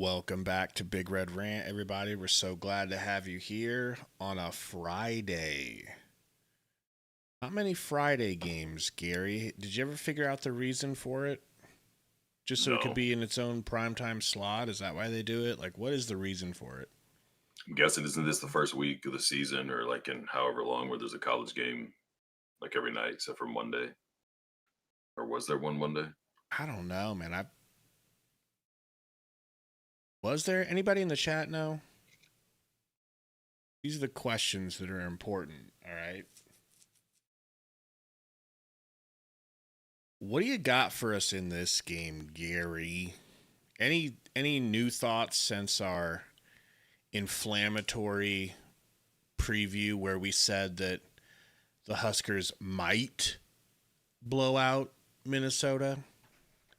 Welcome back to Big Red Rant, everybody. We're so glad to have you here on a Friday. Not many Friday games, Gary. Did you ever figure out the reason for it? Just so it could No. be in its own primetime slot? Is that why they do it? Like, what is the reason for it? I'm guessing isn't this the first week of the season or like in however long where there's a college game like every night except for Monday? Or was there one Monday? I don't know, man. Was there anybody in the chat know? These are the questions that are important, all right? What do you got for us in this game, Gary? Any new thoughts since our inflammatory preview where we said that the Huskers might blow out Minnesota?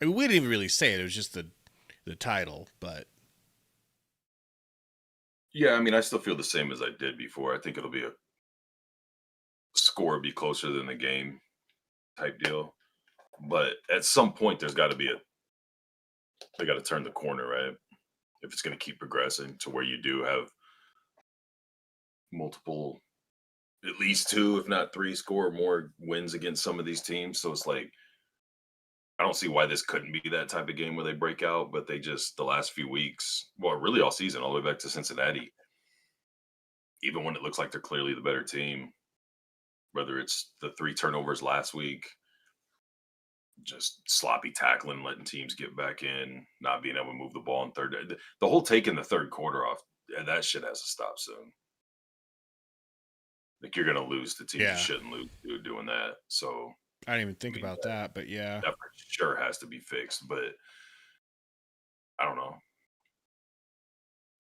I mean, we didn't even really say it. It was just the title, but Yeah, I mean, I still feel the same as I did before. I think it'll be a score be closer than the game type deal. But at some point, there's got to be they got to turn the corner, right? If it's going to keep progressing to where you do have multiple, at least two, if not three, score more wins against some of these teams. So it's like, I don't see why this couldn't be that type of game where they break out, but they just the last few weeks, well, really all season, all the way back to Cincinnati, even when it looks like they're clearly the better team, whether it's the three turnovers last week, just sloppy tackling, letting teams get back in, not being able to move the ball in third. The whole taking the third quarter off, that shit has to stop soon. Like you're gonna lose to teams you yeah, shouldn't lose to doing that. So I didn't even I think mean about that. But yeah, that for sure has to be fixed. But I don't know. I'm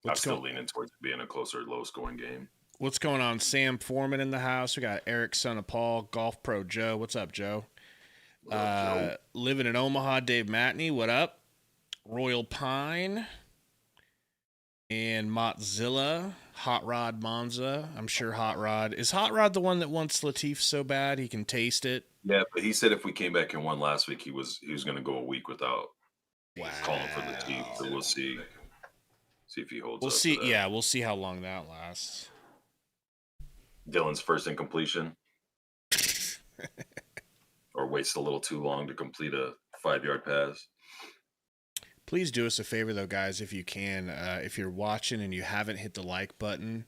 what's still going leaning towards it being a closer, low scoring game. what's going on? Sam Foreman in the house. We got Eric, son of Paul, Golf Pro Joe. What's up, Joe? What up, Joe? Living in Omaha, Dave Matney. What up? Royal Pine and Motzilla, Hot Rod Monza. I'm sure Hot Rod is Hot Rod the one that wants Latif so bad he can taste it. Yeah, but he said if we came back and won last week, he was going to go a week without calling for the team. So Wow. we'll see if he holds We'll up to see. that. Yeah, we'll see how long that lasts. Dylan's first incompletion, or waits a little too long to complete a 5-yard pass. Please do us a favor, though, guys, if you can. If you're watching and you haven't hit the like button,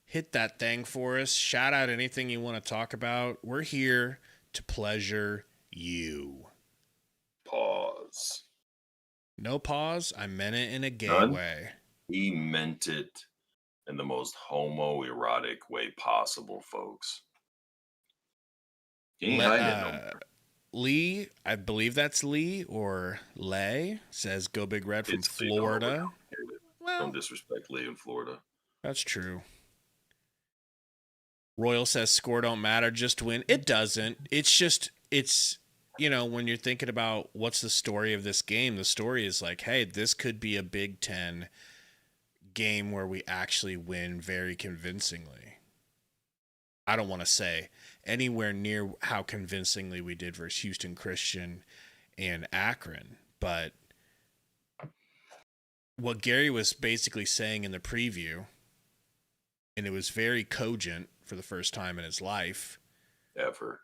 hit that thing for us. Shout out anything you want to talk about. We're here to pleasure you. Pause. No pause. I meant it in a gay None. way. He meant it in the most homoerotic way possible, folks. He ain't Le- hiding it no uh, more. Lee, I believe that's Lee or Lay, says Go Big Red from It's Lee, don't Florida. overcomplicate it. Don't Well, disrespect Lee in Florida. that's true. Royal says score don't matter, just win. It doesn't. It's when you're thinking about what's the story of this game, the story is like, hey, this could be a Big Ten game where we actually win very convincingly. I don't want to say anywhere near how convincingly we did versus Houston Christian and Akron, but what Gary was basically saying in the preview, and it was very cogent for the first time in his life. Ever.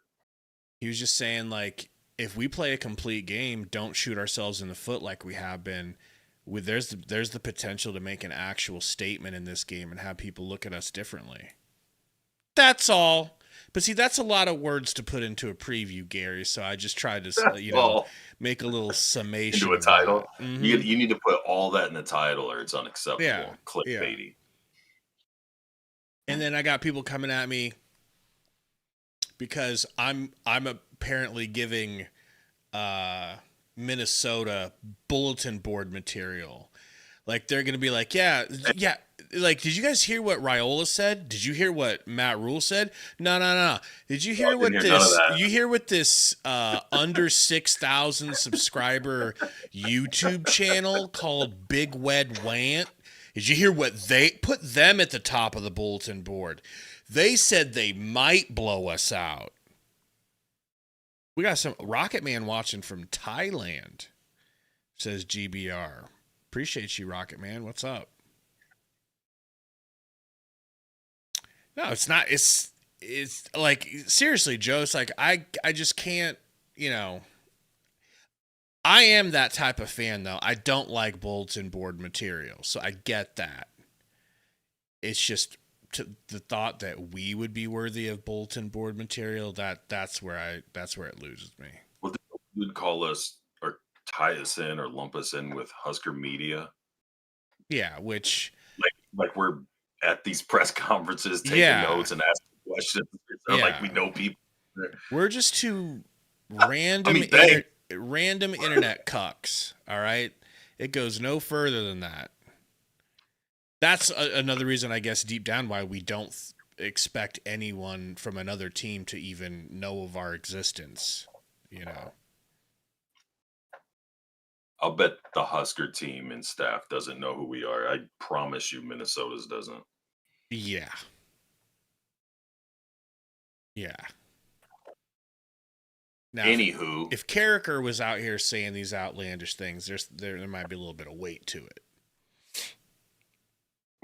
He was just saying, like, if we play a complete game, don't shoot ourselves in the foot like we have been. There's the potential to make an actual statement in this game and have people look at us differently. That's all. But see, that's a lot of words to put into a preview, Gary. So I just tried to, All make a little summation into a of that. title. Mm-hmm. You need to put all that in the title or it's Yeah, unacceptable. yeah. Clickbaity. And then I got people coming at me because I'm apparently giving Minnesota bulletin board material. Like they're gonna be like, yeah. Like, did you guys hear what Raiola said? Did you hear what Matt Rule said? No. Did you hear I didn't what hear none of this? that. You hear what this under 6,000 subscriber YouTube channel called Big Wed Want? Did you hear what they put them at the top of the bulletin board? They said they might blow us out. We got some Rocket Man watching from Thailand, says GBR. Appreciate you, Rocket Man. What's up? No, it's not. It's like seriously, Joe. It's like I just can't. You know, I am that type of fan though. I don't like bulletin board material, so I get that. It's just the thought that we would be worthy of bulletin board material. That's where it loses me. Well, they would call us or tie us in or lump us in with Husker media. Yeah, which like we're at these press conferences taking Yeah. notes and asking questions. It's not like we Yeah. know people. We're just two random random internet cucks. All right, it goes no further than that. That's another reason, I guess, deep down why we don't expect anyone from another team to even know of our existence. You know, I'll bet the Husker team and staff doesn't know who we are. I promise you, Minnesota's doesn't. yeah, yeah. Now, Anywho, if Carricker was out here saying these outlandish things, there might be a little bit of weight to it.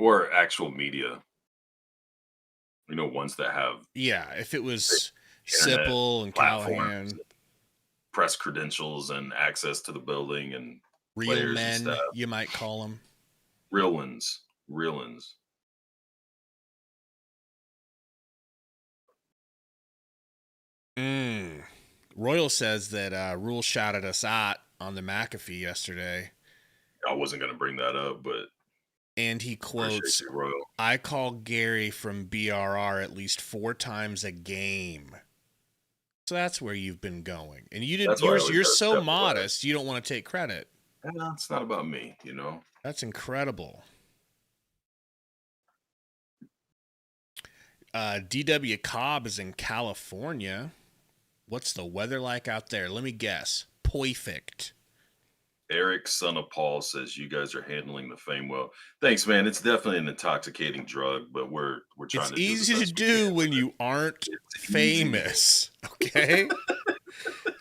or actual media, ones that have If it was internet Sipple and platforms, Callahan, press credentials, and access to the building, and real players and men, stuff. you might call them. Real ones. Royal says that Rule shouted us out on the McAfee yesterday. I wasn't going to bring that up, but and he quotes, "I call Gary from BRR at least 4 times a game." So that's where you've been going, and you didn't. You're so modest. You don't want to take credit. It's not about me, That's incredible. DW Cobb is in California. What's the weather like out there? Let me guess. Perfect. Eric, son of Paul, says you guys are handling the fame well. Thanks, man. It's definitely an intoxicating drug, but we're trying to do It's easy to do when you aren't famous. Okay?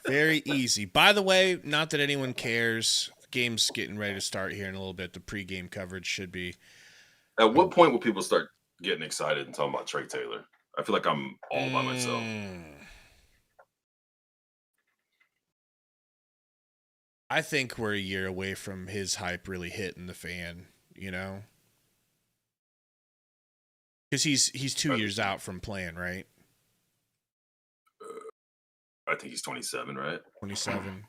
Very easy. By the way, not that anyone cares. The game's getting ready to start here in a little bit. The pregame coverage should be. At what point will people start getting excited and talking about Trey Taylor? I feel like I'm all by myself. I think we're a year away from his hype really hitting the fan, Because he's 2 years out from playing, right? I think he's 27, right? 27.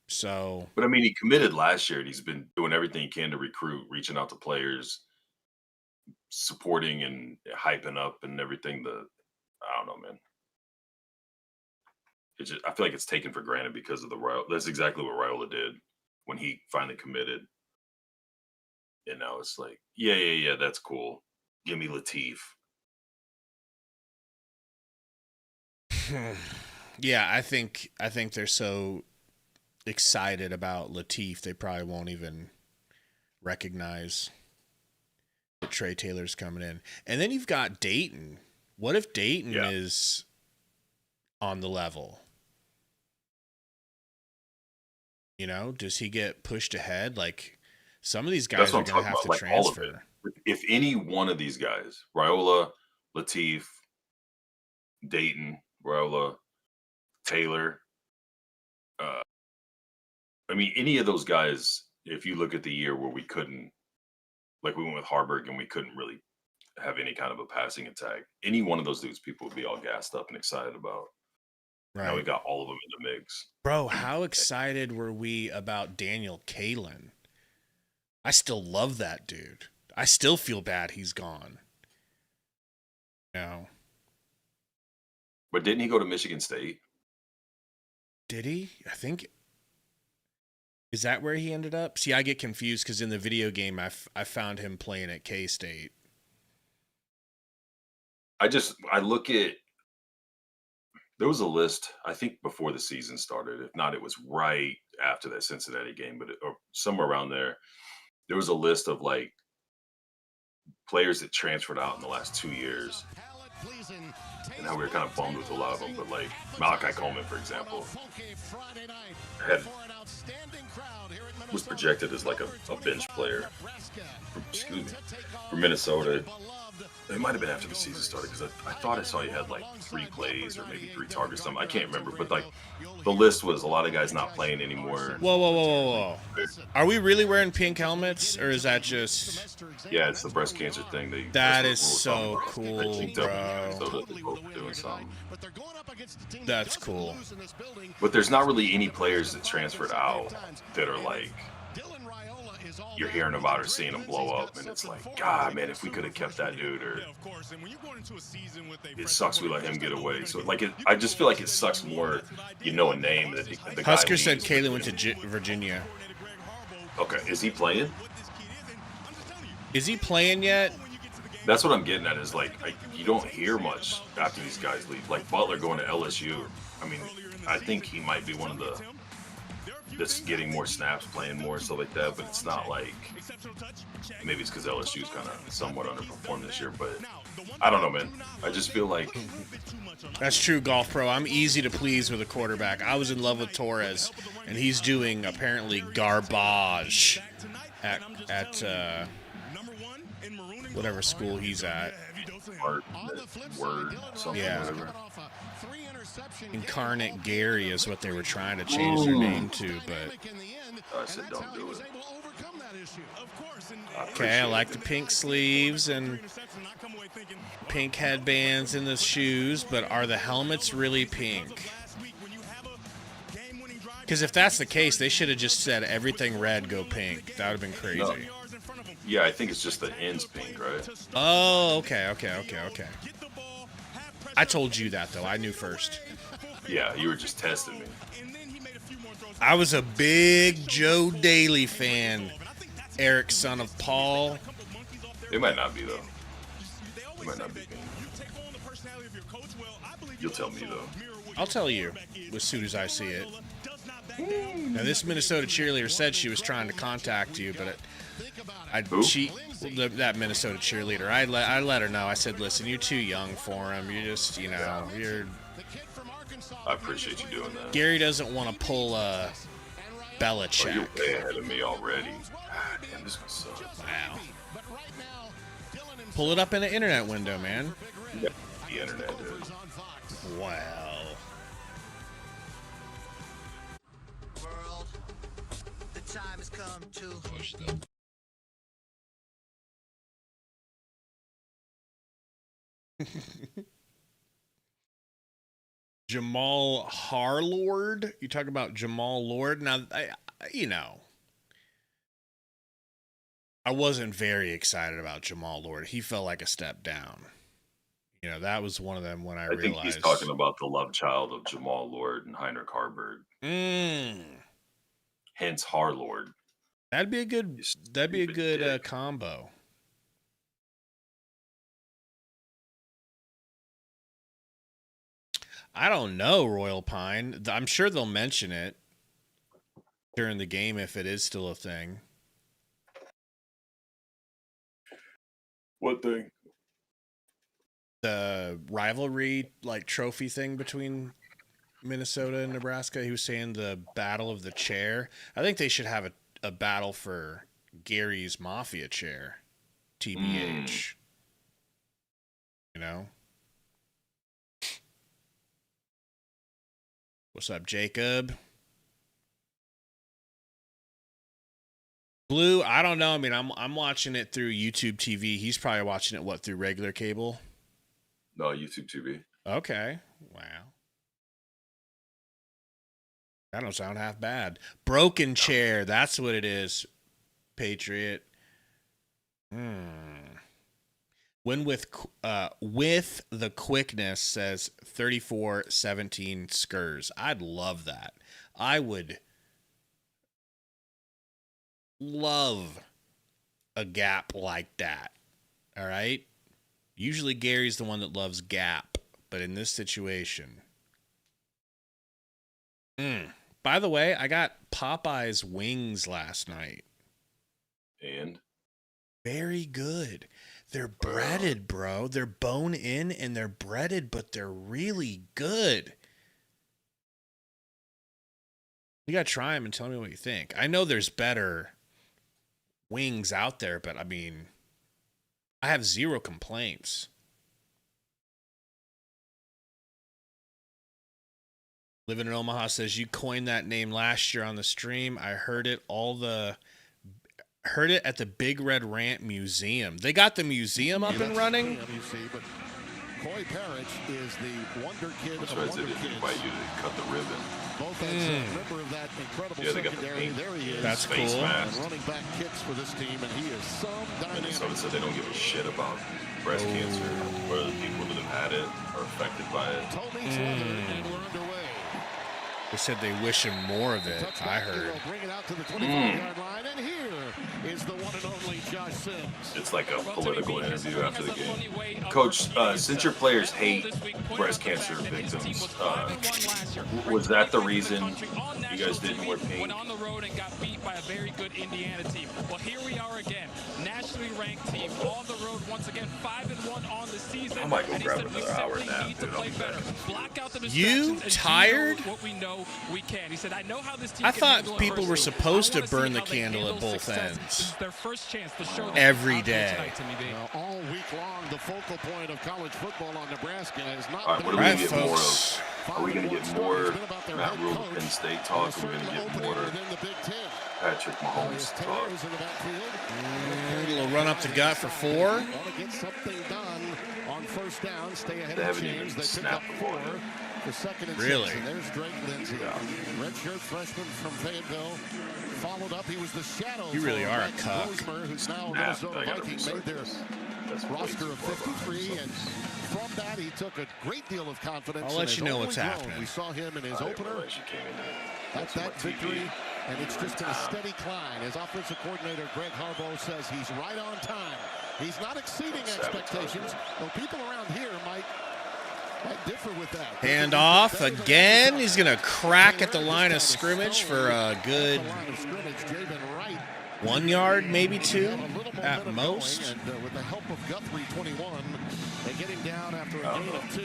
So, but I mean, he committed last year, and he's been doing everything he can to recruit, reaching out to players, supporting and hyping up and everything. I don't know, man. I feel like it's taken for granted because of that's exactly what Raiola did when he finally committed. And now it's like, yeah, that's cool. Give me Latif. Yeah, I think they're so excited about Latif, they probably won't even recognize that Trey Taylor's coming in. And then you've got Dayton. What if Dayton is on the level? Does he get pushed ahead? Like, some of these guys are going to have to transfer. If any one of these guys, Raiola, Latif, Dayton, Raiola, Taylor, I mean, any of those guys, if you look at the year where we couldn't, like we went with Harburg and we couldn't really have any kind of a passing attack, any one of those dudes, people would be all gassed up and excited about. Right. Now we got all of them in the mix. Bro, how excited were we about Daniel Kalen? I still love that dude. I still feel bad he's gone. No. But didn't he go to Michigan State? Did he? I think. Is that where he ended up? See, I get confused because in the video game, I found him playing at K-State. I look at. There was a list, I think, before the season started. If not, it was right after that Cincinnati game, or somewhere around there. There was a list of like players that transferred out in the last 2 years, and how we were kind of bummed with a lot of them. But like Malachi Coleman, for example, had was projected as like a bench player. For Minnesota. It might have been after the season started because I thought I saw you had like 3 plays or maybe 3 targets. Something I can't remember, but like the list was a lot of guys not playing anymore. Whoa. Are we really wearing pink helmets, or is that just? Yeah, it's the breast cancer thing. That is so cool, bro. Doing something. That's cool. But there's not really any players that transferred out that are like you're hearing about or seeing them blow up, and it's like, God, man, if we could have kept that dude, or it sucks we let him get away. So like, I just feel like it sucks more, a name that the guy Husker said Kaylee went to Virginia. Okay, is he playing? Is he playing yet? That's what I'm getting at. Is like you don't hear much after these guys leave. Like Butler going to LSU. I mean, I think he might be one of the that's getting more snaps, playing more, stuff like that. But it's not like maybe it's because LSU's kind of somewhat underperformed this year. But I don't know, man. I just feel like that's true, Golf Pro. I'm easy to please with a quarterback. I was in love with Torres, and he's doing apparently garbage at whatever school he's at. Word, something, yeah. Whatever. Incarnate Gary is what they were trying to change their name to, but I said don't do it. Okay, I like the pink sleeves and pink headbands in the shoes, but are the helmets really pink? Because if that's the case, they should have just said everything red, go pink. That would have been crazy. No. Yeah, I think it's just the ends pink, right? Oh, okay. I told you that, though. I knew first. Yeah, you were just testing me. I was a big Joe Daly fan. Eric, son of Paul. It might not be, though. It might not be. You'll tell me, though. I'll tell you as soon as I see it. Now, this Minnesota cheerleader said she was trying to contact you, but that Minnesota cheerleader, I let her know. I said, listen, you're too young for him. You're just, you're... I appreciate you doing that. Gary doesn't want to pull a Belichick. Oh, you're way ahead of me already. Damn, this one sucks. Wow. Pull it up in an internet window, man. Yeah, the internet, dude. Wow. World, the time has come to push them. Jamal Harlord? You talk about Jamal Lord? Now, I wasn't very excited about Jamal Lord. He felt like a step down. That was one of them when I realized. I think he's talking about the love child of Jamal Lord and Heinrich Harburg. Hence Harlord. That'd be a good combo. I don't know, Royal Pine. I'm sure they'll mention it during the game if it is still a thing. What thing? The rivalry, trophy thing between Minnesota and Nebraska. He was saying the battle of the chair. I think they should have a battle for Gary's Mafia chair. TBH. What's up, Jacob? Blue, I don't know. I mean, I'm watching it through YouTube TV. He's probably watching it through regular cable? No, YouTube TV. Okay. Wow. That don't sound half bad. Broken chair, that's what it is. Patriot. When with the quickness says 34-17 Skurs. I'd love that. I would love a gap like that. All right? Usually Gary's the one that loves gap, but in this situation. By the way, I got Popeye's wings last night. And? Very good. They're breaded, bro. They're bone in and they're breaded, but they're really good. You got to try them and tell me what you think. I know there's better wings out there, but I mean, I have zero complaints. Living in Omaha says you coined that name last year on the stream. I heard it at the Big Red Rant Museum. They got the museum up and running. Coy Parrish is the wonder kid That's of right, wonder they didn't kids. invite you to cut the ribbon. Both as a member of that incredible Yeah, they got the secondary. pink There he is. That's face cool. mask. Running back kicks for this team, and he is some dynamic. Minnesota said they don't give a shit about breast cancer or the people that have had it or affected by it. Toby's leather, and we're underway. They said they wish him more of it. I heard. Bring it out to the 25-yard line, and here is the one and only Josh Sims. It's like a political interview after the game. Coach, since your players hate breast cancer victims, was that the reason you guys didn't wear pink? On the road and got beat by a very good Indiana team. Well, here we are again, nationally ranked team on the road once again, 5-1 on the season. I might go And he grab said, we another hour simply nap, need to dude. I'll play be better. back. Block out the You distractions and tired? do what we know we can. He said, I know how this team I can thought handle people were adversity. supposed to I wanna see burn the how they candle at handle both success. ends. This is their first chance to show them Every out there day. tonight, Timmy B. All week long, the focal point of college football on Nebraska has not All right, what are we Right, going to get more folks. of? Are we going to get more Matt Rule, Penn State talk? Are we going to get more Patrick Mahomes talk? A little run up the gut for 4. Want to get something done on first down, stay ahead They of haven't the even chains. They pick snapped up the 4 ball. for second and Really? 6. And there's Drake Lindsey, redshirt freshman from Fayetteville. Followed up, he was the shadow. You really for are a Rex cuck. Rosemer, who's now a Snap. Minnesota I gotta Viking, research made their this. That's way roster too of far behind 53, and something. from that he took a great deal of confidence. I'll and let has you know only what's grown. happening. We saw him in his I didn't opener. realize you came in there. That's Watching that my TV. victory, and it's just been a steady climb. As offensive coordinator Greg Harbaugh says, he's right on time. He's not exceeding expectations, though people around here might differ with that. Hand off again. He's going to crack at the line of scrimmage for a good 1 yard, maybe 2 at most. And with the help of Guthrie, 21, they get him down after a gain of 2.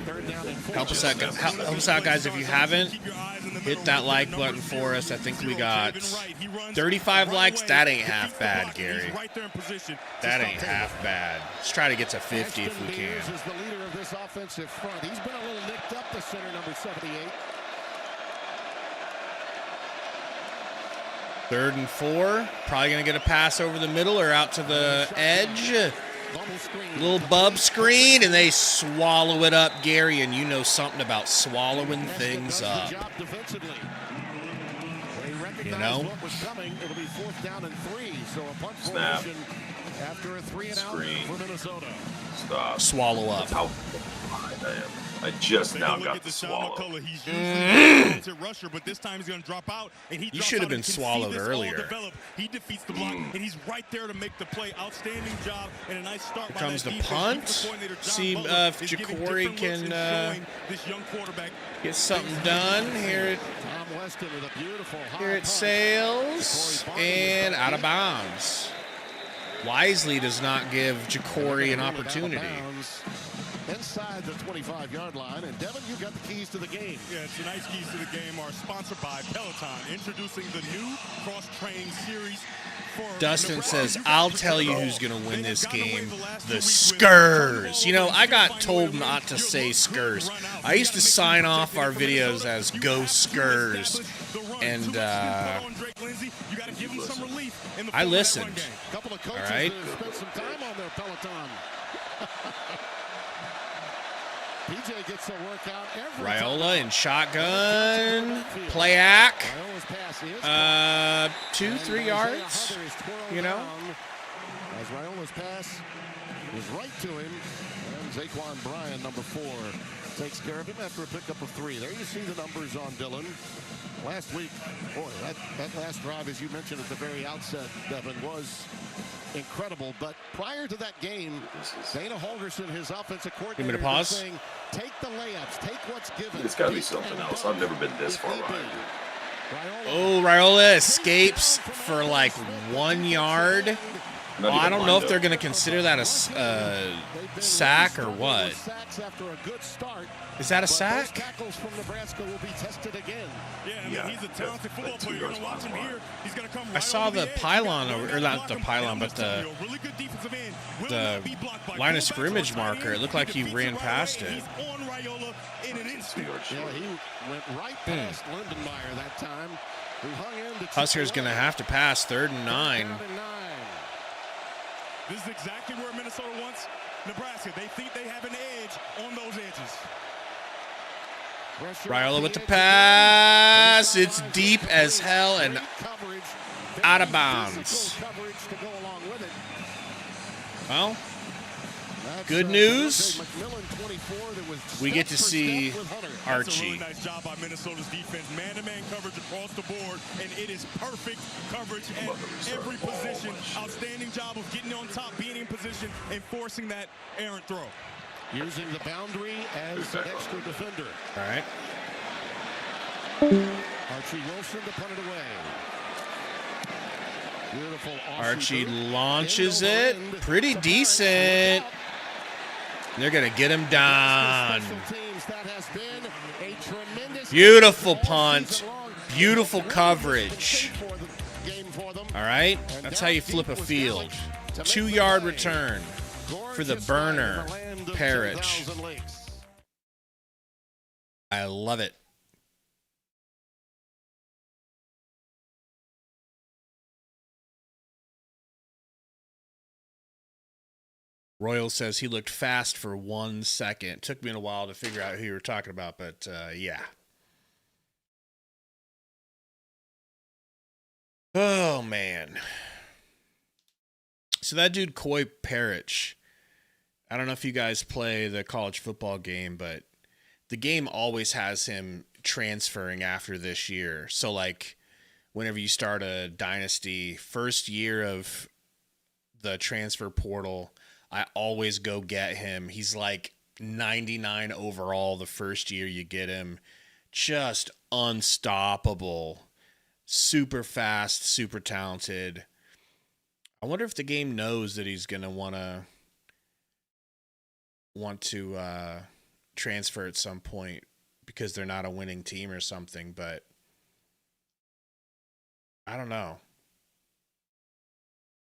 Third down and 4. Help us out, guys. If you haven't, hit that like button for us. I think we got 35 likes. That ain't half bad, Gary. That ain't half bad. Let's try to get to 50 if we Ashton can. Beers is the leader of this offensive front. He's been a little nicked up, the center, number 78. 3rd and 4. Probably going to get a pass over the middle or out to the edge. Bubble screen. Little bub screen, and they swallow it up, Gary, and you know something about swallowing things up. You know? What was coming. It'll be 4th down and 3, so a punt Snap. formation after a 3-and-out Screen. for Minnesota. Stop. Swallow up. How behind I am. I just now got the swallow. He's usually a rusher, but this time he's going to drop out. And he You should have been swallowed earlier. He defeats the block, and he's right there to make the play. Outstanding job and a nice start. Here by comes that the defense. punt. Defensive coordinator John See Butler if is giving Jacory different looks can and showing this young quarterback get something done. Here Tom Weston with a beautiful high it punt. sails, and out of bounds. Wisely does not give Jacory an opportunity. Inside the 25-yard line, and Devin, you got the keys to the game. Yeah, tonight's keys to the game are sponsored by Peloton, introducing the new cross-training series for Dustin Nebraska. says, I'll tell you who's going to win this game. The Skurs. You know, I got told not to say Skurs. I used to sign off our videos as Go Skurs. And I listened. Couple of coaches All right. that spent some time on their Peloton. PJ gets a workout every Raiola in shotgun. Play act. Raiola's pass is 2-3 yards. You know? As Raiola's pass is right to him, and Zaquan Bryan, number 4, takes care of him after a pickup of 3. There you see the numbers on Dillon. Last week, boy, that last drive, as you mentioned at the very outset, Devin, was incredible. But prior to that game, Dana Holgerson, his offensive coordinator, Give me the pause. was saying, take the layups, take what's given. It's got to be something else. I've never been this far behind you. Oh, Raiola escapes for like 1 yard. Well, I don't know if they're going to consider that a sack or what. Is that a sack? Tackles from Nebraska will be tested again. Yeah, he's a talented football player. You're going to watch him here. He's going to come right I saw over the edge. pylon, or not the pylon, but the line of scrimmage marker. It looked like he ran past it. He's on Raiola in an instant. Yeah, he went right past Lindenmeyer that time. Who hung in to Huskers going to have to pass 3rd and 9. This is exactly where Minnesota wants Nebraska. They think they have an edge on those edges. Raiola with the pass. It's deep as hell and out of bounds. Well, good news. We get to see Archie. That's a really nice job by Minnesota's defense. Man-to-man coverage across the board, and it is perfect coverage at every position. Outstanding job of getting on top, being in position, and forcing that errant throw. Using the boundary as an extra defender. All right. Archie Wilson to punt it away. Beautiful. Archie launches it. Pretty decent. They're going to get him down. Beautiful punt. Beautiful coverage. All right. That's how you flip a field. 2-yard return for the burner, Parrish. I love it. Royal says he looked fast for 1 second. Took me a while to figure out who you were talking about, but yeah. Oh, man. So that dude, Coy Parrish, I don't know if you guys play the college football game, but the game always has him transferring after this year. So, like, whenever you start a dynasty, first year of the transfer portal, I always go get him. He's like 99 overall the first year you get him. Just unstoppable. Super fast, super talented. I wonder if the game knows that he's going to want to transfer at some point because they're not a winning team or something, but I don't know.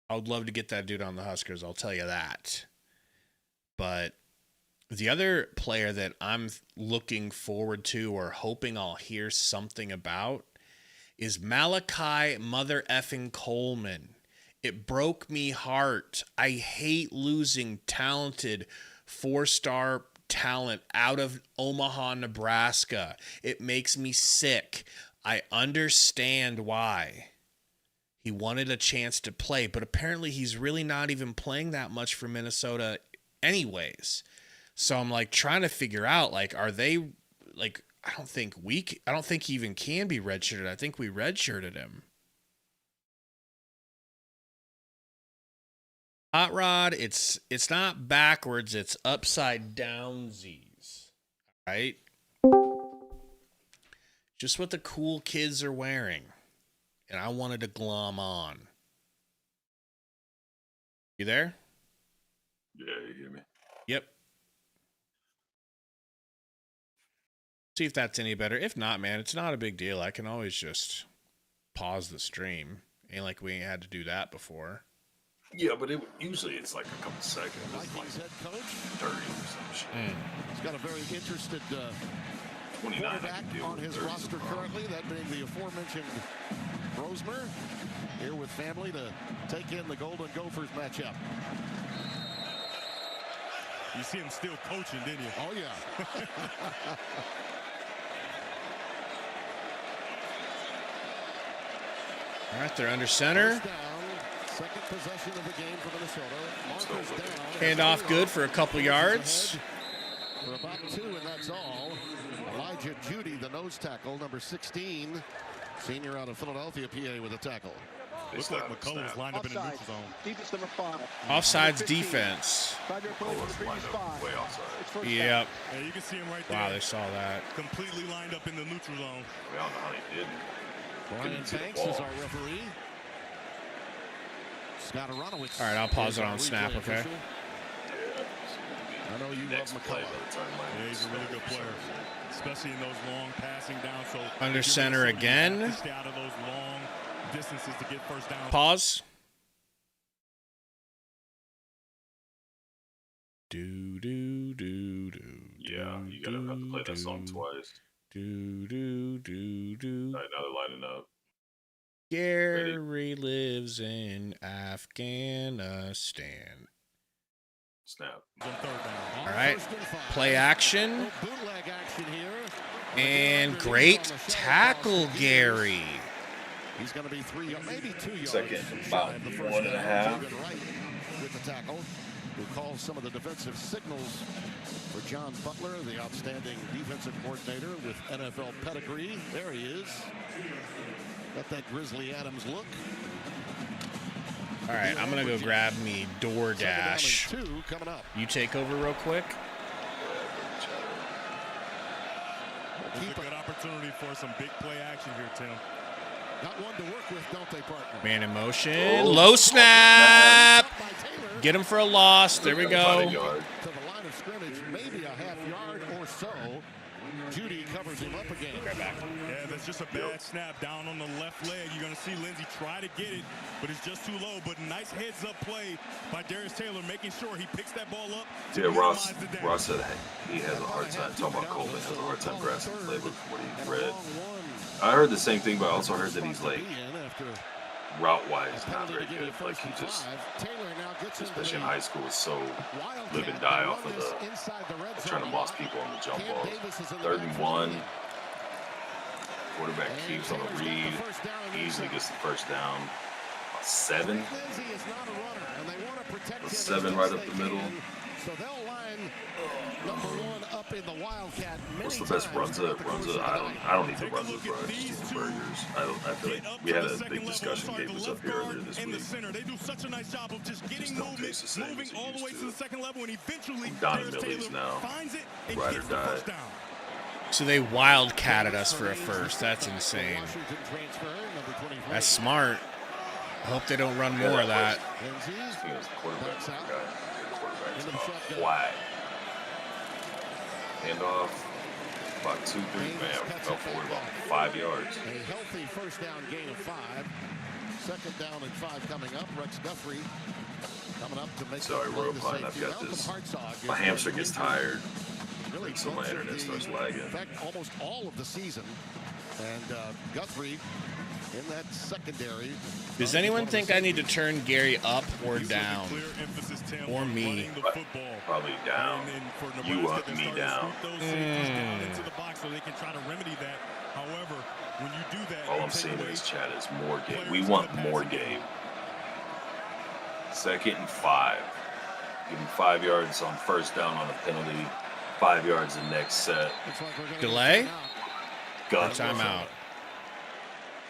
I would love to get that dude on the Huskers, I'll tell you that. But the other player that I'm looking forward to or hoping I'll hear something about is Malachi mother effing Coleman. It broke me heart. I hate losing talented 4-star talent out of Omaha, Nebraska. It makes me sick. I understand why. He wanted a chance to play, but apparently he's really not even playing that much for Minnesota anyways. So I'm like trying to figure out, like, are they like, I don't think he even can be redshirted. I think we redshirted him. Hot Rod, it's not backwards, it's upside downsies. Right? Just what the cool kids are wearing. And I wanted to glom on. You there? Yeah, you hear me? Yep. See if that's any better. If not, man, it's not a big deal. I can always just pause the stream. Ain't like we ain't had to do that before. Yeah, but usually it's like a couple seconds. It's like Vikings head coach 30 or some shit. He's got a very interested 29 quarterback on his roster currently, that being the aforementioned Rosemer, here with family to take in the Golden Gophers matchup. You see him still coaching, didn't you? Oh, yeah. All right, they're under center. First down, second possession of the game for Minnesota. Marcus down. Hand off good for a couple yards. For about 2, and that's all. Elijah Judy, the nose tackle, number 16, senior out of Philadelphia, PA, with a tackle. Looks like McCullough's lined up in the neutral zone. Defense number 5. Offsides defense. 5-yard play for the previous 5. Way outside. It's first Yep. Yeah, you can see him right there. Wow, they saw that. Completely lined up in the neutral zone. I don't know how he did. Brian Couldn't see the Banks is ball. our referee. Scott Aronowitz. All right, I'll pause it on snap, okay? I know you Next love play McCullough. by the time Yeah, he's a really good player, especially in those long passing down. So Under if you're center Minnesota, you have again. to stay out of those long distances to get first down. Pause. Do do do do. Yeah, you're gonna have to play that song twice. Do do do do. All right, now they're lining up. Gary lives in Afghanistan. Snap. On third down. All right, play action. Bootleg action here. And great tackle, Gary. He's going to be 3 yards, maybe 2 yards. Second, shy about of the first 1.5. down. Good right with the tackle. Who calls some of the defensive signals for John Butler, the outstanding defensive coordinator with NFL pedigree. There he is. Got that Grizzly Adams look. All right, I'm gonna go grab me DoorDash. 2 coming up. You take over real quick. This is a good opportunity for some big play action here, Tim. Got one to work with, don't they, partner? Man in motion. Low snap. Get him for a loss. There we go. To the line of scrimmage, maybe a half yard or so. Judy covers him up again. Yeah, that's just a bad snap down on the left leg. You're going to see Lindsey try to get it, but it's just too low. But nice heads-up play by Darius Taylor, making sure he picks that ball up. Yeah, Ross said he has a hard time. Talking about Coleman has a hard time grasping the playbook from what he read. I heard the same thing, but I also heard that he's like route-wise not very good. Like he just, especially in high school, is so live and die off of the trying to boss people on the jump balls. 3rd and 1. Quarterback keeps on the read. Easily gets the first down. 7. 7 right up the middle. So they'll line number 1 up in the Wildcat. What's the best Runza? I don't need the Runza, bro. I just need the burgers. I feel like we had a big discussion. Gabe was up here earlier this week. They do such a nice job of just getting moving all the way to the second level, and eventually Don Millie's now. Ride or die. So they wildcatted us for a first. That's insane. That's smart. I hope they don't run more of that. Flag. Handoff. About 2-3. Man, fell forward about 5 yards. A healthy first down gain of 5. 2nd down and 5 coming up. Rex Guthrie coming up to make. Sorry, Rohan, I've got this. My hamster gets tired. So my internet starts lagging. In fact, almost all of the season. And Guthrie in that secondary. Does anyone think I need to turn Gary up or down? Or me? Probably down. You up, me down. All I'm seeing in this chat is more Gabe. We want more Gabe. 2nd and 5. Give him 5 yards on first down on a penalty. 5 yards the next set. Delay? Gun. Timeout.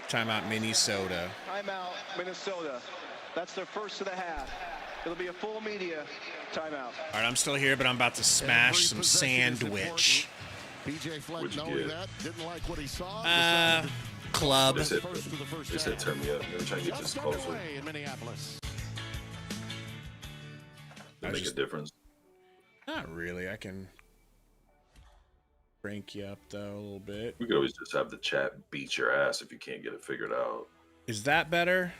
Timeout, Minnesota. Timeout, Minnesota. That's their first of the half. It'll be a full media timeout. All right, I'm still here, but I'm about to smash some sandwich. BJ Fleck knowing that, didn't like what he saw. Club. They said turn me up. They're trying to get this closer. In Minneapolis. That make a difference. Not really. I can crank you up, though, a little bit. We could always just have the chat beat your ass if you can't get it figured out. Is that better?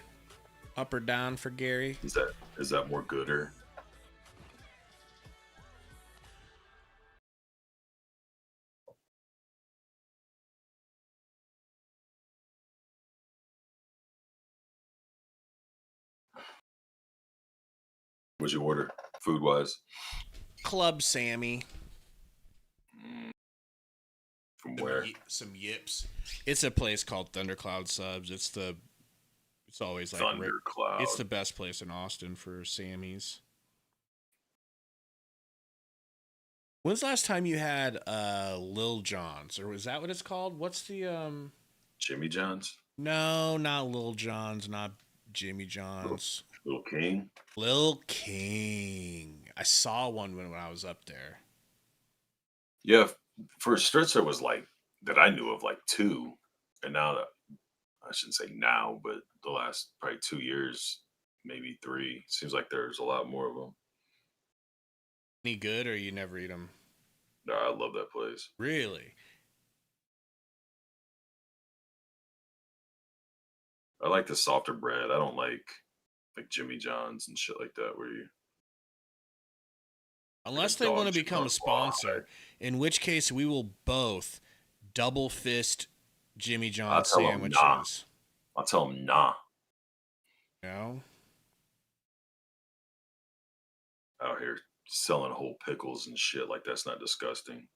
Up or down for Gary? Is that more gooder? What'd you order, food-wise? Club Sammy. From where? Some yips. It's a place called Thundercloud Subs. It's always like Thundercloud. It's the best place in Austin for Sammy's. When's the last time you had Lil John's, or was that what it's called? What's the Jimmy John's? No, not Lil John's, not Jimmy John's. Lil King? Lil King. I saw one when I was up there. Yeah, for a stretch there was like, that I knew of, like 2. And now, I shouldn't say now, but the last probably 2 years, maybe 3. Seems like there's a lot more of them. Any good, or you never eat them? No, I love that place. Really? I like the softer bread. I don't like Jimmy John's and shit like that where you Unless a they want to dog shit become on a sponsor, in which case we will both double fist Jimmy John's I'll tell 'em sandwiches. nah. I'll tell them nah. You know? Out here selling whole pickles and shit like that's not disgusting.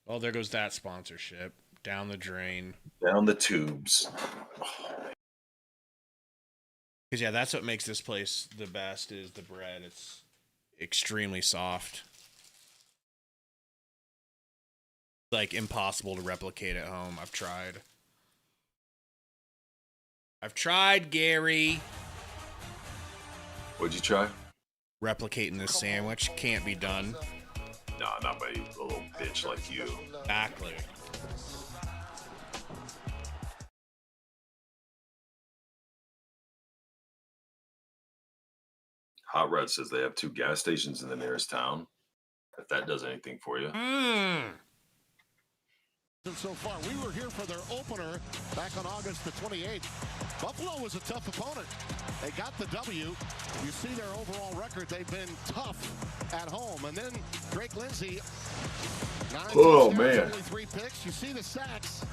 Oh, there goes that sponsorship. Down the drain. Down the tubes. Because, yeah, that's what makes this place the best is the bread. It's extremely soft. Like, impossible to replicate at home. I've tried, Gary. What'd you try? Replicating this sandwich can't be done. Nah, not by a little bitch like you. Exactly. Hot Rod says they have 2 gas stations in the nearest town. If that does anything for you. So far, we were here for their opener back on August the 28th. Buffalo was a tough opponent. They got the W. You see their overall record. They've been tough at home. And then Drake Lindsay, 9 touchdowns, only 3 picks. You see the sacks,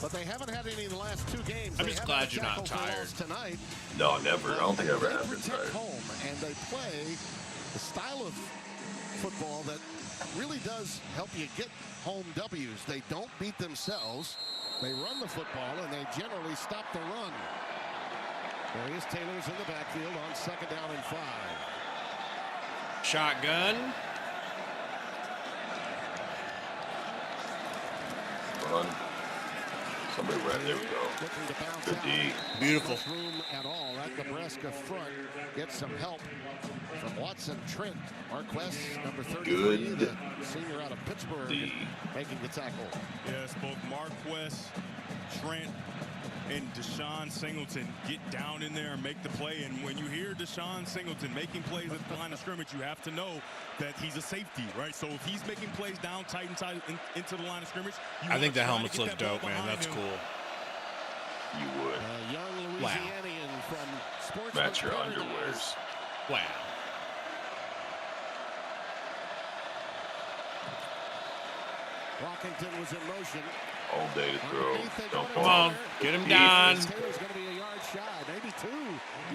but they haven't had any in the last 2 games. I'm just glad you're not tired. Tonight. No, never. I don't think I ever have been They tired. protect home, and they play the style of football that really does help you get home W's. They don't beat themselves. They run the football, and they generally stop the run. Darius Taylor's in the backfield on 2nd down and 5. Shotgun. Run. Somebody ran. There we go. Looking to bounce Good out. D. Beautiful. Much room at all. That Nebraska front gets some help from Watson Trent. Marquess, number 33, Good the senior out of Pittsburgh, D. making the tackle. Yes, both Marquess, Trent, and Deshaun Singleton get down in there and make the play. And when you hear Deshaun Singleton making plays at the line of scrimmage, you have to know that he's a safety, right? So if he's making plays down tight and into the line of scrimmage, I think the helmets look dope, man. That's cool. You would. A young Louisianian from Sports. Match your underwears. Wow. Rockington was in motion. All day to throw. Don't Come fall. on. Get him done. Taylor's going to be a yard shy, maybe 2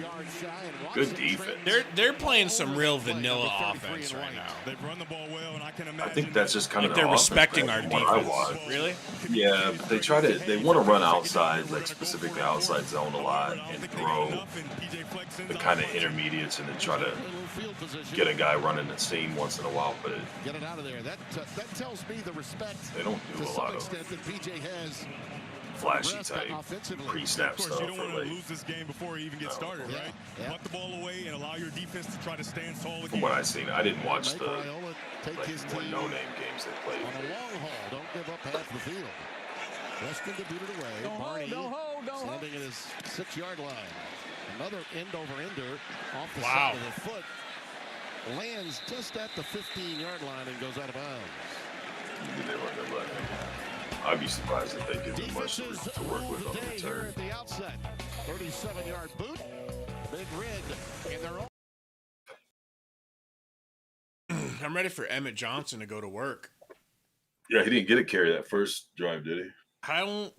yards shy. And Good Watson defense. Trent- They're playing some real vanilla Number 33 offense in right white. now. They've run the ball well, and I can imagine. I think that's just kind of Like they're the offense, respecting man, our from what I defense. watch. Really? Yeah, but they want to run outside, like specifically outside zone a lot, and throw the kind of intermediates, and then try to A little field position. get a guy running the seam once in a while. But Get it out of there. That tells me the respect they don't do to a some lot of extent that PJ has. flashy Nebraska type offensively. pre-snap Of course, stuff. you don't Or want to like, lose this game before you even get started, Yeah, right? yeah. Butt the ball away and allow your defense to try to stand tall again. from what I've seen, I didn't watch Make the Raiola take his more team no-name games they played. on a long haul. Don't give up half the field. Weston to boot it away. Barney standing at his 6-yard line. Another end-over-ender off the Wow. side of the foot. Lands just at the 15-yard line and goes out of bounds. They weren't gonna let him. I'd be surprised if they give him much Defenses to work rule with on the the day here return. at the outset. 37-yard boot. Big Red in their own. I'm ready for Emmett Johnson to go to work. Yeah, he didn't get a carry that first drive, did he? I don't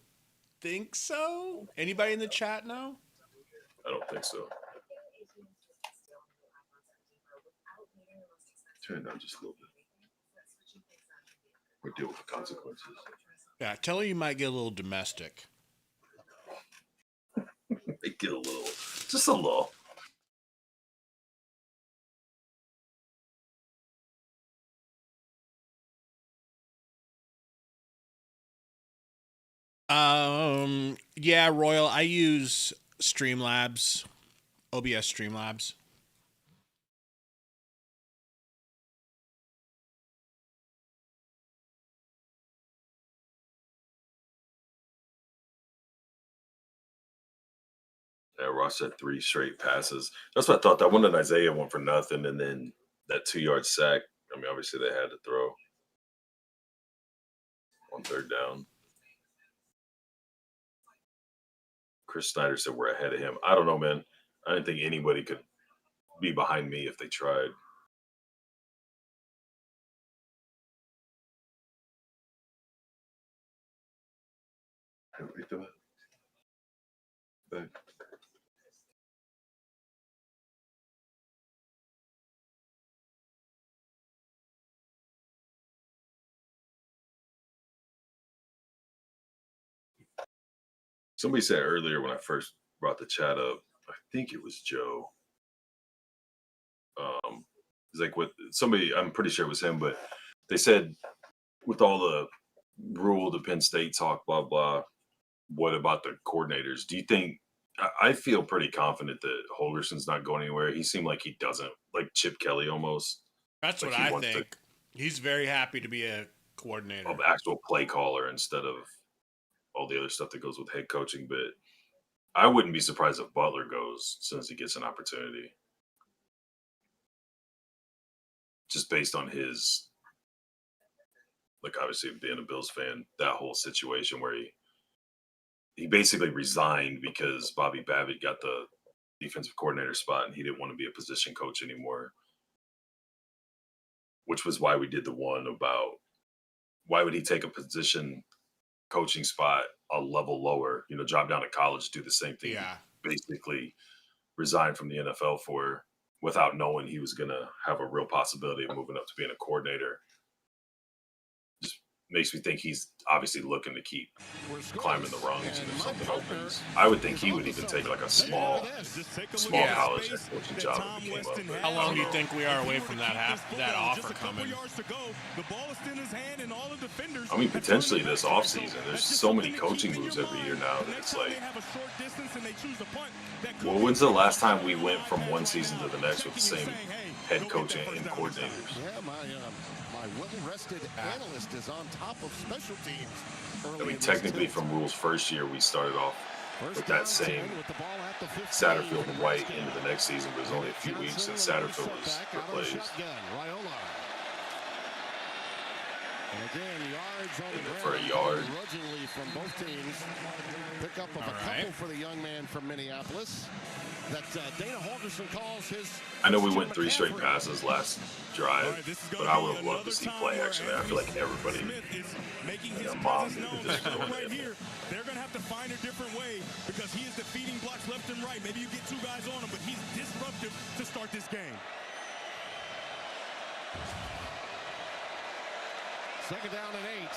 think so. Anybody in the chat know? I don't think so. Turn it down just a little bit. Or deal with the consequences. Yeah, tell her you might get a little domestic. They get a little, just a little. Yeah, Royal, I use Streamlabs, OBS Streamlabs. Yeah, Ross had 3 straight passes. That's what I thought. That one that Isaiah went for nothing, and then that 2-yard sack. I mean, obviously they had to throw on 3rd down. Chris Snyder said we're ahead of him. I don't know, man. I didn't think anybody could be behind me if they tried. Back. Somebody said earlier when I first brought the chat up, I think it was Joe. It's like with somebody, I'm pretty sure it was him, but they said with all the rule, the Penn State talk, blah, blah, what about the coordinators? Do you think, I feel pretty confident that Holgerson's not going anywhere. He seemed like he doesn't, like Chip Kelly almost. That's like what I think. He's very happy to be a coordinator. An actual play caller instead of all the other stuff that goes with head coaching. But I wouldn't be surprised if Butler goes as soon as he gets an opportunity. Just based on his, like obviously being a Bills fan, that whole situation where he basically resigned because Bobby Babbitt got the defensive coordinator spot and he didn't want to be a position coach anymore. Which was why we did the one about why would he take a position coaching spot a level lower, drop down to college, do the same thing. Yeah. Basically resign from the NFL for without knowing he was going to have a real possibility of moving up to being a coordinator. Just makes me think he's obviously looking to keep climbing the rungs, and if something opens, I would think he would even take like a small college head coaching job if he came up. How long do you think we are away from that offer coming? I mean, potentially this offseason. There's so many coaching moves every year now that it's like, well, when's the last time we went from one season to the next with the same head coach and coordinators? Yeah, my well-rested analyst is on top of special teams. I mean, technically from Rule's first year, we started off with that same Satterfield and White into the next season, but it was only a few weeks since Satterfield was replaced. And again, yards on the for a yard. Grudgingly from both teams. Pick up of a couple for the young man from Minneapolis. That Dana Holgerson calls his. I know we went 3 straight passes last drive, but I would have loved to see play action there. I feel like everybody and their mom right here. They're going to have to find a different way because he is defeating blocks left and right. Maybe you get 2 guys on him, but he's disruptive to start this game. 2nd down and 8.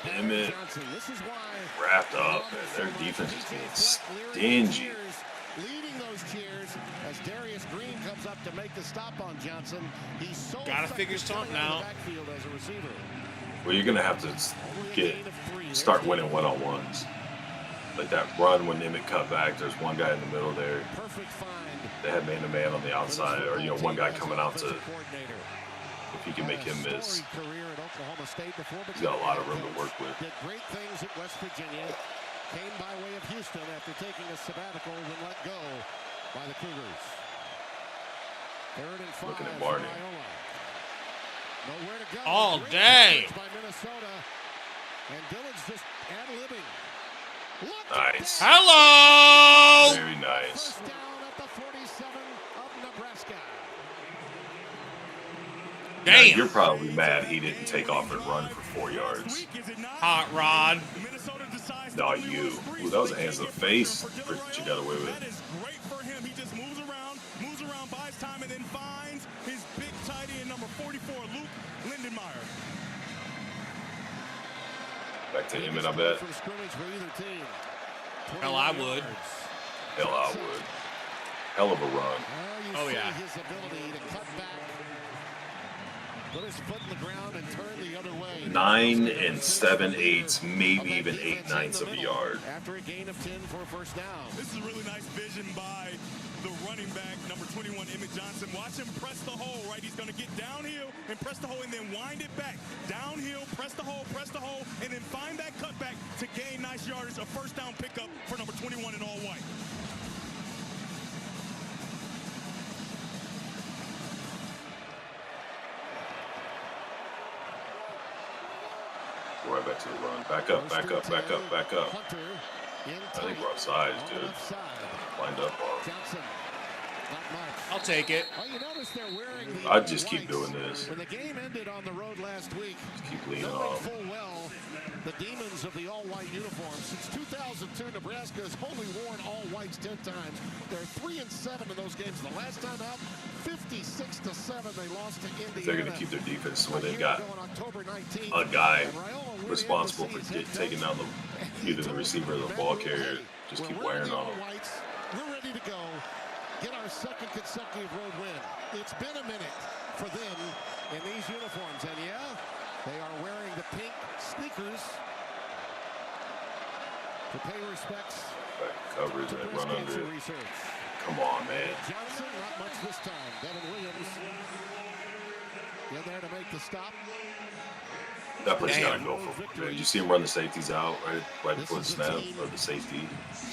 Damn it. Wrapped up. Their defense is being stingy. Leading those cheers as Darius Green comes up to make the stop on Johnson. He's so gotta figure something out. As a receiver. Well, you're going to have to start winning one-on-ones. Like that run when Emmett cut back, there's one guy in the middle there. Perfect find. They had man-to-man on the outside, or, one guy coming out to, if he can make him miss. He's got a lot of room to work with. Did great things at West Virginia. Came by way of Houston after taking a sabbatical and let go by the Cougars. 3rd and 5. Looking at Barney. Nowhere to go. All day. By Minnesota. And Dillon's just ad-libbing. Nice. Hello. Very nice. First down at the 47 of Nebraska. Damn. Now, you're probably mad he didn't take off and run for 4 yards. Hot rod. No, you. Ooh, that was a hands to the face. But you got away with it. That is great for him. He just moves around, buys time, and then finds his big tight end, number 44, Luke Lindenmeyer. Back to Emmett, I bet. Hell, I would. Hell, I would. Hell of a run. Oh, yeah. His ability to cut back, put his foot in the ground, and turn the other way. 9 7/8, maybe even 8/9 of a yard. After a gain of 10 for a first down. This is really nice vision by the running back, number 21, Emmett Johnson. Watch him press the hole, right? He's going to get downhill and press the hole and then wind it back. Downhill, press the hole, and then find that cutback to gain nice yardage. A first down pickup for number 21 in all white. Right back to the run. Back up. I think we're offside, dude. Lined up on. I'll take it. I'd just keep doing this. When the game ended on the road last week, Just keep leaning knowing off. full well the demons of the all-white uniform. Since 2002, Nebraska has only worn all whites 10 times. They're 3-7 in those games. The last time out, 56-7, they lost to Indiana. They're going to keep their defense when they've got a guy responsible for taking down either the receiver or the ball carrier. Just keep wearing on them. We're ready to go. Get our second consecutive road win. It's been a minute for them in these uniforms. And yeah, they are wearing the pink sneakers to pay respects. Back coverage and run under it. Come on, man. Johnson, not much this time. Devin Williams in there to make the stop. That play's got to go for it. Man. You see him run the safeties out right before the snap of the safety.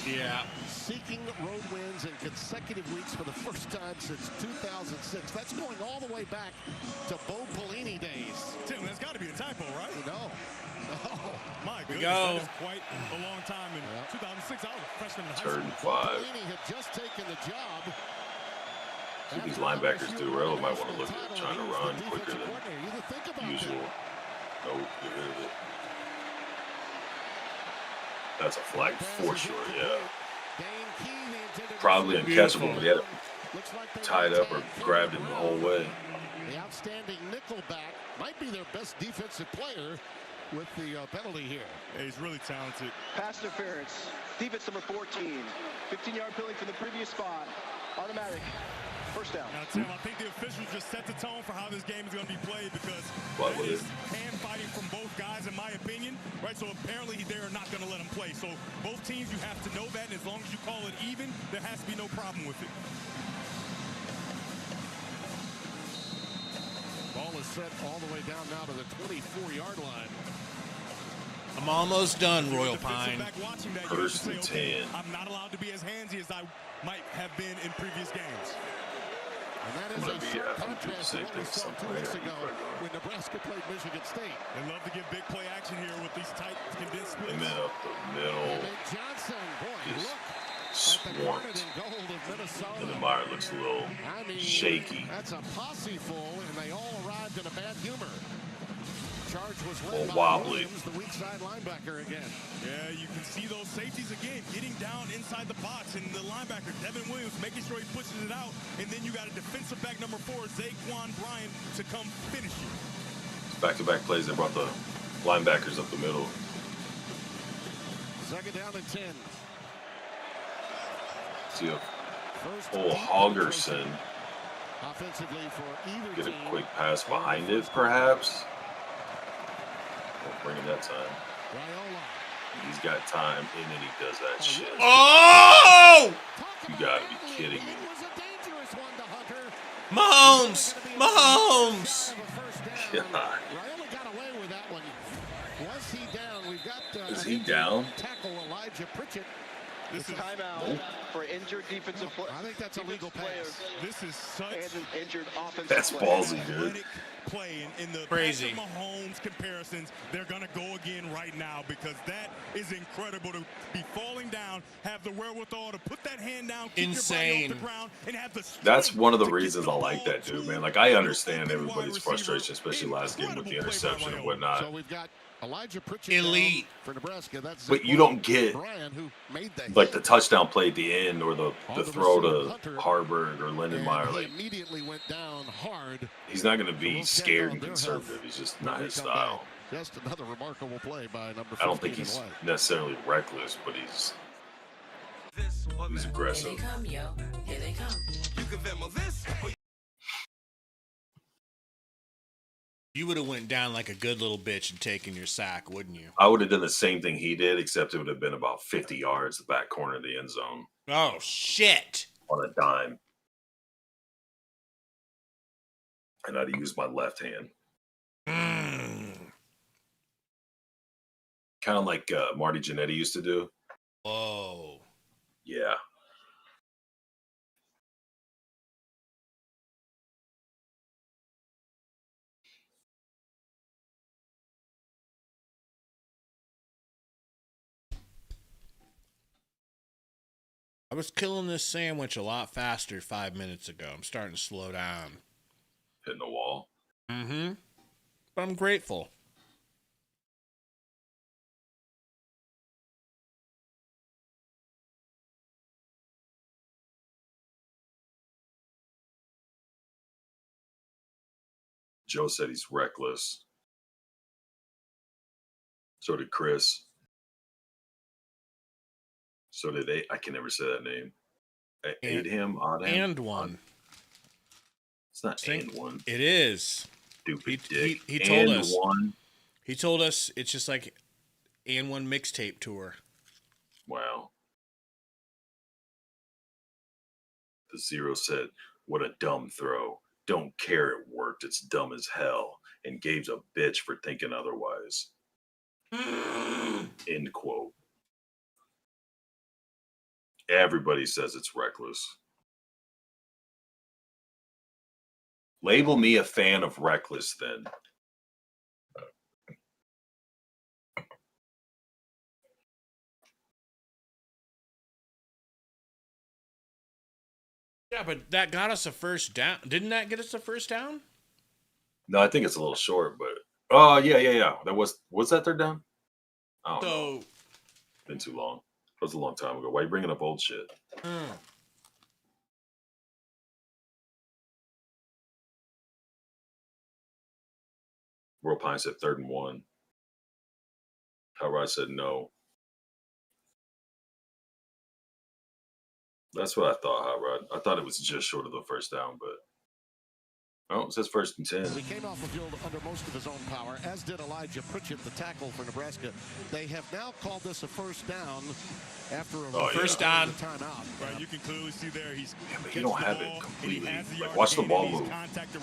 Yeah. Seeking road wins in consecutive weeks for the first time since 2006. That's going all the way back to Bo Pelini days. Tim, that's got to be a typo, right? No. My We goodness, go. that is quite a long time. In 2006, I was a freshman in high Third school. and 5. Pelini had just taken the job. See what these linebackers do. Rail might want to look at trying to run quicker than usual. Nope, get rid of it. That's a flag for sure, yeah. Probably uncatchable, but he had it tied up or grabbed him the whole way. The outstanding nickelback might be their best defensive player with the penalty here. Yeah, he's really talented. Pass interference. Defense number 14. 15-yard penalty from the previous spot. Automatic. First down. Now, Tim, I think the officials just set the tone for how this game is going to be played because What that was is it? hand fighting from both guys, in my opinion. Right, so apparently they're not going to let them play. So both teams, you have to know that, and as long as you call it even, there has to be no problem with it. Ball is set all the way down now to the 24-yard line. I'm almost done, Royal Defensive Pine. back watching that, First you have to say, and 10. I'm not allowed to be as handsy as I might have been in previous games. And that I'm is gonna a be sharp having to do the contrast to same what we thing saw 2 sometime weeks here. ago when Nebraska played Michigan State. They love to get big play action here with these tight, condensed And splits. then up the middle, And Johnson, boy, just look at the garnet swarmed. and gold of Minnesota. And the Meyer looks a little I mean, shaky. That's a posse full, and they all arrived in a bad humor. Charge was Little led by wobbly. Williams, the weak side linebacker again. Yeah, you can see those safeties again getting down inside the box, and the linebacker, Devin Williams, making sure he pushes it out. And then you got a defensive back number 4, Zaquan Bryant, to come finish it. Back-to-back plays. They brought the linebackers up the middle. Second down and 10. See a First old deep Hoggerson offensively for either get a team. quick pass behind it, perhaps. Won't bring it that time. Raiola. He's got time, and then he does that shit. Oh! Talk You about gotta be handling. kidding me. It was a dangerous one to Hunter. Mahomes! Mahomes! God. Raiola got away with that one. Was he down? We've got Is he down? tackle Elijah Pritchett. This is Timeout for injured defensive player. I think that's a legal pass. This is such And an injured offensive That's player. ballsy, dude. athletic play. In the Crazy. Patrick Mahomes comparisons, they're going to go again right now because that is incredible to be falling down, have the wherewithal to put that hand down, keep Insane. your body off the ground, and have the strength That's one of the to get reasons I like ball that, dude, to man. Like, I understand open everybody's wide frustration, receiver. especially last game with the Incredible play by interception and Raiola. whatnot. So we've got Elijah Pritchett Elite. down for Nebraska. That's But you don't get, Brian, who made the like, hit. the touchdown play at the end or the the throw receiver, to Hunter. Harburg or And Lindenmeyer. he Like, immediately went down hard. he's not going to So be we'll scared check and on their conservative. health He's just when not we his come style. back. Just another remarkable play by number 15 I don't think in he's white. necessarily reckless, but he's aggressive. Here they come, yo. Here they come. You would have went down like a good little bitch and taken your sack, wouldn't you? I would have done the same thing he did, except it would have been about 50 yards the back corner of the end zone. Oh, shit. on a dime. And I'd use my left hand. Kind of like Marty Jannetty used to do. Whoa. Yeah. I was killing this sandwich a lot faster 5 minutes ago. I'm starting to slow down. Hitting the wall. Mm-hmm. But I'm grateful. Joe said he's reckless. So did Chris. So did I can never say that name. Adham. And one. It's not and one. It is. Stupid dick. He told and us. One. He told us it's just like and one mixtape tour. Wow. The Zero said, "What a dumb throw. Don't care it worked. It's dumb as hell." And Gabe's a bitch for thinking otherwise. End quote. Everybody says it's reckless. Label me a fan of reckless then. Yeah, but that got us a first down. Didn't that get us a first down? No, I think it's a little short, but oh yeah. That was that third down? I don't know. Been too long. It was a long time ago. Why are you bringing up old shit? World Pine said 3rd and 1. Hot Rod said no. That's what I thought, Hot Rod. I thought it was just short of the first down, but oh, it says 1st and 10. He came off the field under most of his own power, as did Elijah Pritchett, the tackle for Nebraska. They have now called this a first down after a first down timeout. Right, you can clearly see there he's. But you don't have it completely. Like, watch the ball move.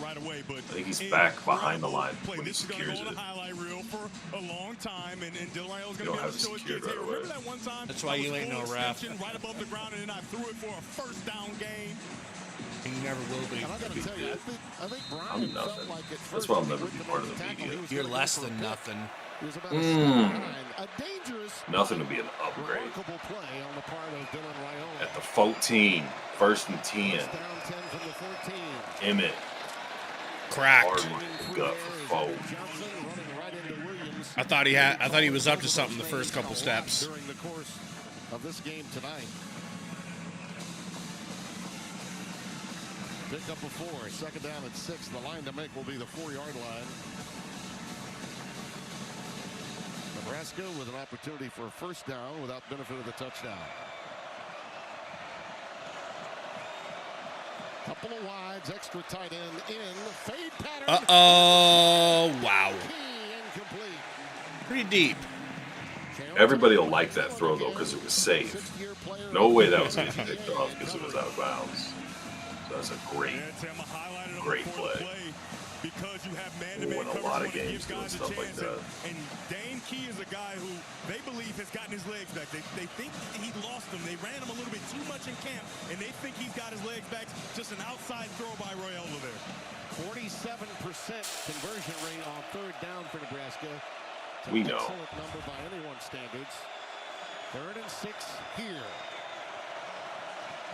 Right away, but I think he's back behind the line when he this is going to secures go on it. a highlight reel for a long time, and Dylan Raio's You going don't to be able have to it show his secured kids. Hey, right remember away. that one time? That's why you ain't no ref. Right above the ground, and then I threw it for a first down gain. And you never will be. And I got to tell you, I think Brian I'm felt nothing. like at first That's why I'll he never went be to part make of the tackle, media. he was You're gonna go less for a than pick. nothing. He was about a step behind. A dangerous, Nothing to be an upgrade. remarkable play on the part of Dylan Raiola. At the 14, 1st and 10. First down 10 from the 14. Emmett. Cracked. Hard one in the gut for Foe. Johnson running right into Williams. I thought he was up to something the first couple steps. During the course of this game tonight. Pick up a 4, 2nd down at 6. The line to make will be the 4-yard line. Nebraska with an opportunity for a first down without benefit of the touchdown. Couple of wides, extra tight end in, fade pattern. Wow. Incomplete. Pretty deep. Everybody will like that throw, though, because it was safe. No way that was going to be picked off because it was out of bounds. So that's a great play. Because you have man-to-man a lot of games doing stuff like that. And Dane Key is a guy who they believe has gotten his legs back. They think he lost them. They ran him a little bit too much in camp, and they think he's got his legs back. Just an outside throw by Raiola there. 47% conversion rate on 3rd down for Nebraska. It's We an know. excellent number by anyone's standards. 3rd and 6 here.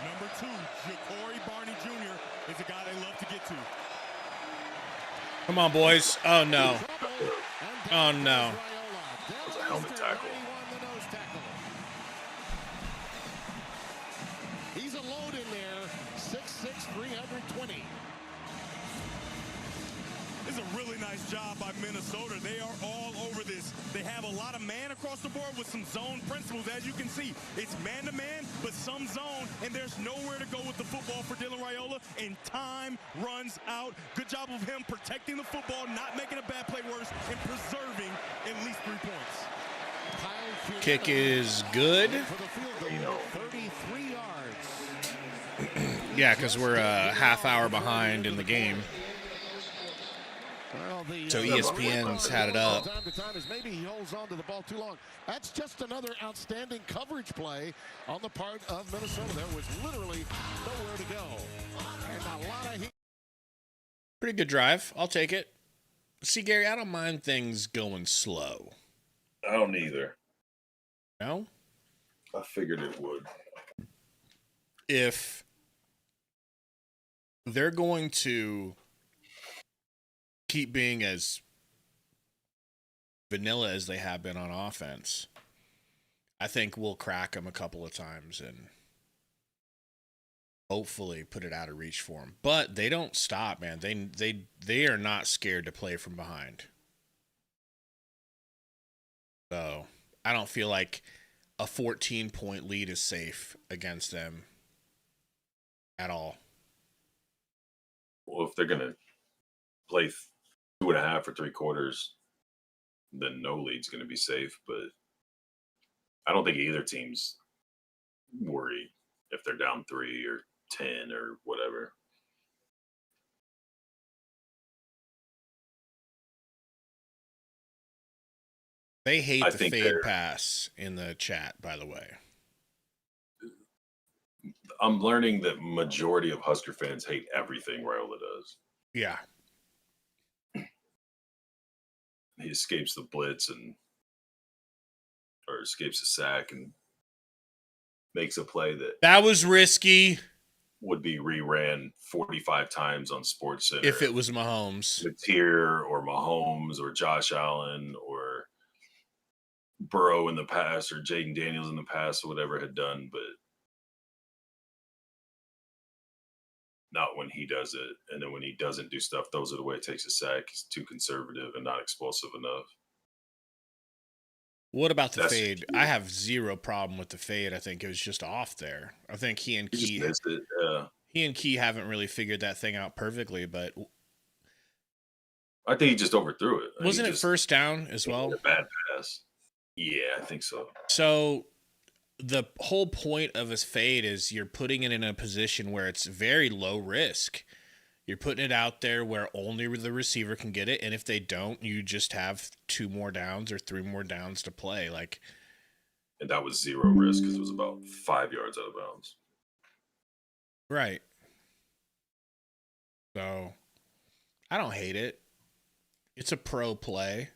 Number 2, Ja'Cory Barney Jr. is a guy they love to get to. Come on, boys. Oh, no. Oh, no. That was a helmet tackle. He's a load in there. 6'6", 320. This is a really nice job by Minnesota. They are all over this. They have a lot of man across the board with some zone principles. As you can see, it's man-to-man, but some zone, and there's nowhere to go with the football for Dylan Raiola, and time runs out. Good job of him protecting the football, not making a bad play worse, and preserving at least 3 points. Kick is good. 33 yards. Yeah, because we're a half hour behind in the game. So ESPN's had it up. Time to time is maybe he holds on to the ball too long. That's just another outstanding coverage play on the part of Minnesota. There was literally nowhere to go. And a lot of heat. Pretty good drive. I'll take it. See, Gary, I don't mind things going slow. I don't either. No? I figured it would. If they're going to keep being as vanilla as they have been on offense, I think we'll crack them a couple of times and hopefully put it out of reach for them. But they don't stop, man. They are not scared to play from behind. So I don't feel like a 14-point lead is safe against them at all. Well, if they're going to play 2.5 or 3 quarters, then no lead's going to be safe. But I don't think either team's worried if they're down 3 or 10 or whatever. They hate the fade pass in the chat, by the way. I'm learning that majority of Husker fans hate everything Raiola does. Yeah. He escapes the blitz or escapes a sack and makes a play that was risky. Would be reran 45 times on SportsCenter if it was Mahomes, Mateer or Mahomes or Josh Allen or Burrow in the past or Jaden Daniels in the past or whatever had done, but not when he does it. And then when he doesn't do stuff, those are the way it takes a sack. He's too conservative and not explosive enough. What about the fade? I have zero problem with the fade. I think it was just off there. I think he and Key missed it. He and Key haven't really figured that thing out perfectly, but I think he just overthrew it. Wasn't it first down as well? A bad pass. Yeah, I think so. So the whole point of his fade is you're putting it in a position where it's very low risk. You're putting it out there where only the receiver can get it, and if they don't, you just have 2 more downs or 3 more downs to play. And that was zero risk because it was about 5 yards out of bounds. Right. So I don't hate it. It's a pro play.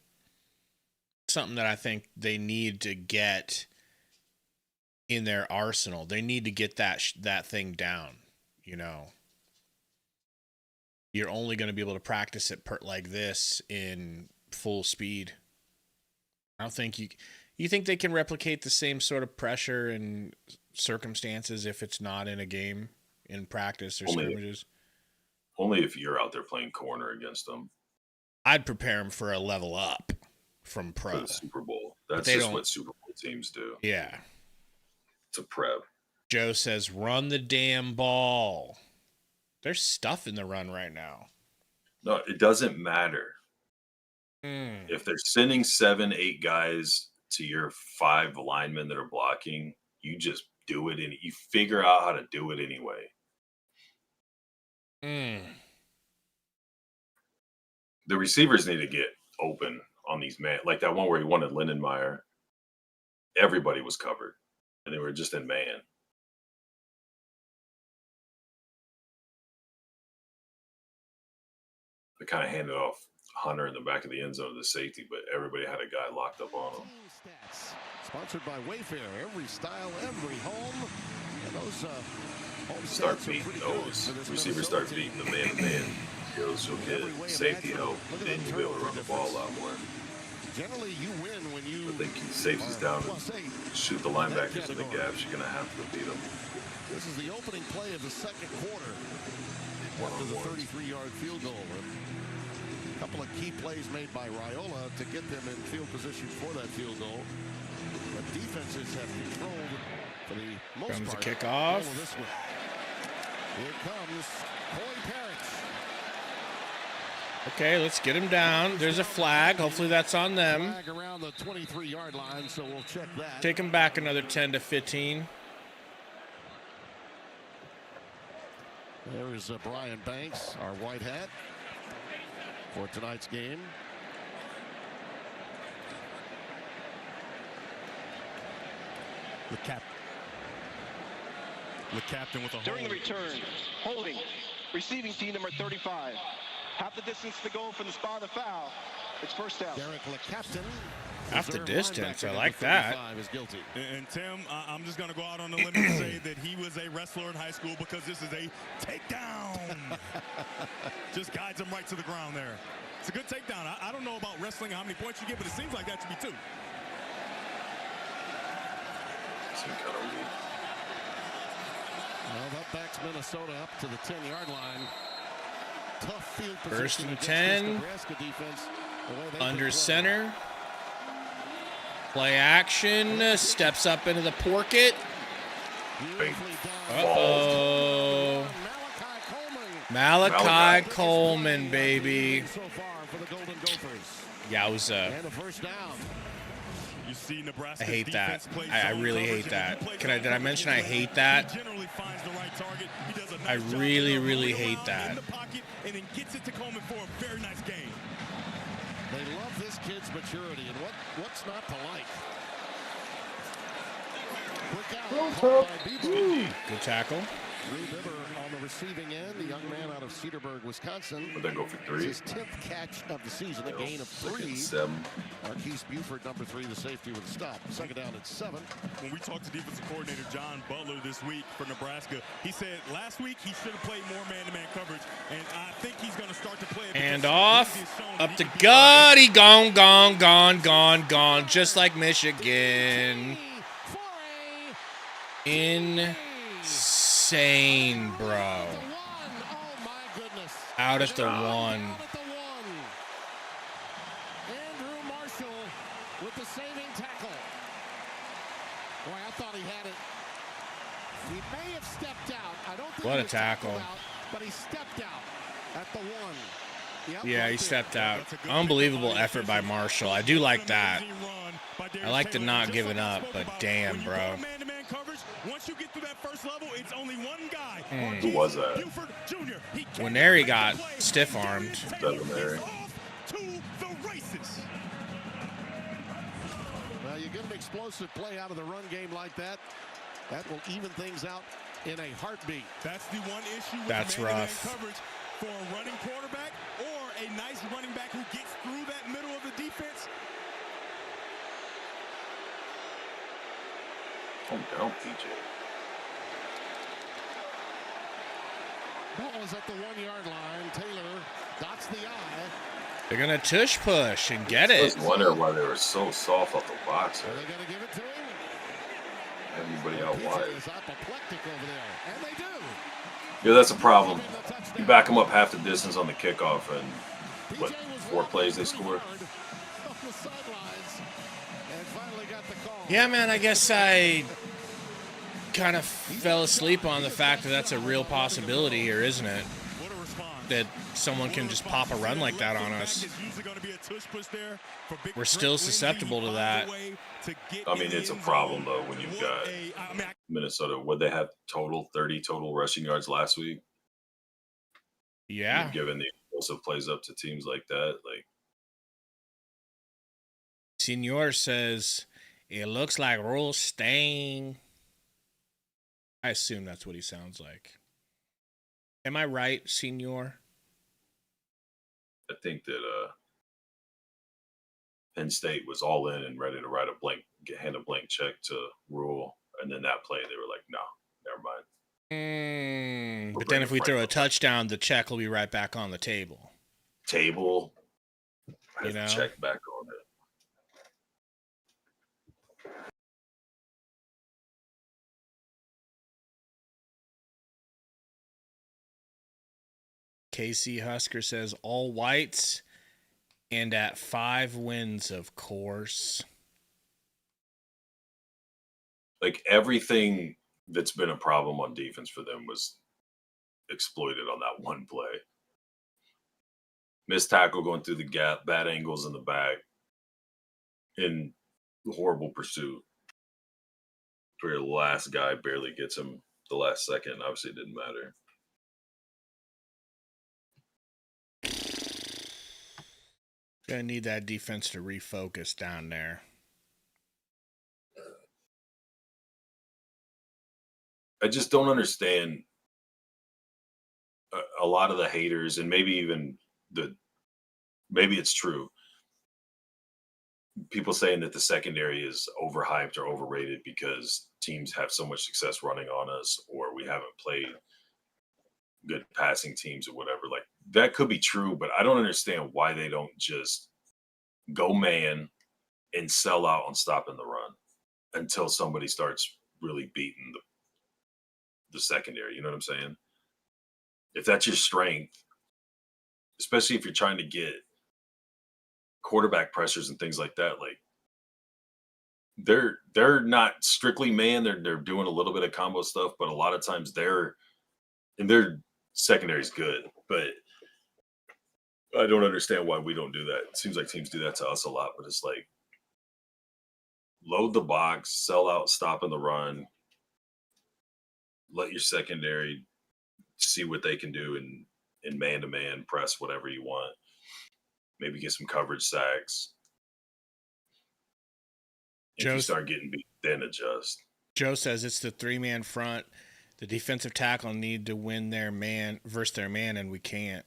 Something that I think they need to get in their arsenal. They need to get that thing down, you know. You're only going to be able to practice it like this in full speed. I don't think you think they can replicate the same sort of pressure and circumstances if it's not in a game, in practice or scrimmages? Only if you're out there playing corner against them. I'd prepare them for a level up from pro. For the Super Bowl. That's just what Super Bowl teams do. Yeah. It's a prep. Joe says, run the damn ball. There's stuff in the run right now. No, it doesn't matter. If they're sending 7, 8 guys to your 5 linemen that are blocking, you just do it and you figure out how to do it anyway. The receivers need to get open on these man. Like that one where he wanted Lindenmeyer. Everybody was covered. And they were just in man. They kind of handed off Hunter in the back of the end zone to the safety, but everybody had a guy locked up on him. Sponsored by Wayfair. Every style, every home. And those home start beating those. Receivers start beating the man-to-man skills. You'll get safety help. Then you'll be able to run the ball a lot more. Generally, you win when you. I think safety's down and shoot the linebackers in the gaps. You're going to have to beat them. This is the opening play of the second quarter. After the 33-yard field goal. A couple of key plays made by Raiola to get them in field position for that field goal. But defenses have controlled for the most comes part. The kickoff. Here comes Corey Parrish. Okay, let's get him down. There's a flag. Hopefully that's on them. Flag around the 23-yard line, so we'll check that. Take him back another 10 to 15. There's Brian Banks, our white hat, for tonight's game. The captain with a During the hold. return, holding, receiving team number 35. Half the distance to go from the spot of the foul. It's first down. Derek LeCaptain. Half the reserve distance. linebacker I number like that. 35 is guilty. And Tim, I'm just going to go out on the limb and say that he was a wrestler in high school because this is a takedown. Just guides him right to the ground there. It's a good takedown. I don't know about wrestling, how many points you get, but it seems like that should be 2. Well, that backs Minnesota up to the 10-yard line. Tough field position. First and against 10. this Nebraska defense, the way they've Under been center. Play action. Steps up into the pocket. playing. Beautifully done. Uh-oh. Malachi Coleman, baby. So far for the Golden Gophers. Yowza. And a first down. You see Nebraska I hate that. defense play I zone really coverage, hate and that. he plays Did I mention I hate that? He generally finds the right target. He does a nice I job really, of really running hate around that. in the pocket and then gets it to Coleman for a very nice gain. They love this kid's maturity, and what's not to like? Quick out. Caught by Bieber. Good tackle. Drew Bibber on the receiving end, the young man out of Cedarburg, Wisconsin. But then go for 3. It's his 10th catch of the season, a gain of 3. 7. Marquise Buford, number 3, the safety with a stop. Second down at 7. When we talked to defensive coordinator John Butler this week for Nebraska, he said last week he should have played more man-to-man coverage, and I think he's going to start to play it. And because off. he has shown Up he the can- gut. He gone. Just like Michigan. Insane, bro. Oh, my goodness. Out at the 1. Out at the 1. Andrew Marshall with the saving tackle. Boy, I thought he had it. He may have stepped out. I don't think What he a was tackled tackle. out, but he stepped out at the 1. Yep, Yeah, right he there. stepped out. Unbelievable effort by Marshall. I do like that. I like the not giving up, but damn, bro. Once you get to that first level, it's only one guy. Who was that? Buford Jr. He can't When Neri break the got play. stiff-armed. Doesn't matter. Off to the races. Well, you get an explosive play out of the run game like that. That will even things out in a heartbeat. That's the one issue with That's man-to-man rough. coverage for a running quarterback or a nice running back who gets through that middle of the defense. Calm down, PJ. Ball is at the 1-yard line. Taylor dots the eye. They're going to tush push and get I it. was wondering why they were so soft off the box. Are they going to give it to him? Everybody out PJ wide. is apoplectic over there. And they do. Yeah, that's a problem. You back them up half the distance on the kickoff, and what, 4 plays they scored? On the sidelines and finally got the call. Yeah, man, I guess I kind of fell asleep on the fact that that's a real possibility here, isn't it? What a response. That someone can just pop a run like that on us. We're still susceptible to that. I mean, it's a problem, though, when you've got Minnesota. Would they have 30 total rushing yards last week? Yeah. Given the explosive plays up to teams like that, like. Senor says, it looks like Roll Stain. I assume that's what he sounds like. Am I right, Senor? I think that Penn State was all in and ready to hand a blank check to Rule, and then that play they were like, no, never mind. But then if we throw a touchdown, the check will be right back on the table. Table, You know? check back on it. KC Husker says all whites and at 5 wins, of course. Like everything that's been a problem on defense for them was exploited on that one play. Missed tackle going through the gap, bad angles in the back, in horrible pursuit. Where the last guy barely gets him the last second. Obviously, it didn't matter. Gonna need that defense to refocus down there. I just don't understand a lot of the haters, and maybe even maybe it's true. People saying that the secondary is overhyped or overrated because teams have so much success running on us, or we haven't played good passing teams or whatever. Like, that could be true, but I don't understand why they don't just go man and sell out on stopping the run until somebody starts really beating the secondary. You know what I'm saying? If that's your strength, especially if you're trying to get quarterback pressures and things like that, like they're not strictly man. They're doing a little bit of combo stuff, but a lot of times their secondary is good. But I don't understand why we don't do that. It seems like teams do that to us a lot, but it's like load the box, sell out, stop in the run, let your secondary see what they can do in man-to-man press, whatever you want. Maybe get some coverage sacks. If you start getting beat, then adjust. Joe says it's the 3-man front. The defensive tackle need to win their man versus their man, and we can't.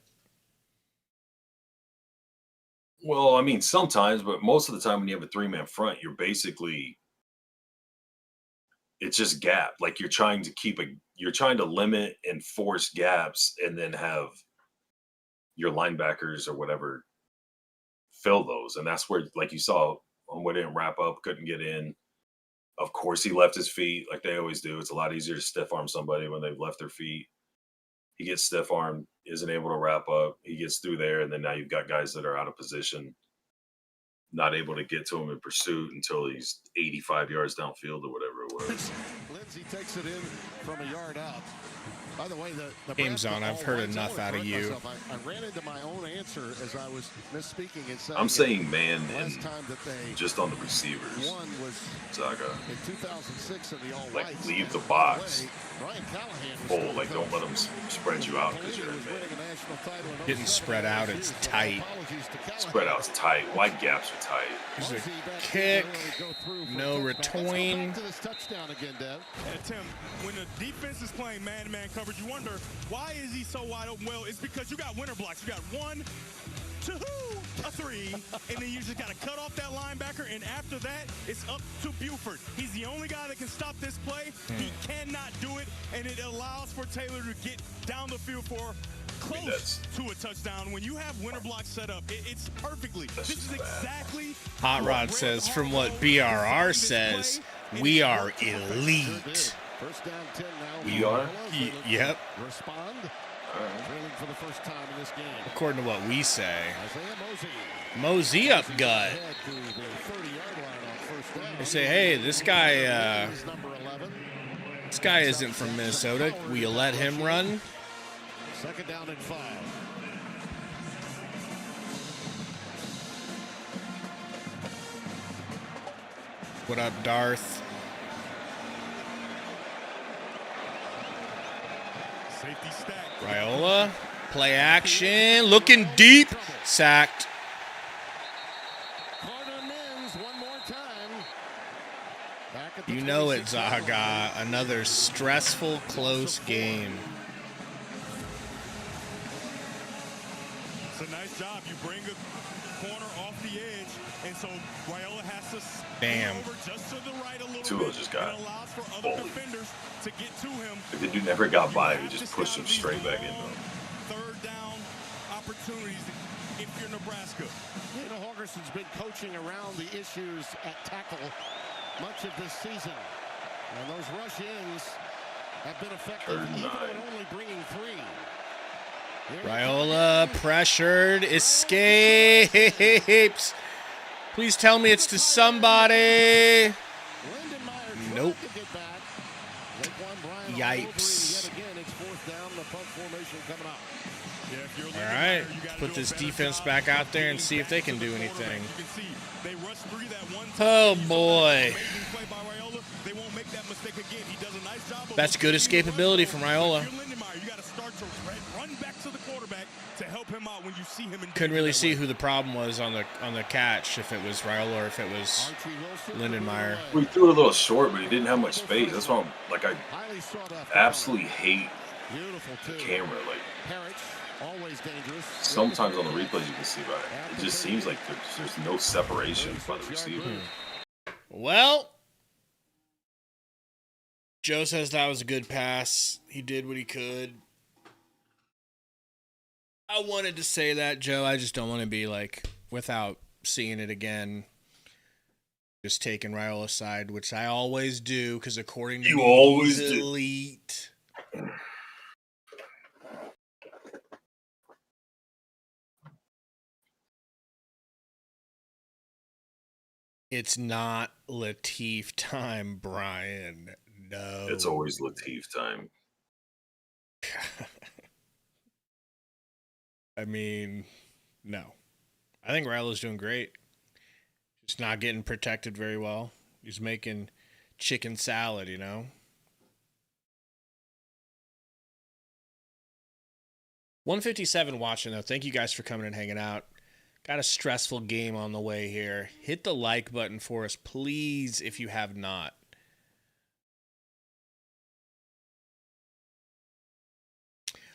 Well, I mean, sometimes, but most of the time when you have a 3-man front, you're basically it's just gap. Like you're trying to limit and force gaps, and then have your linebackers or whatever fill those. And that's where, like you saw, Onwa didn't wrap up, couldn't get in. Of course, he left his feet like they always do. It's a lot easier to stiff arm somebody when they've left their feet. He gets stiff armed, isn't able to wrap up. He gets through there, and then now you've got guys that are out of position, not able to get to him in pursuit until he's 85 yards downfield or whatever it was. Lindsey takes it in from a yard out. By the way, the game's on. I've heard enough out of you. I ran into my own answer as I was misspeaking and saying. I'm saying man, last time that they just on the receivers. One was Zaga. in 2006 in the all like whites. leave the box Brian Callahan full. Like don't let them spread you out because you're in man. Getting spread out, it's tight. Spread out's tight. Wide gaps are tight. There's a kick. No return. Tim, when the defense is playing man-to-man coverage, you wonder, why is he so wide open? Well, it's because you got winter blocks. You got 1, 2, a 3, and then you just got to cut off that linebacker, and after that, it's up to Buford. He's the only guy that can stop this play. He cannot do it, and it allows for Taylor to get down the field for close to a touchdown. When you have winter blocks set up, it's perfectly. This is exactly. Hot Rod says, from what BRR says, we are elite. First down 10 now. We are? Yep. Respond. Trailing for the first time in this game. According to what we say. Isaiah Mosey up gut. head to the 30-yard line on first down. They say, hey, this guy isn't from Minnesota. Will you let him run? Second down and 5. What up, Darth? Safety stack. Raiola, play action, looking deep, sacked. Carter Mims one more time. Back at the You know it, 26 yard Zaga. line. Another stressful, close game. It's a nice job. You bring a corner off the edge, and so Raiola has to Bam. over just to the right a little Tua bit. just got It allows for other bullied. defenders to get to him. If the dude never got by, we just pushed him straight back into him. Third down opportunities if you're Nebraska. You know, Holgerson's been coaching around the issues at tackle much of this season. And those rush-ins have been effective, Third and even 9. when only bringing 3. Raiola pressured, escapes. Please tell me it's to somebody. Nope. Yipes. All right, put this defense back out there and see if they can do anything. Oh, boy. That's good escapability from Raiola. You got to start to run back to the quarterback to help him him out when you see him in Couldn't really that see way. who the problem was on the catch, if it was Raul or if it was Lindenmeyer. We threw it a little short, but he didn't have much space. That's why I absolutely hate the camera. Like, sometimes on the replays you can see that. It just seems like there's no separation by the receiver. Well, Joe says that was a good pass. He did what he could. I wanted to say that, Joe. I just don't want to be like, without seeing it again, just taking Raul aside, which I always do, because according to me, he's elite. It's not Latif time, Brian. No. It's always Latif time. I mean, no. I think Raul's doing great. Just not getting protected very well. He's making chicken salad, you know? 157 watching, though. Thank you guys for coming and hanging out. Got a stressful game on the way here. Hit the like button for us, please, if you have not.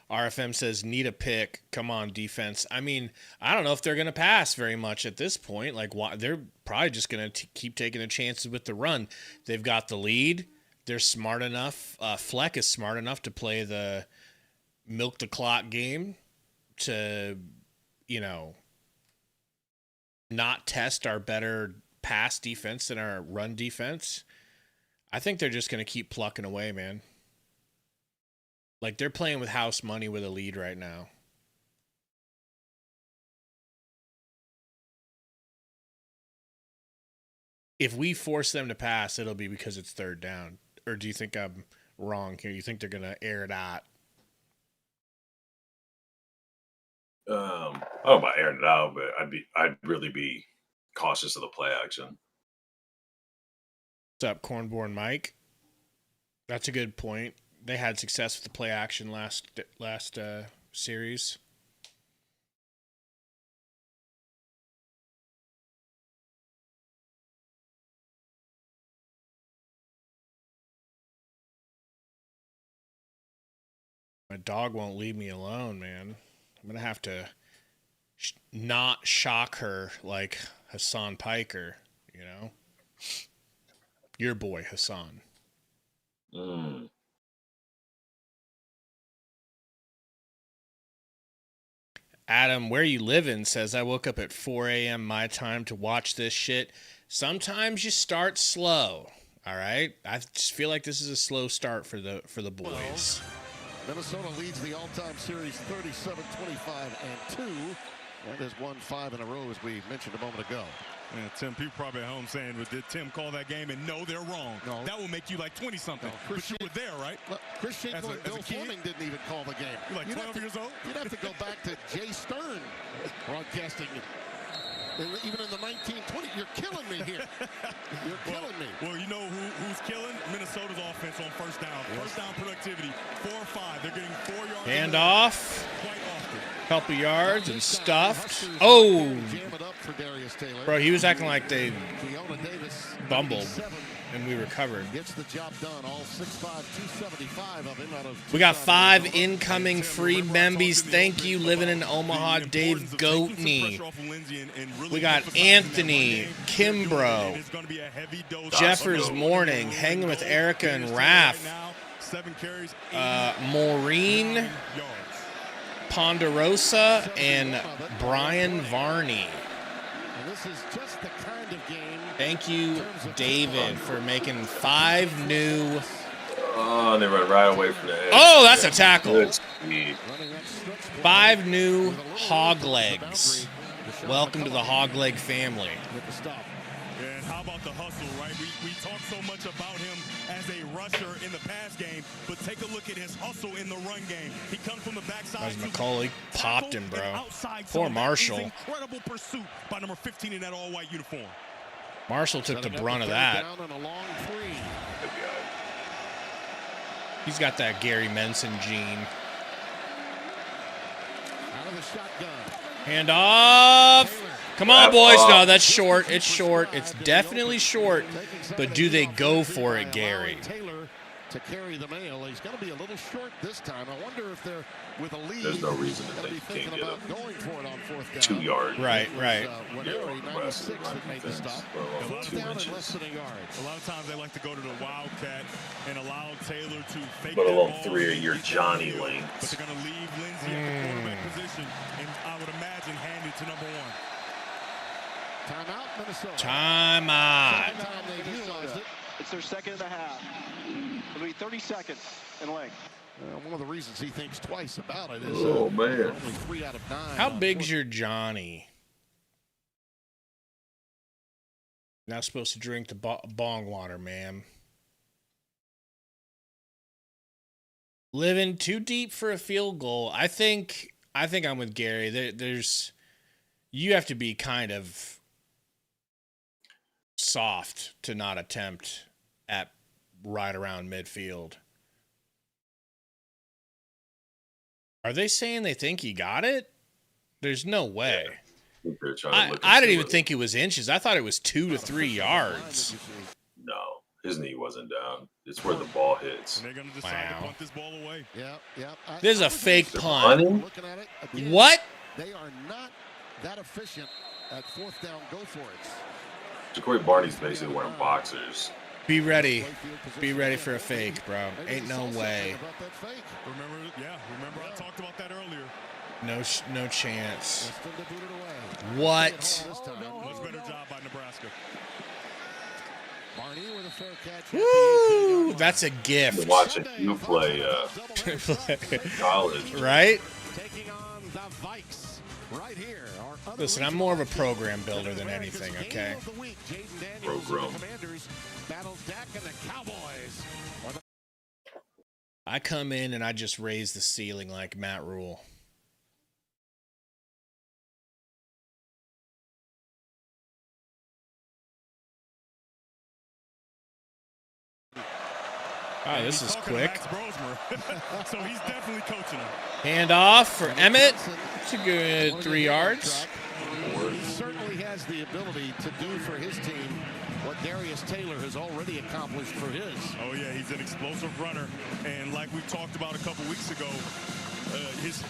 RFM says, need a pick. Come on, defense. I mean, I don't know if they're going to pass very much at this point. Like, they're probably just going to keep taking their chances with the run. They've got the lead. They're smart enough. Fleck is smart enough to play the milk the clock game to, you know, not test our better pass defense than our run defense. I think they're just going to keep plucking away, man. Like, they're playing with house money with a lead right now. If we force them to pass, it'll be because it's third down. Or do you think I'm wrong here? You think they're going to air it out? I don't know about airing it out, but I'd really be cautious of the play action. What's up, Cornborn Mike? That's a good point. They had success with the play action last series. My dog won't leave me alone, man. I'm going to have to not shock her like Hassan Piker, you know? Your boy, Hassan. Adam, where you living, says, I woke up at 4 a.m. my time to watch this shit. Sometimes you start slow, all right? I just feel like this is a slow start for the boys. Minnesota leads the all-time series 37-25-2. And has won 5 in a row, as we mentioned a moment ago. Yeah, Tim, people probably at home saying, well, did Tim call that game? And no, they're wrong. No. That will make you like 20-something. No, but you were there, right? Well, Chris Shanklin and Bill Fleming didn't even call the game. You're like 12 years old? You'd have to go back to Jay Stern broadcasting. Even in the 1920s, you're killing me here. You're killing me. Well, you know who's killing? Minnesota's offense on first down. Yes. First down productivity, 4 or 5. They're getting 4 yards. Hand off. Quite often. Couple yards and stuffed. Oh! Bro, he was acting like they bumbled, and we recovered. Gets the job done. All 6'5", 275 of him out of. We got 5 incoming free Membies. Thank you, living in Omaha, Dave Goatney. We got Anthony, Kimbrough, Jeffers Morning, hanging with Erica and Raph, Maureen, Ponderosa, and Brian Varney. This is just the kind of game. Thank you, David, for making 5 new. Oh, they run right away from the edge. Oh, that's a tackle. 5 new hog legs. Welcome to the hog leg family. And how about the hustle, right? We talk so much about him as a rusher in the pass game, but take a look at his hustle in the run game. He comes from the backside. As McCauley popped him, bro. Poor Marshall. Incredible pursuit by number 15 in that all-white uniform. Marshall took the brunt of that. He's got that Gary Menson gene. Hand off. Come on, boys. No, that's short. It's short. It's definitely short. But do they go for it, Gary? To carry the mail. He's going to be a little short this time. I wonder if they're with a lead. There's no reason to think he can't get him. Going for it on 4th down. 2 yards. Right. Nebraska made the stop. Well, 2 inches. Less than a yard. A lot of times they like to go to the wildcat and allow Taylor to fake But that along ball. 3 of your Johnny But lengths. they're going to leave Lindsey at the quarterback position, and I would imagine hand it to number 1. Timeout, Minnesota. Timeout. They utilized it. It's their second and a half. It'll be 30 seconds in length. One of the reasons he thinks twice about it is Oh, man. only 3 out of 9. How big's your Johnny? Not supposed to drink the bong water, ma'am. Living too deep for a field goal. I think I'm with Gary. There's you have to be kind of soft to not attempt at right around midfield. Are they saying they think he got it? There's no way. I didn't even think it was inches. I thought it was 2 to 3 yards. No, his knee wasn't down. It's where the ball hits. And they're going to decide to punt this ball away. Yeah. This is a fake punt. Looking at it again, What? They are not that efficient at 4th down. Go for it. Ja'Cory Barney's basically wearing boxers. Be ready. Be ready for a fake, bro. Ain't no way. Remember I talked about that earlier. No chance. What? Much better job by Nebraska. Barney with a fair catch. Woo! That's a gift. Watching you play college. Right? Taking on the Vikes right here. Listen, I'm more of a program builder than anything, okay? Program. I come in and I just raise the ceiling like Matt Rule. Oh, this is quick. So he's definitely coaching him. Hand off for Emmett. It's a good 3 yards. He certainly has the ability to do for his team what Darius Taylor has already accomplished for his. Oh, yeah, he's an explosive runner. And like we talked about a couple weeks ago, his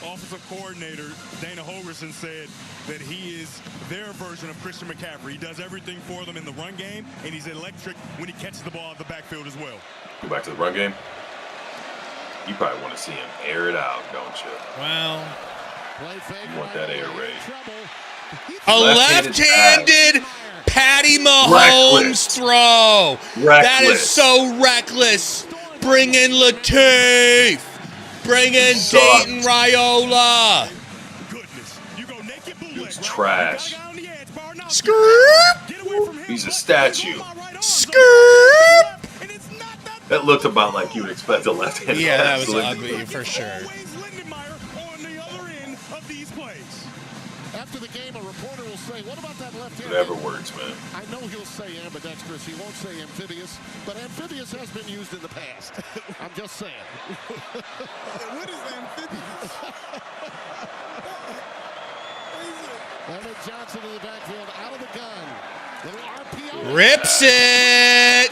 offensive coordinator, Dana Holgerson, said that he is their version of Christian McCaffrey. He does everything for them in the run game, and he's electric when he catches the ball out of the backfield as well. Go back to the run game. You probably want to see him air it out, don't you? Well, you want that air raid. a left-handed Patty Mahomes throw. That is so reckless. Bring in Lateef. Bring in Dayton Raiola. Dude's trash. Skirp. He's a statue. Skirp. That looked about like you would expect a left-handed. Yeah, that was ugly for sure. After the game, a reporter will say, what about that left hand? Whatever works, man. I know he'll say ambidextrous. He won't say amphibious, but amphibious has been used in the past. I'm just saying. What is amphibious? Emmett Johnson in the backfield, out of the gun. Little RPO. Rips it.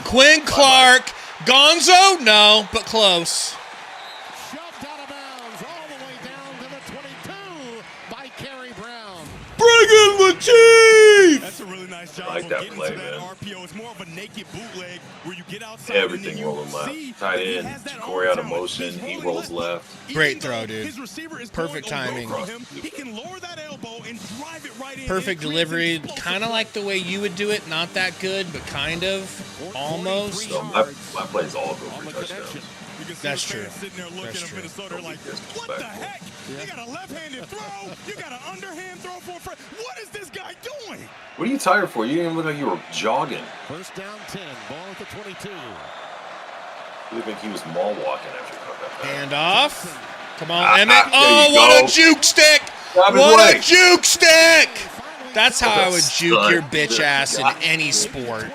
Quinn Clark. Gonzo? No, but close. Shoved out of bounds all the way down to the 22 by Kerry Brown. Bring in Lateef. That's a really nice job. I like that getting play, to that man. RPO. It's more of a naked bootleg where you get outside. Everything rolling left. Tight end. Ja'Cory out of motion. He rolls left. Great throw, dude. His receiver is Perfect timing. He can lower that elbow and drive it right in. Perfect delivery. Kind of like the way you would do it. Not that good, but kind of. Almost. So my plays all go for touchdowns. That's true. Sitting there looking at Minnesota like, what the heck? You got a left-handed throw. You got an underhand throw for a friend. What is this guy doing? What are you tired for? You didn't look like you were jogging. First down 10, ball at the 22. You look like he was mall walking after you caught that pass. Hand off. Come on, Emmett. There you What go. a juke stick. Grab his What a leg. juke stick. That's how I would juke Stunt. your bitch ass in any sport.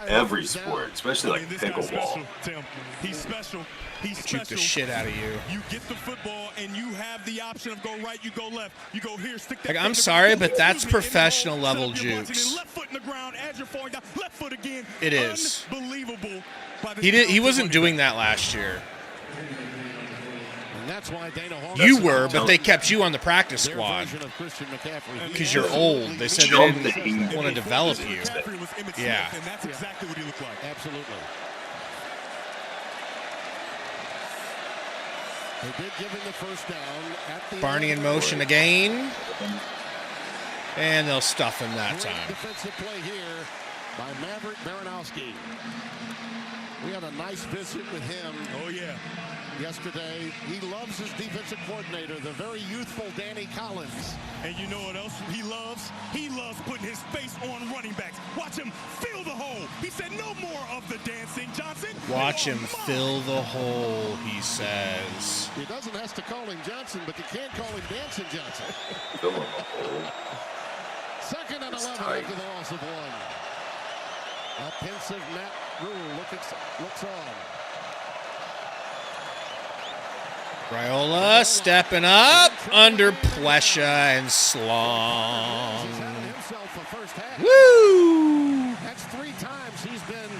Every sport, especially like This guy's pickleball. special, Tim. He's special. He's Juke special. the shit out of you. You get the football, and you have the option of go right, you go left. You go here, stick that. Like, I'm sorry, but that's professional level jukes. Left foot in the ground as you're falling down. Left foot again. It is. Unbelievable. He wasn't doing that last year. And that's why Dana Hall You were, but they kept you on the practice squad because you're old. They said they didn't want to develop you. Yeah. And that's exactly what he looked like. Absolutely. They did give him the first down at the Barney in motion again. And they'll stuff him that time. Defensive play here by Maverick Baranowski. We had a nice visit with him. Oh, yeah. Yesterday. He loves his defensive coordinator, the very youthful Danny Collins. And you know what else he loves? He loves putting his face on running backs. Watch him fill the hole. He said no more of the dancing, Johnson. Watch him fill the hole, he says. He doesn't have to call him Johnson, but you can't call him Dancing Johnson. Fill the hole. Second and 11 tight. after the loss of one. A pensive Matt Rule looks on. Raiola stepping up under pressure and slong. Woo! That's 3 times he's been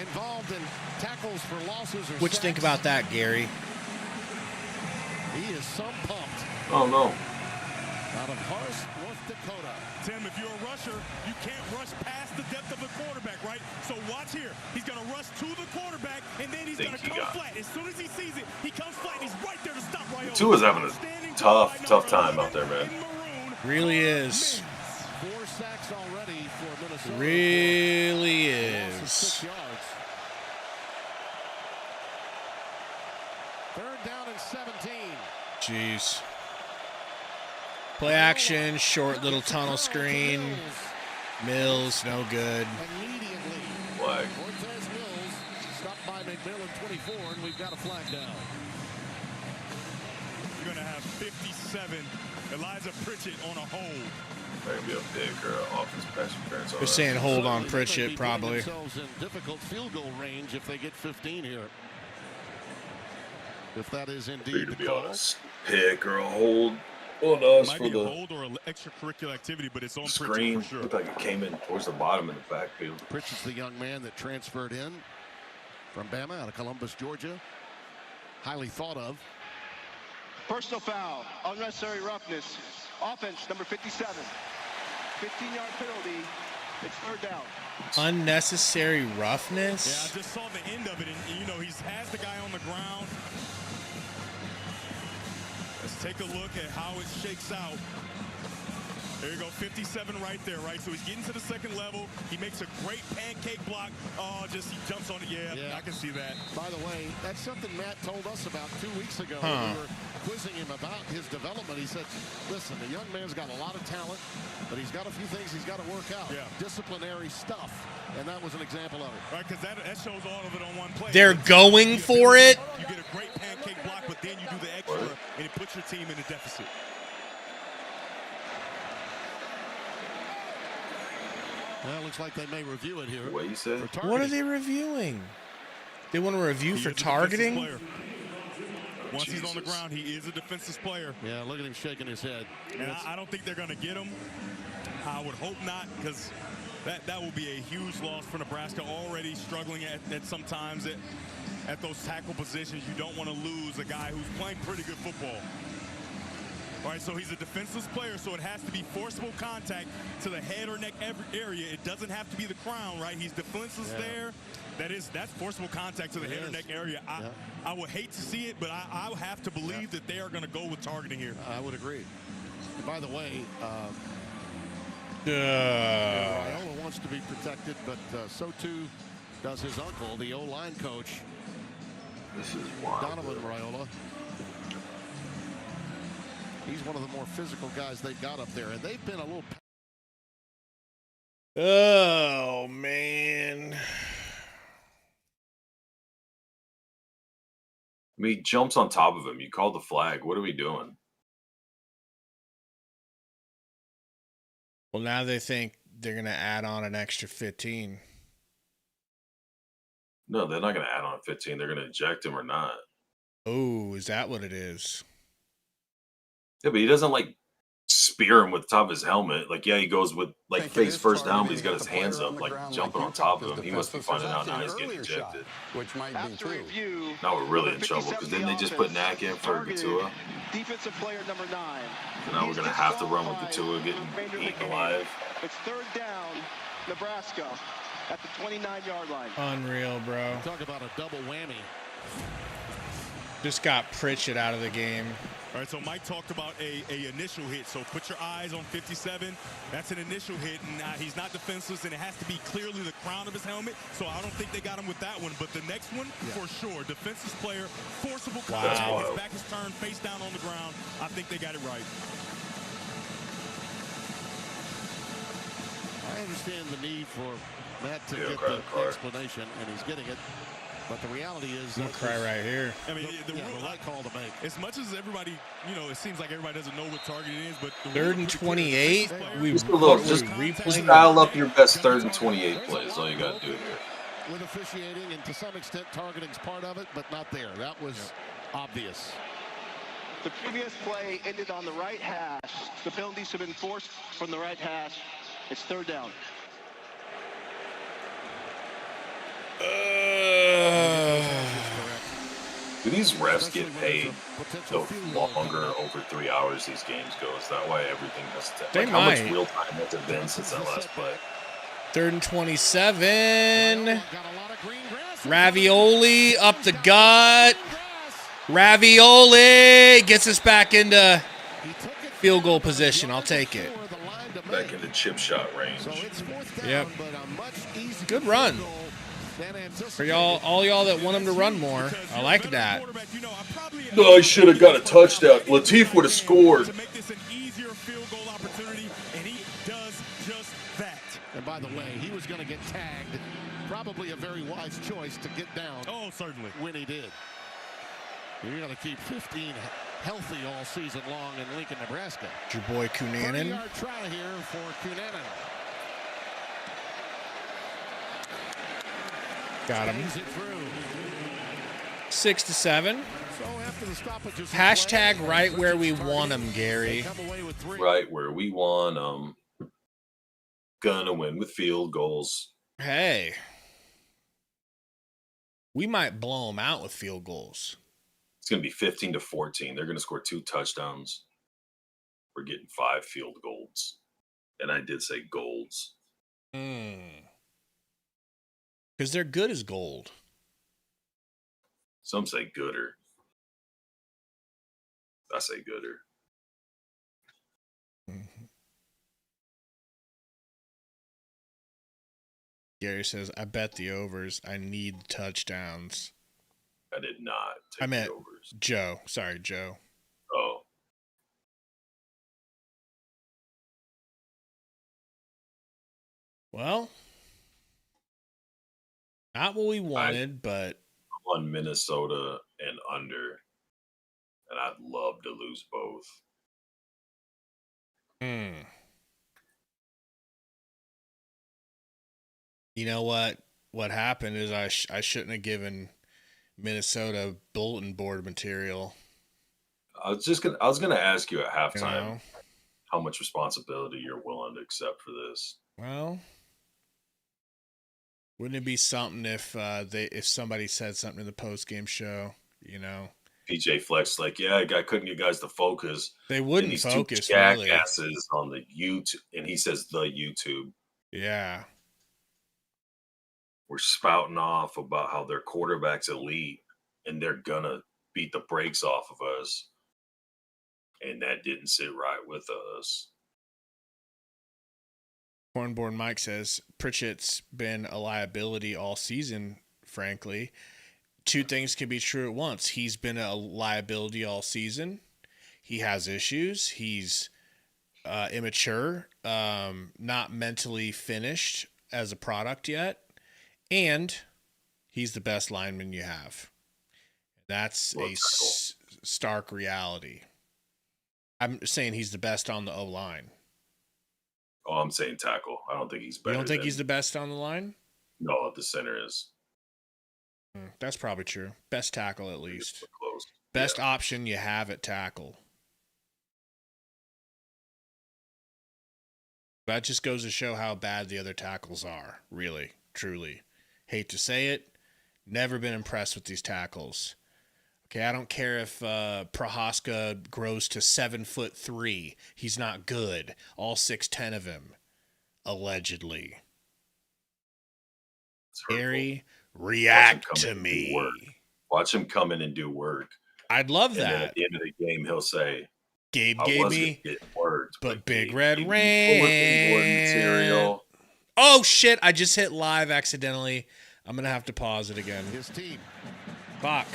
involved in tackles for losses or What you think about that, Gary? He is so pumped. Oh, no. Out of Harris, North Dakota. Tim, if you're a rusher, you can't rush past the depth of the quarterback, right? So watch here. He's going to rush to the quarterback, and then he's going to come flat. As soon as he sees it, he comes flat, and he's right there to stop Raiola. Tua's having a tough time out there, man. Really is. 4 sacks already for Minnesota. Really is. 6 yards. Third down and 17. Jeez. Play action, short little tunnel screen. Mills, no good. Immediately. Flag. Cortez Mills stopped by McMillan 24, and we've got a flag down. You're going to have 57. Elijah Pritchett on a hold. Maybe a pick or an offense pass interference. They're saying hold on Pritchett, probably. Themselves in difficult field goal range if they get 15 here. If that is indeed the be call. honest, pick or a hold on us Might for be the a hold or an extracurricular activity, but it's on screen. Pritchett for sure. Looked like it came in towards the bottom in the backfield. Pritchett's the young man that transferred in from Bama out of Columbus, Georgia. Highly thought of. Personal foul, unnecessary roughness. Offense, number 57. 15-yard penalty. It's third down. Unnecessary Yeah, roughness? I just saw the end of it, and you know, he has the guy on the ground. Let's take a look at how it shakes out. There you go, 57 right there, right? So he's getting to the second level. He makes a great pancake block. Oh, just he jumps on it. Yeah, I can see that. By the way, that's something Matt told us about 2 weeks ago. When we were quizzing him about his development. He said, listen, the young man's got a lot of talent, but he's got a few things he's got to work out. Yeah. Disciplinary stuff. And that was an example of it. Right, because that shows all of it on one play. They're going for it? You get a great pancake block, but then you do the extra, and it puts your team in a deficit. Well, looks like they may review it here. What you said? What are they reviewing? They want to review for targeting? Once he's on the ground, he is a defensive player. Yeah, look at him shaking his head. And I don't think they're going to get him. I would hope not, because that will be a huge loss for Nebraska. Already struggling at sometimes at those tackle positions. You don't want to lose a guy who's playing pretty good football. All right, so he's a defenseless player, so it has to be forcible contact to the head or neck area. It doesn't have to be the crown, right? He's defenseless there. That's forcible contact to the head or neck area. I would hate to see it, but I would have to believe that they are going to go with targeting here. I would agree. And by the way, Uh, Raiola wants to be protected, but so too does his uncle, the O-line coach, This is wild. Donovan Raiola. He's one of the more physical guys they've got up there, and they've been a little. oh, man. I mean, he jumps on top of him. You called the flag. What are we doing? Well, now they think they're going to add on an extra 15. No, they're not going to add on 15. They're going to eject him or not. Oh, is that what it is? Yeah, but he doesn't like spear him with the top of his helmet. Like, yeah, he goes with like face first down, but he's got his hands up, like jumping on top of him. He must be finding out now he's getting ejected. Which might be true. Now we're really in trouble because then they just put Knack in for Gatua. Defensive player number 9. So now we're gonna have to run with Gatua getting eaten alive. It's third down, Nebraska at the 29-yard line. Unreal, bro. Talk about a double whammy. Just got Pritchett out of the game. All right, so Mike talked about a initial hit. So put your eyes on 57. That's an initial hit, and he's not defenseless, and it has to be clearly the crown of his helmet. So I don't think they got him with that one. But the next one, for sure, defenseless player, forcible contact. His back is turned, face down on the ground. I think they got it right. I understand the need for Matt to get the explanation, and he's getting it. But the reality is, I'm gonna cry right here. I mean, the right call to make. As much as everybody, it seems like everybody doesn't know what target it is, but third and 28. Just dial up your best third and 28 plays. All you got to do here. With officiating, and to some extent, targeting's part of it, but not there. That was obvious. The previous play ended on the right hash. The penalties have been forced from the right hash. It's third down. Do these refs get paid the longer over 3 hours these games go? Is that why everything has to? They like, might. How much real time has it been since that last play? Third and 27. Ravioli up the gut. Ravioli gets us back into field goal position. I'll take it. Back into chip shot range. Yep. Good run. For y'all, all y'all that want him to run more, I like that. No, I should have got a touchdown. Latif would have scored. To make this an easier field goal opportunity, and he does just that. And by the way, he was going to get tagged. Probably a very wise choice to get down. Oh, certainly. When he did. You're going to keep 15 healthy all season long in Lincoln, Nebraska. It's your boy Cunanan. 30-yard try here for Cunanan. Got him. 6-7. Hashtag right where we want him, Gary. Right where we want them. Gonna win with field goals. Hey. We might blow them out with field goals. It's going to be 15-14. They're going to score 2 touchdowns. We're getting 5 field goals. And I did say golds. Because they're good as gold. Some say gooder. I say gooder. Gary says, I bet the overs. I need touchdowns. I did not take I meant the overs. Joe. Sorry, Joe. Oh. Well, not what we wanted, but I'm on Minnesota and under, and I'd love to lose both. You know what? What happened is I shouldn't have given Minnesota bulletin board material. I was gonna ask you at halftime how much responsibility you're willing to accept for this. Well, wouldn't it be something if somebody said something in the post-game show, PJ Flex like, yeah, I couldn't get guys to focus. They wouldn't these focus, two really. jackasses on the YouTube, and he says the YouTube. Yeah. We're spouting off about how their quarterback's elite and they're gonna beat the brakes off of us. And that didn't sit right with us. Cornborn Mike says Pritchett's been a liability all season, frankly. Two things can be true at once. He's been a liability all season. He has issues. He's immature, not mentally finished as a product yet. And he's the best lineman you have. That's a stark reality. I'm saying he's the best on the O-line. Oh, I'm saying tackle. I don't think he's better. You don't think he's the best on the line? No, the center is. That's probably true. Best tackle, at least. Close. Best option you have at tackle. That just goes to show how bad the other tackles are. Really, truly. Hate to say it. Never been impressed with these tackles. Okay, I don't care if Prohaska grows to 7'3". He's not good. All 6'10" of him. Allegedly. Gary, react to me. Watch him come in and do work. I'd love And that. then at the end of the game, he'll say, Gabe I gave was me, gonna get words, but Big Gabe Red gave me bulletin board ran. material. Oh, shit. I just hit live accidentally. I'm going to have to pause it again. His team. Fuck.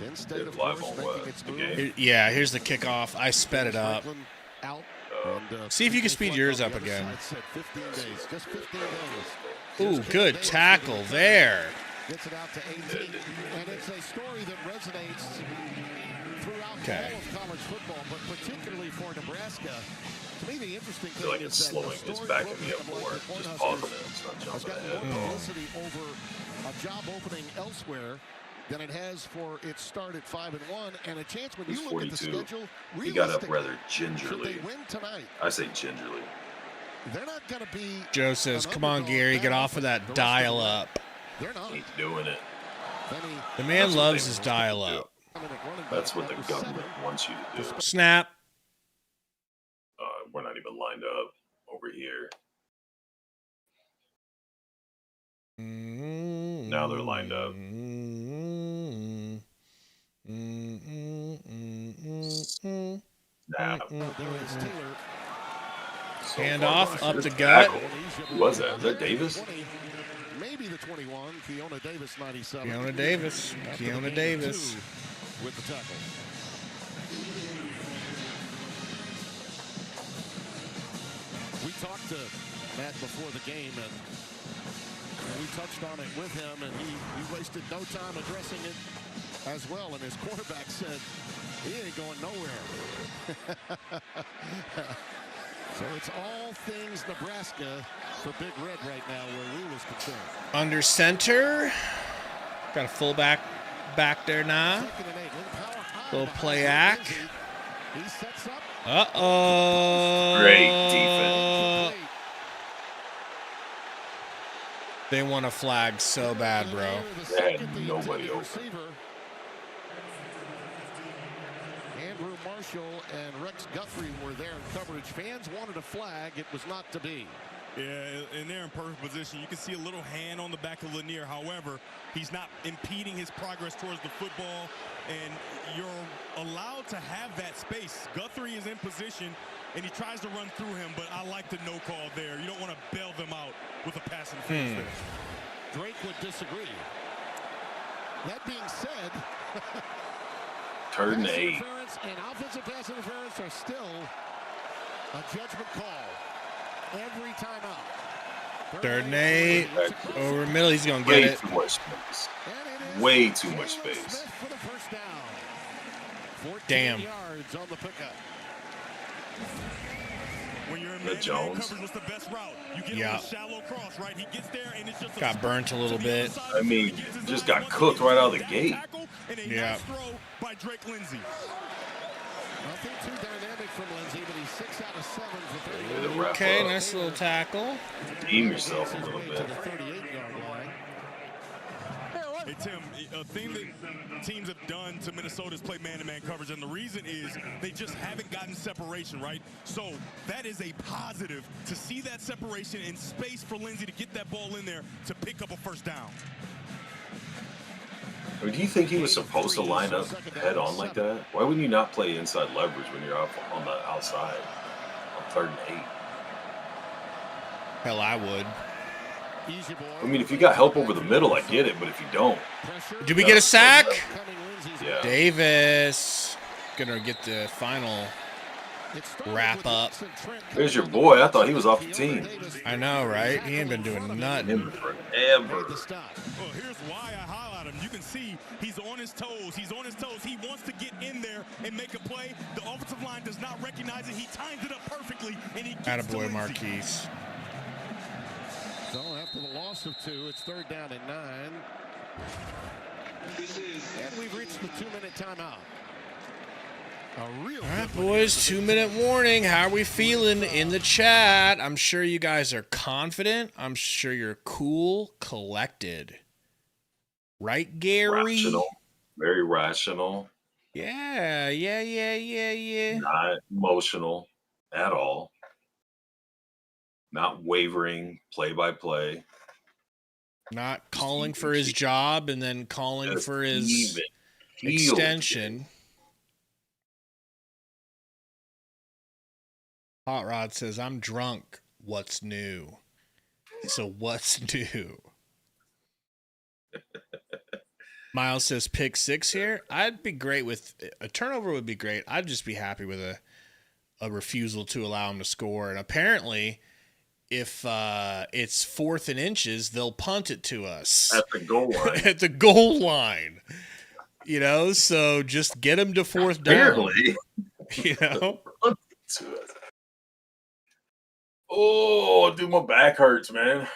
Instead of live course, on making what? its The move. game? Yeah, here's the kickoff. I sped it up. Out. See if you can speed yours up again. 15 days. Just 15 days. Ooh, good tackle there. Gets it out to 18. And it's a story that resonates throughout all of college football, but particularly for Nebraska. To me, the interesting I feel like thing it's is that slowing. It's backing me up more. Just pausing it. It's not has jumping gotten more ahead. publicity over a job opening elsewhere than it has for its start at 5-1, and a chance when He's you look at the 42. schedule. He got up realistically, rather gingerly. should they win tonight, I say gingerly. they're not going to be. Joe says, come on, Gary, get off of that dial up. They're not. He's doing it. The man That's loves what his they dial want you to up. do. That's what the government wants you to do. Snap. We're not even lined up over here. Now they're lined up. Snap. Hand off, up the gut. Who was that? Is that Davis? Maybe the 21, Keona Davis, 97. Keona Davis. Keona Davis. With the tackle. We talked to Matt before the game, and we touched on it with him, and he wasted no time addressing it as well. And his quarterback said, he ain't going nowhere. So it's all things Nebraska for Big Red right now where Rule is concerned. Under center. Got a fullback back there now. Little play act. He sets up. Uh-oh. Great defense. They want a flag so bad, bro. They had nobody open. Andrew Marshall and Rex Guthrie were there in coverage. Fans wanted a flag. It was not to be. Yeah, and they're in perfect position. You can see a little hand on the back of Lanier. However, he's not impeding his progress towards the football, and you're allowed to have that space. Guthrie is in position, and he tries to run through him, but I like the no call there. You don't want to bail them out with a pass interference there. Drake would disagree. That being said, Turn pass 8. interference and offensive pass interference are still a judgment call every time out. 3rd and 8. Over middle, he's going to get Way it. too much space. Way too much space. For the first down. 14 Damn. yards on the pickup. When you're in The man Jones. coverage, what's the best route? You get Yeah. a shallow cross, right? He gets there, and it's just Got burnt a little bit. I mean, just got cooked right out of the gate. Yeah. Nice throw by Drake Lindsey. Nothing too dynamic from Lindsey, but he's 6 out of 7 for 30. Way to wrap Okay, up. nice little tackle. Redeem yourself a little To bit. the 38-yard line. Hey, Tim, a thing that teams have done to Minnesota is play man-to-man coverage, and the reason is they just haven't gotten separation, right? So that is a positive to see that separation and space for Lindsey to get that ball in there to pick up a first down. I mean, do you think he was supposed to line up head on like that? Why wouldn't you not play inside leverage when you're out on the outside on 3rd and 8? Hell, I would. Easy ball. I mean, if you got help over the middle, I get it, but if you don't, Did we get a sack? yeah. Davis. Gonna get the final wrap up. There's your boy. I thought he was off the team. I know, right? He ain't been doing nothing. Him forever. Well, here's why I highlight him. You can see he's on his toes. He's on his toes. He wants to get in there and make a play. The offensive line does not recognize it. He times it up perfectly, and he gets to Attaboy, Lindsey. Marquise. So after the loss of 2, it's 3rd down and 9. And we've reached the 2-minute timeout. All right, boys, 2-minute warning. How are we feeling in the chat? I'm sure you guys are confident. I'm sure you're cool, collected. Right, Gary? Rational. Very rational. Yeah. Not emotional at all. Not wavering play by play. Not calling for his job and then calling for his extension. Hot Rod says, I'm drunk. What's new? So what's new? Miles says, pick 6 here. I'd be great with a turnover would be great. I'd just be happy with a refusal to allow him to score. And apparently, if it's 4th and inches, they'll punt it to us. At the goal line. At the goal line. You know, so just get him to 4th down. Apparently. You know? Oh, dude, my back hurts, man.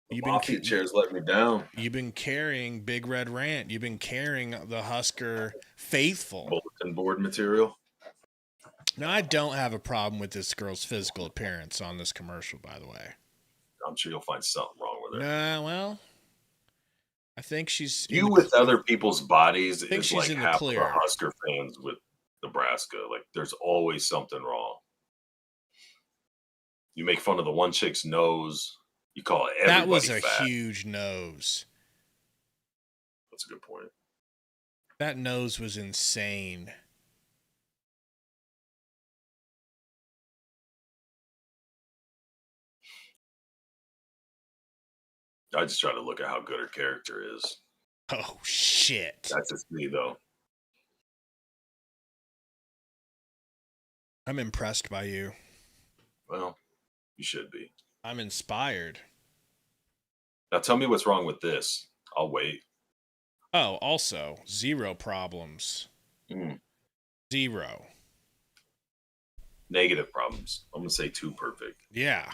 The Mafia chairs let me down. You've been carrying Big Red Rant. You've been carrying the Husker faithful. Bulletin board material. Now, I don't have a problem with this girl's physical appearance on this commercial, by the way. I'm sure you'll find something wrong with her. Nah, well, I think she's... You with other people's bodies I think is she's like in the half clear. the Husker fans with Nebraska. Like, there's always something wrong. You make fun of the one chick's nose. You call everybody That was a fat. huge nose. That's a good point. That nose was insane. I just try to look at how good her character is. Oh, shit. That's just me, though. I'm impressed by you. Well, you should be. I'm inspired. Now tell me what's wrong with this. I'll wait. Oh, also, 0 problems. 0. Negative problems. I'm going to say 2 perfect. Yeah.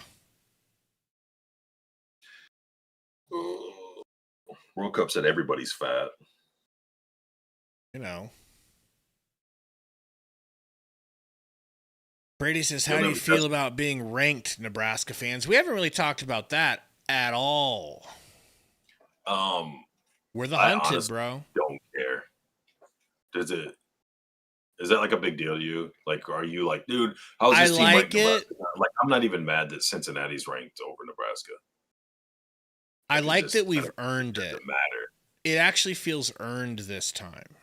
World Cup said everybody's fat. You know. Brady says, how do you feel about being ranked, Nebraska fans? We haven't really talked about that at all. We're the hunted, bro. Don't care. Is that like a big deal to you? Like, are you like, dude, how's this team ranked? Like, I'm not even mad that Cincinnati's ranked over Nebraska. I like that we've earned it. Doesn't matter. It actually feels earned this time.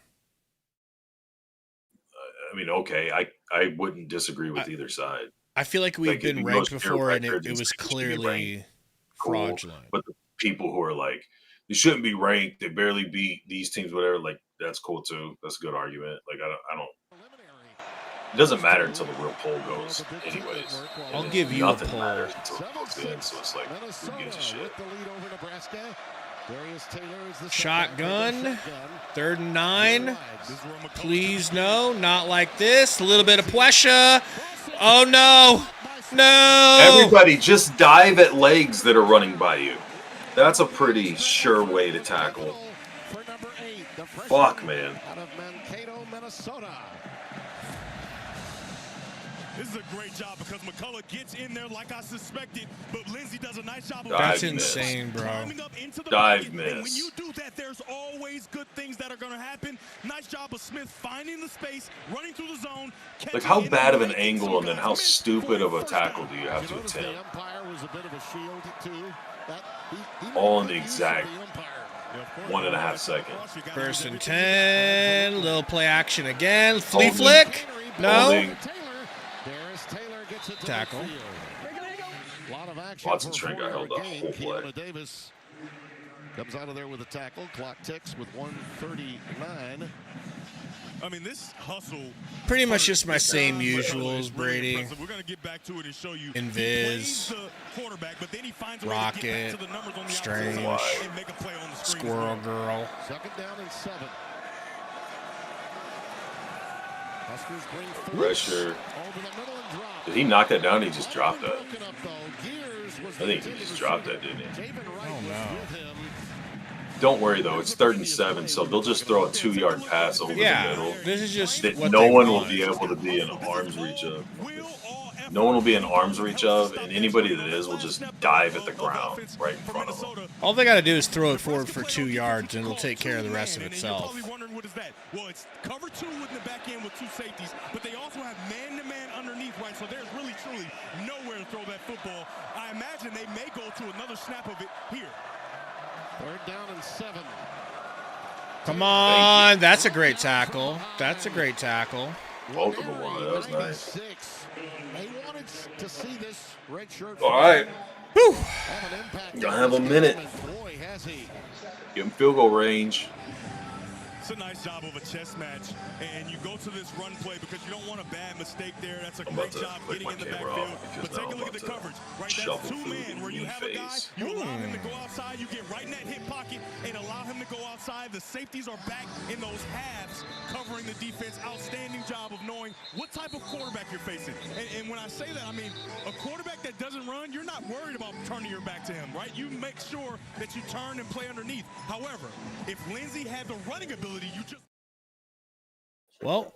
I mean, okay, I wouldn't disagree with either side. I feel like we've been ranked before, and it was clearly fraudulent. But the people who are like, they shouldn't be ranked, they barely beat these teams, whatever, like, that's cool too. That's a good argument. Like, I don't. It doesn't matter until the real poll goes, anyways. I'll give you nothing a poll. Matters until it goes in, so it's like, who gives a shit? Shotgun, 3rd and 9. Please, no, not like this. A little bit of pressure. Oh, no. No. Everybody, just dive at legs that are running by you. That's a pretty sure way to tackle. Fuck, man. This is a great job because McCullough gets in there like I suspected, but Lindsey does a nice job of That's insane, bro. Dive miss. And when you do that, there's always good things that are going to happen. Nice job of Smith finding the space, runing through the zone. Like, how bad of an angle and then how stupid of a tackle do you have to attempt? All in the exact 1.5 seconds. 1st and 10. Little play action again. Flea flick. No. Tackle. Watson Trent got held up whole play. Davis comes out of there with a tackle. Clock ticks with 1:39. I mean, this hustle. Pretty much just my same usuals, Brady. We're going to get back to it and show you. Invis, Rocket, Strange, Squirrel Girl. 2nd down and 7. Pressure. Did he knock that down? He just dropped that. I think he just dropped that, didn't he? Oh, no. Don't worry though, it's 3rd and 7, so they'll just throw a 2-yard pass over the middle this is just that what no they one will want. be able to be in arm's reach of. No one will be in arm's reach of, and anybody that is will just dive at the ground right in front of them. All they got to do is throw it forward for 2 yards, and it'll take care of the rest of itself. What is that? Well, it's cover 2 in the back end with 2 safeties, but they also have man-to-man underneath, right? So there's really, truly nowhere to throw that football. I imagine they may go to another snap of it here. 3rd down and 7. Come on. That's a great tackle. That's a great tackle. Both of them were. That was nice. They wanted to see this red shirt. All right. Whew. Gonna have a minute. Boy, has he. Get in field goal range. It's a nice job of a chess match, and you go to this run play because you don't want a bad mistake there. That's a great job getting in the backfield. But take a look at the coverage, right? That's 2-man where you have a guy, you allow him to go outside, you get right in that hip pocket and allow him to go outside. The safeties are back in those halves covering the defense. Outstanding job of knowing what type of quarterback you're facing. And when I say that, I mean a quarterback that doesn't run, you're not worried about turning your back to him, right? You make sure that you turn and play underneath. However, if Lindsey had the running ability, Well,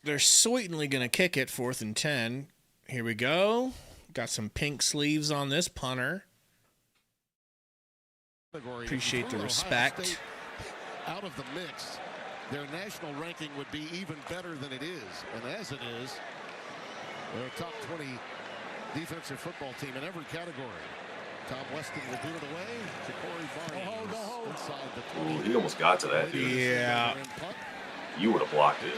they're certainly going to kick it 4th and 10. Here we go. Got some pink sleeves on this punter. Appreciate the respect. Out of the mix, their national ranking would be even better than it is. And as it is, they're a top 20 defensive football team in every category. Tom Weston will do it away. Ja'Cory Barnes inside the 20. Ooh, he almost got to that, dude. Yeah. You would have blocked it.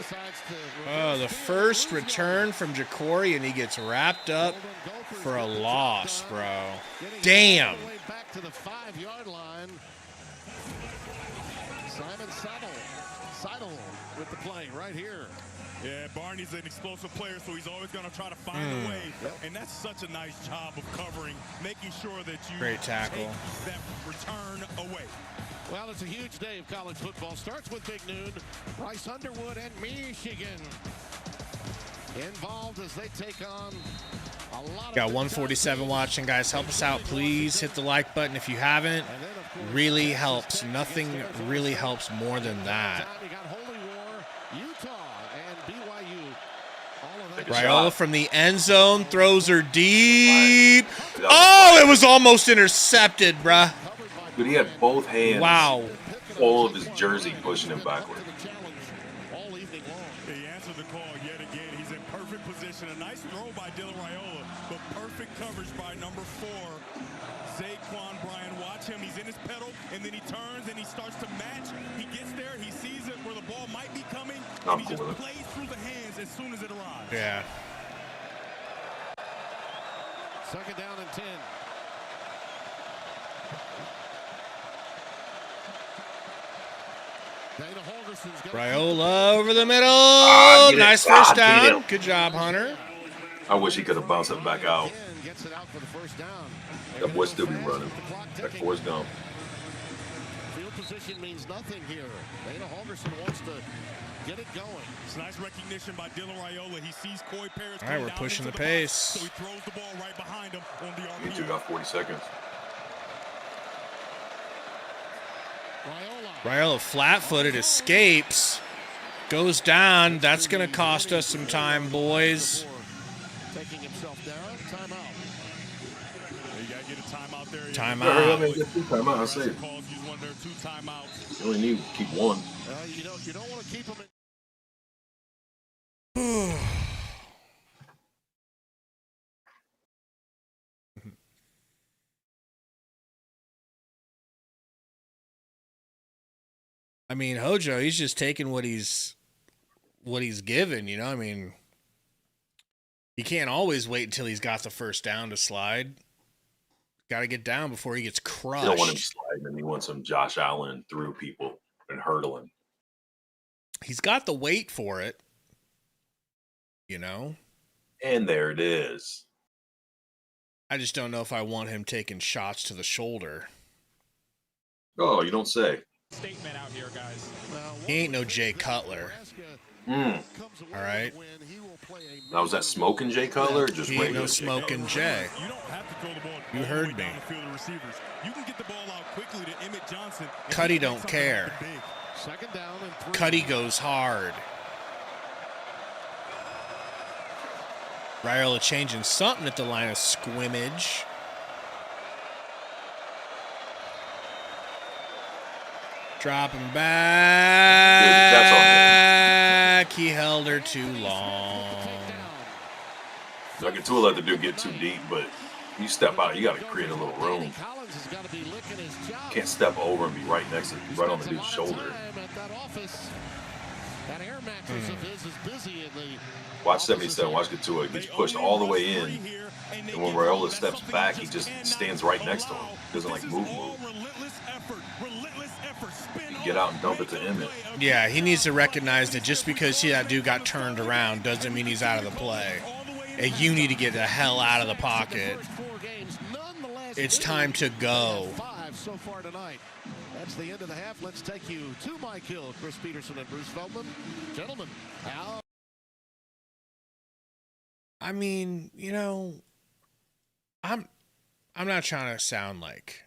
Oh, the first return from Ja'Cory, and he gets wrapped up for a loss, bro. Damn. Back to the 5-yard line. Simon Seidel with the play right here. Yeah, Barney's an explosive player, so he's always going to try to find a way. And that's such a nice job of covering, making sure that you Great tackle. take that return away. Well, it's a huge day of college football. Starts with Big Noon. Bryce Underwood and Michigan involved as they take on a lot of... Got 147 watching, guys. Help us out, please. Hit the like button if you haven't. Really helps. Nothing really helps more than that. Raiola from the end zone throws her deep. Oh, it was almost intercepted, bruh. But he had both hands. Wow. All of his jersey pushing him backward. He answered the call yet again. He's in perfect position. A nice throw by Dylan Raiola, but perfect coverage by number 4, Zaquan Bryan. Watch him. He's in his pedal, and then he turns and he starts to match. He gets there. He sees it where the ball might be coming, and he just plays through the hands as soon as it arrives. Yeah. 2nd down and 10. Raiola over the middle. Nice Ah, first down. Good job, Hunter. I wish he could have bounced it back out. That boy still be running. That Forrest Gump. Field position means nothing here. Dana Holgerson wants to get it going. It's nice recognition by Dylan Raiola. He sees Coy Paris. All right, we're pushing the pace. So he throws the ball right behind him on the RPO. You two got 40 seconds. Raiola flat-footed, escapes, goes down. That's going to cost us some time, boys. Taking himself down. Timeout. You got to get a timeout there. Timeout. Timeout, I say. You only need to keep one. You don't want to keep him in. I mean, Hojo, he's just taking what he's given, you know? I mean, he can't always wait until he's got the first down to slide. Got to get down before he gets crushed. You don't want him sliding. You want some Josh Allen through people and hurdling. He's got the weight for it, you know? And there it is. I just don't know if I want him taking shots to the shoulder. Oh, you don't say. Statement out here, guys. He ain't no Jay Cutler. All right. Now, was that smoking Jay Cutler or just He ain't regular no Jay smoking Jay. You don't have to throw the ball You all the heard way me. down the field to receivers. You can get the ball out quickly to Emmett Johnson. and Cuddy he can don't make something care. happen big. Second down and 3. Cuddy goes hard. Raiola changing something at the line of scrimmage. Dropping back. He held her too long. Like Tua let the dude get too deep, but you step out, you got to create a little room. Can't step over and be right next to, right on the dude's shoulder. Watch 77, watch Tua gets pushed all the way in, and when Raiola steps back, he just stands right next to him. Doesn't like move. Get out and dump it to Emmett. Yeah, he needs to recognize that just because that dude got turned around doesn't mean he's out of the play. And you need to get the hell out of the pocket. It's time to go. So far tonight. That's the end of the half. Let's take you to Mike Hill, Chris Peterson, and Bruce Feldman. Gentlemen, how? I mean, I'm not trying to sound like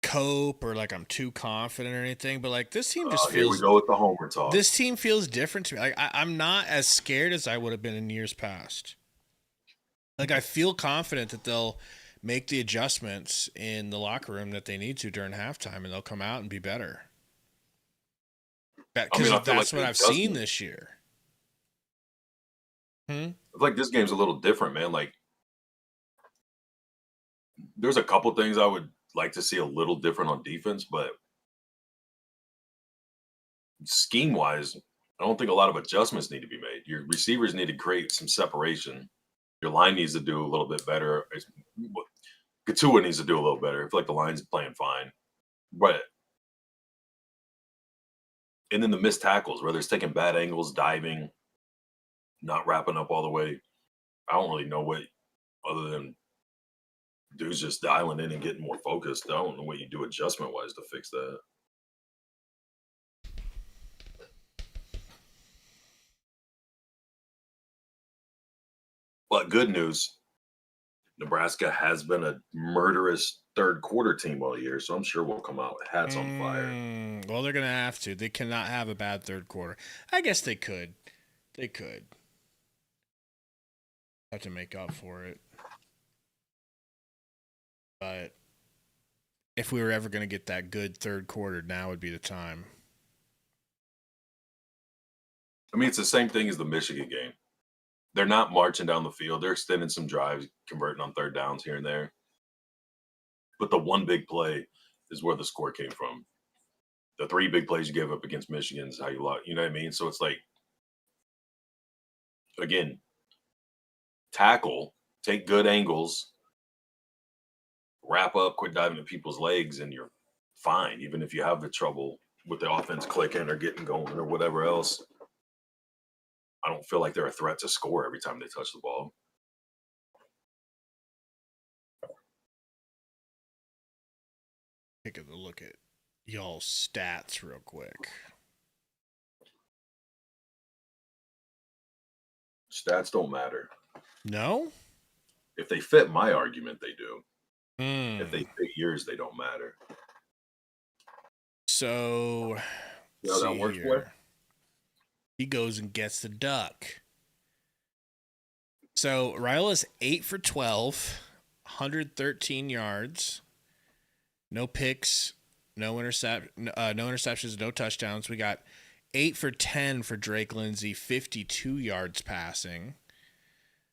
cope or like I'm too confident or anything, but like this team just feels. Here we go with the homer talk. This team feels different to me. Like I'm not as scared as I would have been in years past. Like I feel confident that they'll make the adjustments in the locker room that they need to during halftime, and they'll come out and be better. Because that's what I've seen this year. I feel like this game's a little different, man. Like, there's a couple things I would like to see a little different on defense, but scheme-wise, I don't think a lot of adjustments need to be made. Your receivers need to create some separation. Your line needs to do a little bit better. Tua needs to do a little better. I feel like the line's playing fine. But and then the missed tackles, whether it's taking bad angles, diving, not wrapping up all the way. I don't really know what, other than dudes just dialing in and getting more focused. I don't know what you do adjustment-wise to fix that. But good news, Nebraska has been a murderous third quarter team all year, so I'm sure we'll come out with hats on fire. Well, they're going to have to. They cannot have a bad third quarter. I guess they could. They could. Have to make up for it. But if we were ever going to get that good third quarter, now would be the time. I mean, it's the same thing as the Michigan game. They're not marching down the field. They're extending some drives, converting on third downs here and there. But the one big play is where the score came from. The three big plays you gave up against Michigan is how you lost. You know what I mean? So it's like, again, tackle, take good angles, wrap up, quit diving at people's legs, and you're fine, even if you have the trouble with the offense clicking or getting going or whatever else. I don't feel like they're a threat to score every time they touch the ball. Take a look at y'all's stats real quick. Stats don't matter. No? If they fit my argument, they do. If they fit yours, they don't matter. So, You know how that works, boy? He goes and gets the duck. So Raiola's 8 for 12, 113 yards, no picks, no interceptions, no touchdowns. We got 8 for 10 for Drake Lindsay, 52 yards passing.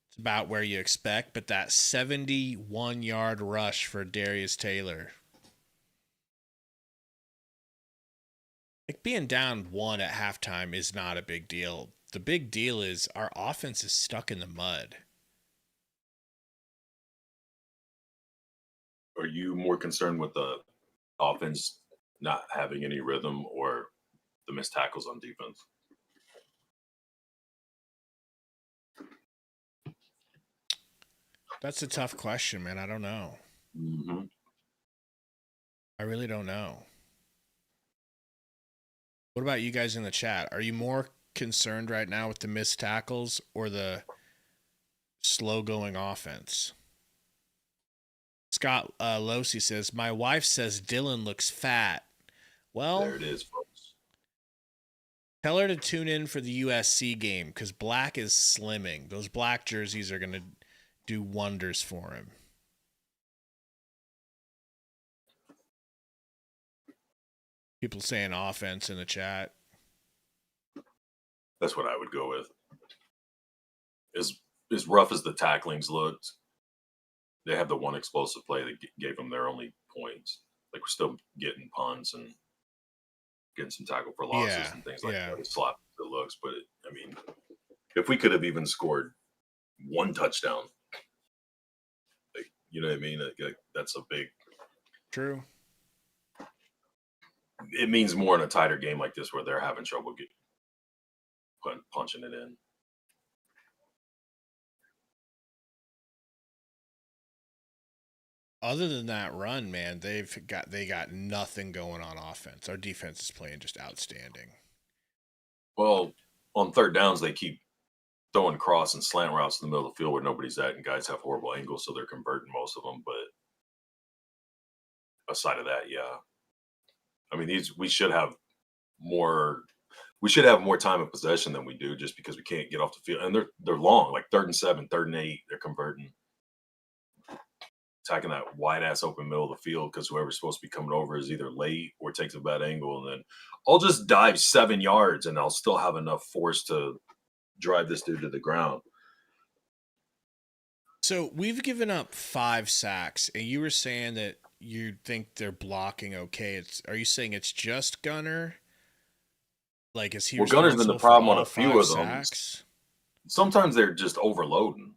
It's about where you expect, but that 71-yard rush for Darius Taylor. Like being down 1 at halftime is not a big deal. The big deal is our offense is stuck in the mud. Are you more concerned with the offense not having any rhythm or the missed tackles on defense? That's a tough question, man. I don't know. Mm-hmm. I really don't know. What about you guys in the chat? Are you more concerned right now with the missed tackles or the slow going offense? Scott Losi says, my wife says Dylan looks fat. Well, There it is, folks. tell her to tune in for the USC game because Black is slimming. Those black jerseys are going to do wonders for him. People saying offense in the chat. That's what I would go with. As rough as the tacklings looked, they have the one explosive play that gave them their only points. Like, we're still getting punts and getting some tackle for losses and things like that. It's sloppy as it looks, but I mean, if we could have even scored one touchdown, like, you know what I mean? Like, that's a big. True. It means more in a tighter game like this where they're having trouble punching it in. Other than that run, man, they got nothing going on offense. Our defense is playing just outstanding. Well, on third downs, they keep throwing cross and slant routes in the middle of the field where nobody's at, and guys have horrible angles, so they're converting most of them. But aside of that, yeah. I mean, we should have more. We should have more time of possession than we do, just because we can't get off the field. And they're long, like 3rd and 7, 3rd and 8. They're converting, attacking that wide ass open middle of the field because whoever's supposed to be coming over is either late or takes a bad angle, and then I'll just dive 7 yards and I'll still have enough force to drive this dude to the ground. So we've given up 5 sacks, and you were saying that you think they're blocking okay. Are you saying it's just Gunner? Like, is he? Well, Gunner's been the problem on a few of them. Sacks? Sometimes they're just overloading.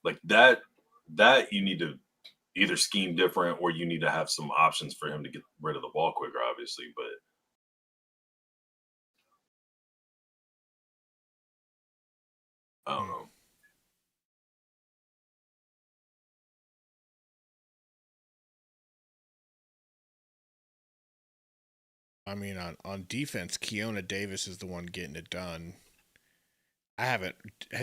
Like that you need to either scheme different or you need to have some options for him to get rid of the ball quicker, obviously. But I don't know. I mean, on defense, Keona Davis is the one getting it done. I haven't.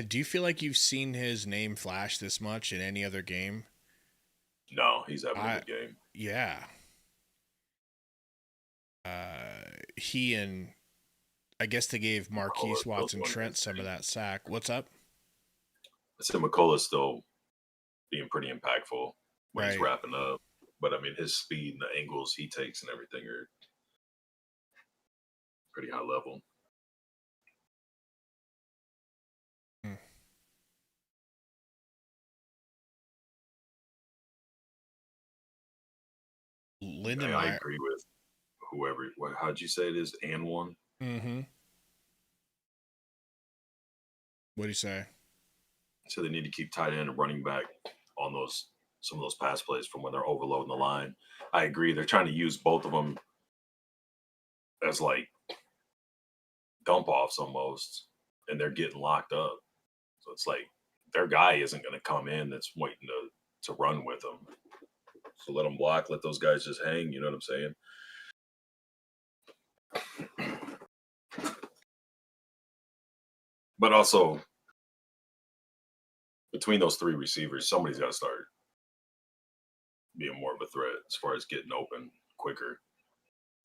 Do you feel like you've seen his name flash this much in any other game? No, he's having a good game. Yeah. He and I guess they gave Marquise Watson-Trent some of that sack. What's up? I said McCullough's still being pretty impactful when he's wrapping up. But, I mean, his speed and the angles he takes and everything are pretty high level. Lyndon I agree with whoever. How'd you say it is? And one? Mm-hmm. What do you say? So they need to keep tight end and running back on some of those pass plays from when they're overloading the line. I agree. They're trying to use both of them as like dump offs almost, and they're getting locked up. So it's like their guy isn't going to come in that's waiting to run with them. So let them block, let those guys just hang. You know what I'm saying? But also, between those 3 receivers, somebody's got to start being more of a threat as far as getting open quicker.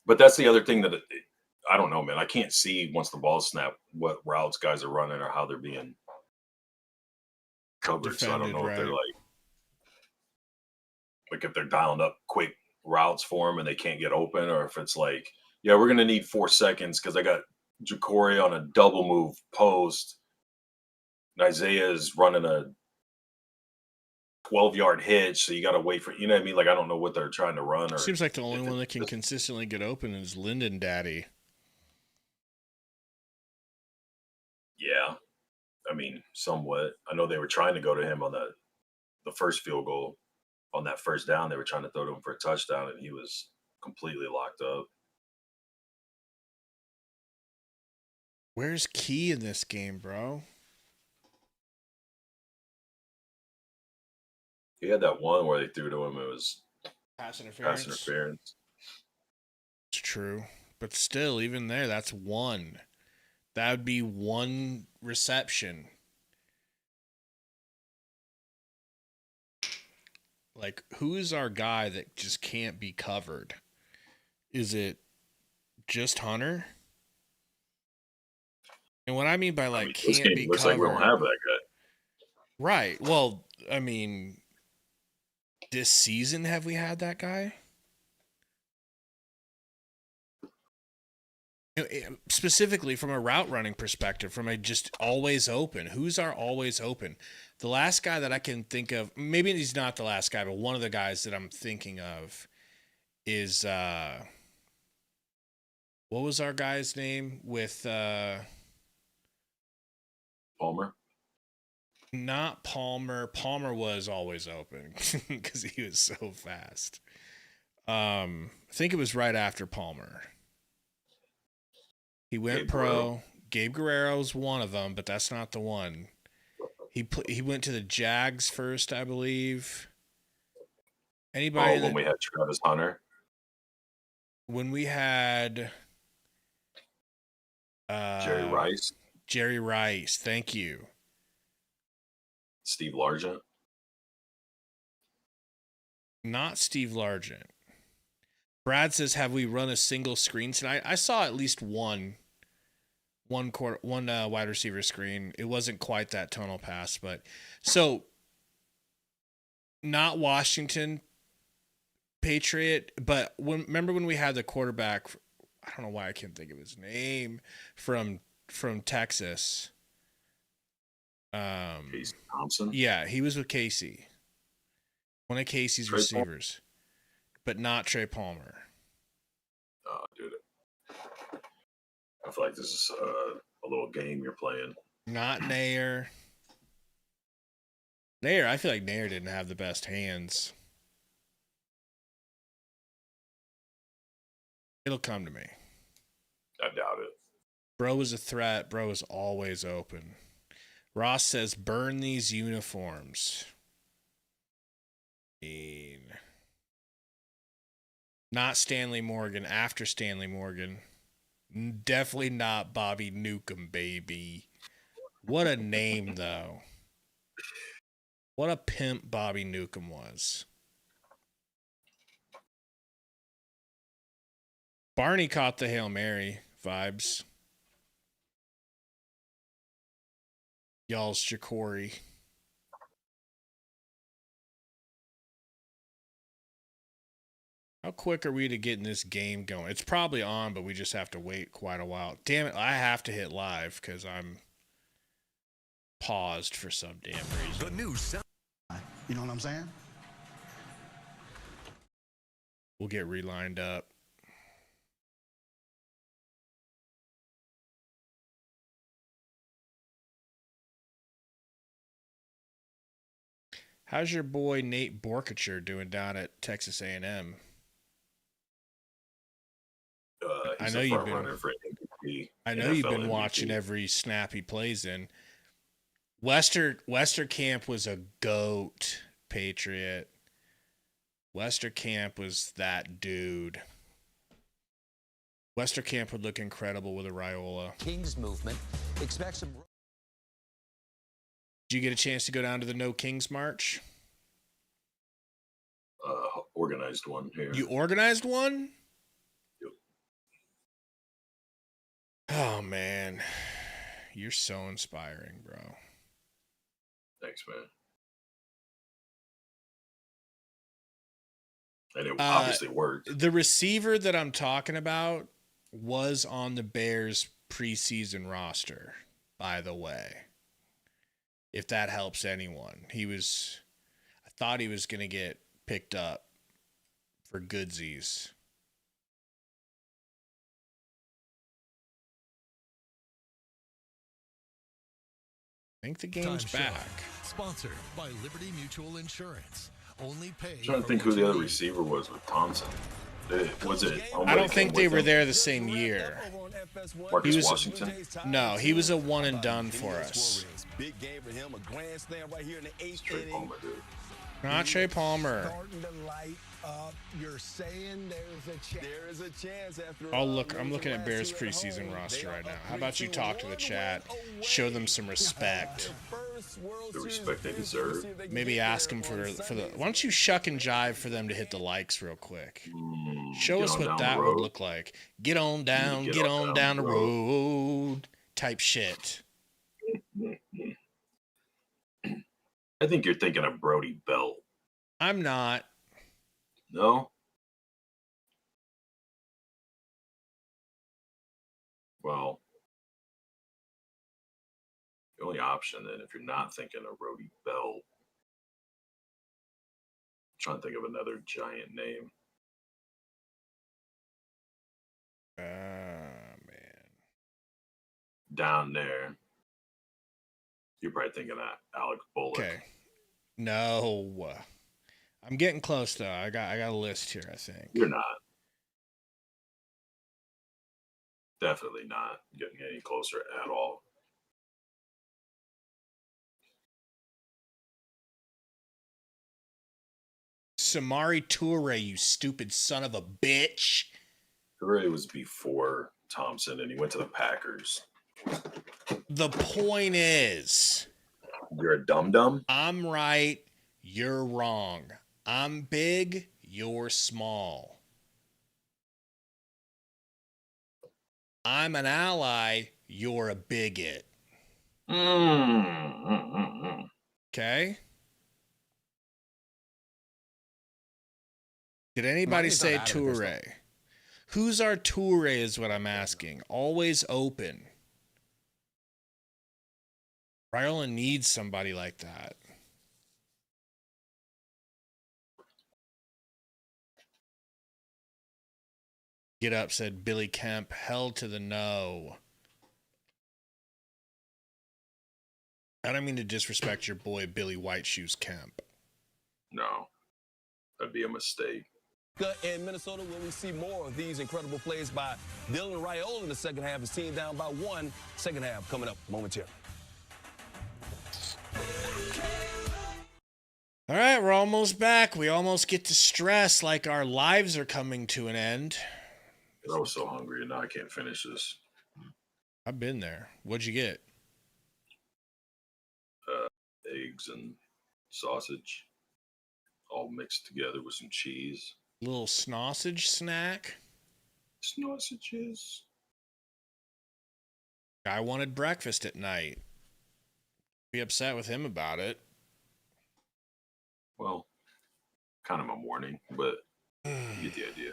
But that's the other thing that I don't know, man. I can't see once the ball snapped what routes guys are running or how they're being covered. So I don't know if they're like if they're dialing up quick routes for them and they can't get open, or if it's like, yeah, we're going to need 4 seconds because I got Ja'Cory on a double move post. And Isaiah is running a 12-yard hitch, so you got to wait for, you know what I mean? Like, I don't know what they're trying to run. Or seems like the only one that can consistently get open is Lyndon Daddy. Yeah. I mean, somewhat. I know they were trying to go to him on the first field goal. On that first down, they were trying to throw to him for a touchdown, and he was completely locked up. Where's Key in this game, bro? He had that one where they threw to him. It was pass interference. It's true. But still, even there, that's one. That would be one reception. Like, who is our guy that just can't be covered? Is it just Hunter? And what I mean by, like, this can't game be looks covered. like we don't have that guy. Right. Well, I mean, this season, have we had that guy? Specifically from a route running perspective, from a just always open. Who's our always open? The last guy that I can think of, maybe he's not the last guy, but one of the guys that I'm thinking of is, what was our guy's name with, Palmer? Not Palmer. Palmer was always open because he was so fast. I think it was right after Palmer. He went Gabe pro. Guerrero. Gabe Guerrero's one of them, but that's not the one. He went to the Jags first, I believe. Anybody? When we had Travis Hunter. When we had Jerry Rice. Jerry Rice, thank you. Steve Largent. Not Steve Largent. Brad says, "Have we run a single screen tonight?" I saw at least one wide receiver screen. It wasn't quite that tunnel pass, but so not Washington Patriot, but remember when we had the quarterback? I don't know why I can't think of his name from Texas. Casey Thompson. Yeah, he was with Casey. One of Casey's Trey receivers, but not Trey Palmer. Oh, dude. I feel like this is a little game you're playing. Not Nair. Nair, I feel like Nair didn't have the best hands. It'll come to me. I doubt it. Bro was a threat. Bro was always open. Ross says, burn these uniforms. Not Stanley Morgan. After Stanley Morgan. Definitely not Bobby Newcomb, baby. What a name, though. What a pimp Bobby Newcomb was. Barney caught the Hail Mary vibes. Y'all's Jacory. How quick are we to getting this game going? It's probably on, but we just have to wait quite a while. Damn it, I have to hit live because I'm paused for some damn reason. The news. You know what I'm saying? We'll get relined up. How's your boy Nate Borkacher doing down at Texas A&M? I know you've been watching every snap he plays in. Wester Camp was a GOAT Patriot. Wester Camp was that dude. Wester Camp would look incredible with a Raiola. Kings movement expects some. Did you get a chance to go down to the No Kings March? Organized one here. You organized one? Yep. Oh, man. You're so inspiring, bro. Thanks, man. And it obviously worked. The receiver that I'm talking about was on the Bears preseason roster, by the way. If that helps anyone. I thought he was going to get picked up for goodsies. I think the game's back. Sponsored by Liberty Mutual Insurance. Only pay. I'm trying to think who the other receiver was with Thompson. Was it? I don't think they were there the same year. Marcus Washington? No, he was a one and done for us. Big game for him. A grand slam right here in the 8th Straight inning. Palmer, dude. Not Trey Palmer. Starting to light up. You're saying there's a chance. There is a chance after. I'm looking at Bears preseason roster right now. How about you talk to the chat, show them some respect. The respect they deserve. Maybe ask them for the. Why don't you shuck and jive for them to hit the likes real quick? Show us what that would look like. Get on down the road type shit. I think you're thinking of Brody Belt. I'm not. No? Well, the only option then, if you're not thinking of Brody Belt, I'm trying to think of another giant name. Man. Down there. You're probably thinking of Alec Bullock. Okay. No. I'm getting close though. I got a list here, I think. You're not. Definitely not getting any closer at all. Samari Toure, you stupid son of a bitch. Toure was before Thompson, and he went to the Packers. The point is, you're a dum-dum? I'm right, you're wrong. I'm big, you're small. I'm an ally, you're a bigot. Okay? Did anybody say Toure? Who's our Toure is what I'm asking. Always open. Riola needs somebody like that. Get up, said Billy Kemp. Hell to the no. I don't mean to disrespect your boy Billy White Shoes Kemp. No, that'd be a mistake. In Minnesota, will we see more of these incredible plays by Dylan Raiola in the second half? His team down by 1. Second half coming up momentarily. All right, we're almost back. We almost get to stress like our lives are coming to an end. I was so hungry and now I can't finish this. I've been there. What'd you get? Eggs and sausage all mixed together with some cheese. Little sausage snack. Sausages. Guy wanted breakfast at night. Be upset with him about it. Well, kind of a morning, but you get the idea.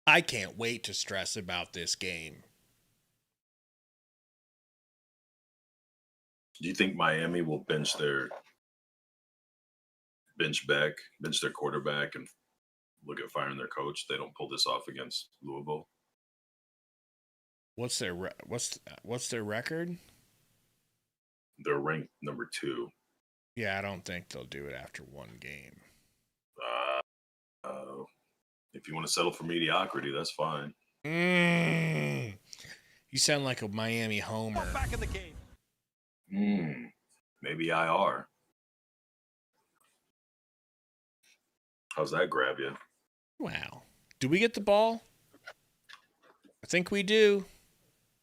I can't wait to stress about this game. Do you think Miami will bench their quarterback and look at firing their coach? They don't pull this off against Louisville. What's their record? They're ranked number 2. Yeah, I don't think they'll do it after one game. If you want to settle for mediocrity, that's fine. You sound like a Miami homer. Back in the game. Maybe IR. How's that grab you? Wow. Do we get the ball? I think we do.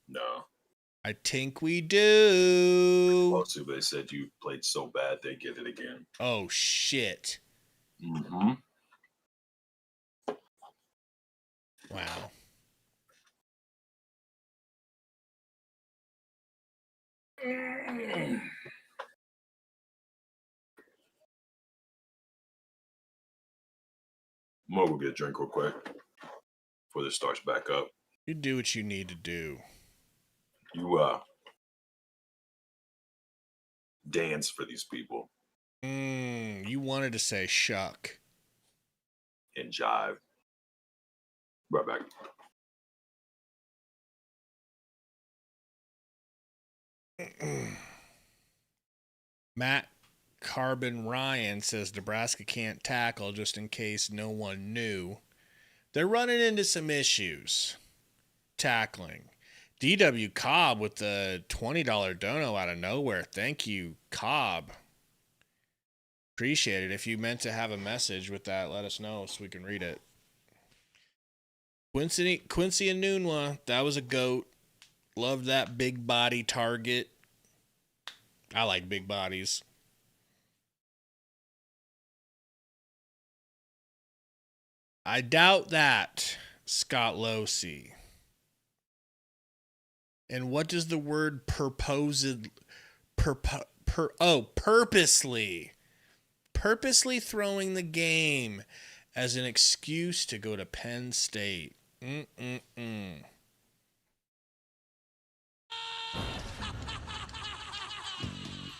No. I think we do. Well, too, they said you played so bad they get it again. Oh, shit. Mm-hmm. Wow. I'm gonna go get a drink real quick before this starts back up. You do what you need to do. You dance for these people. You wanted to say shuck. And jive. Right back. Matt Carbon Ryan says Nebraska can't tackle, just in case no one knew. They're running into some issues tackling. DW Cobb with the $20 dono out of nowhere. Thank you, Cobb. Appreciate it. If you meant to have a message with that, let us know so we can read it. Quincy and Nunwa, that was a goat. Loved that big body target. I like big bodies. I doubt that, Scott Losey. And what does the word purposely throwing the game as an excuse to go to Penn State.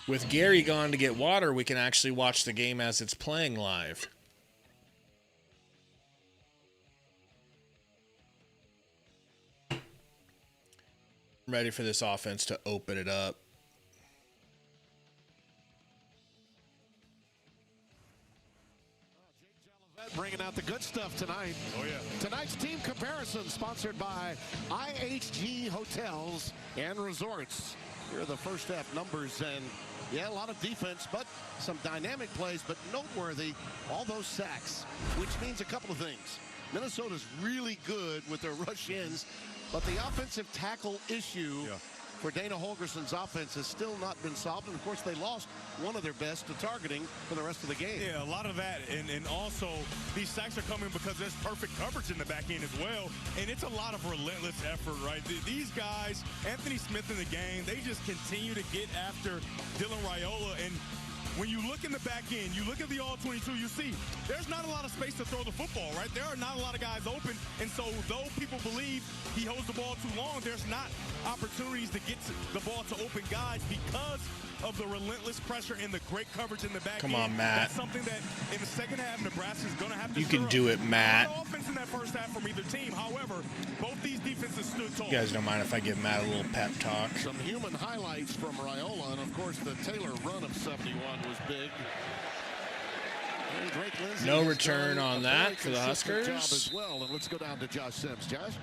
With Gary gone to get water, we can actually watch the game as it's playing live. I'm ready for this offense to open it up. Bringing out the good stuff tonight. Oh, yeah. Tonight's team comparison sponsored by IHG Hotels and Resorts. Here are the first half numbers, and yeah, a lot of defense, but some dynamic plays, but noteworthy, all those sacks, which means a couple of things. Minnesota's really good with their rush ins, but the offensive tackle issue for Dana Holgerson's offense has still not been solved. And, of course, they lost one of their best to targeting for the rest of the game. Yeah, a lot of that. And also, these sacks are coming because there's perfect coverage in the back end as well. And it's a lot of relentless effort, right? These guys, Anthony Smith in the game, they just continue to get after Dylan Raiola. And when you look in the back end, you look at the all-22, you see there's not a lot of space to throw the football, right? There are not a lot of guys open, and so though people believe he holds the ball too long, there's not opportunities to get the ball to open guys because of the relentless pressure and the great coverage in the back end. Come on, Matt. That's something that in the second half, Nebraska's going to have to You can do it, Matt. No offense in that first half from either team. However, both these defenses stood tall. You guys don't mind if I give Matt a little pep talk? Some human highlights from Raiola, and of course the Taylor run of 71 was big. No return on that for the Huskers. Job as well. And let's go down to Josh Sims. Josh?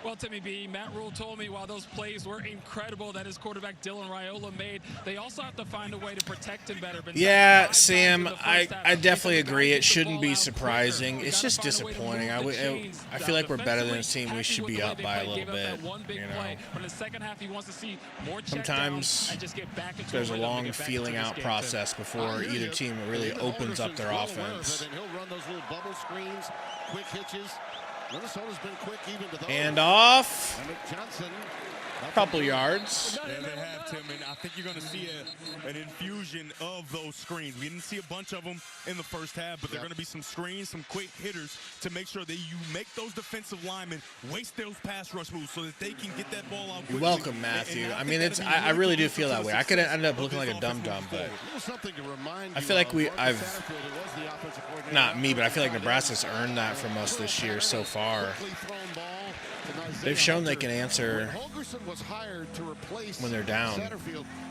Well, Timmy B, Matt Rule told me while those plays were incredible that his quarterback Dylan Raiola made, they also have to find a way to protect him better. Yeah, Sam, I definitely agree. It shouldn't be surprising. It's just disappointing. I feel like we're better than a team we should be up by a little bit. You know, sometimes there's a long feeling out process before either team really opens up their offense. And he'll run those little bubble screens, quick hitches. Minnesota's been quick even to those. And off. Johnson. Couple yards. Yeah, they have, Tim, and I think you're going to see an infusion of those screens. We didn't see a bunch of them in the first half, but they're going to be some screens, some quick hitters to make sure that you make those defensive linemen waste those pass rush moves so that they can get that ball out quickly. You're welcome, Matthew. I mean, I really do feel that way. I could end up looking like a dum-dum, but I feel like not me, but I feel like Nebraska's earned that for most of this year so far. They've shown they can answer when they're down.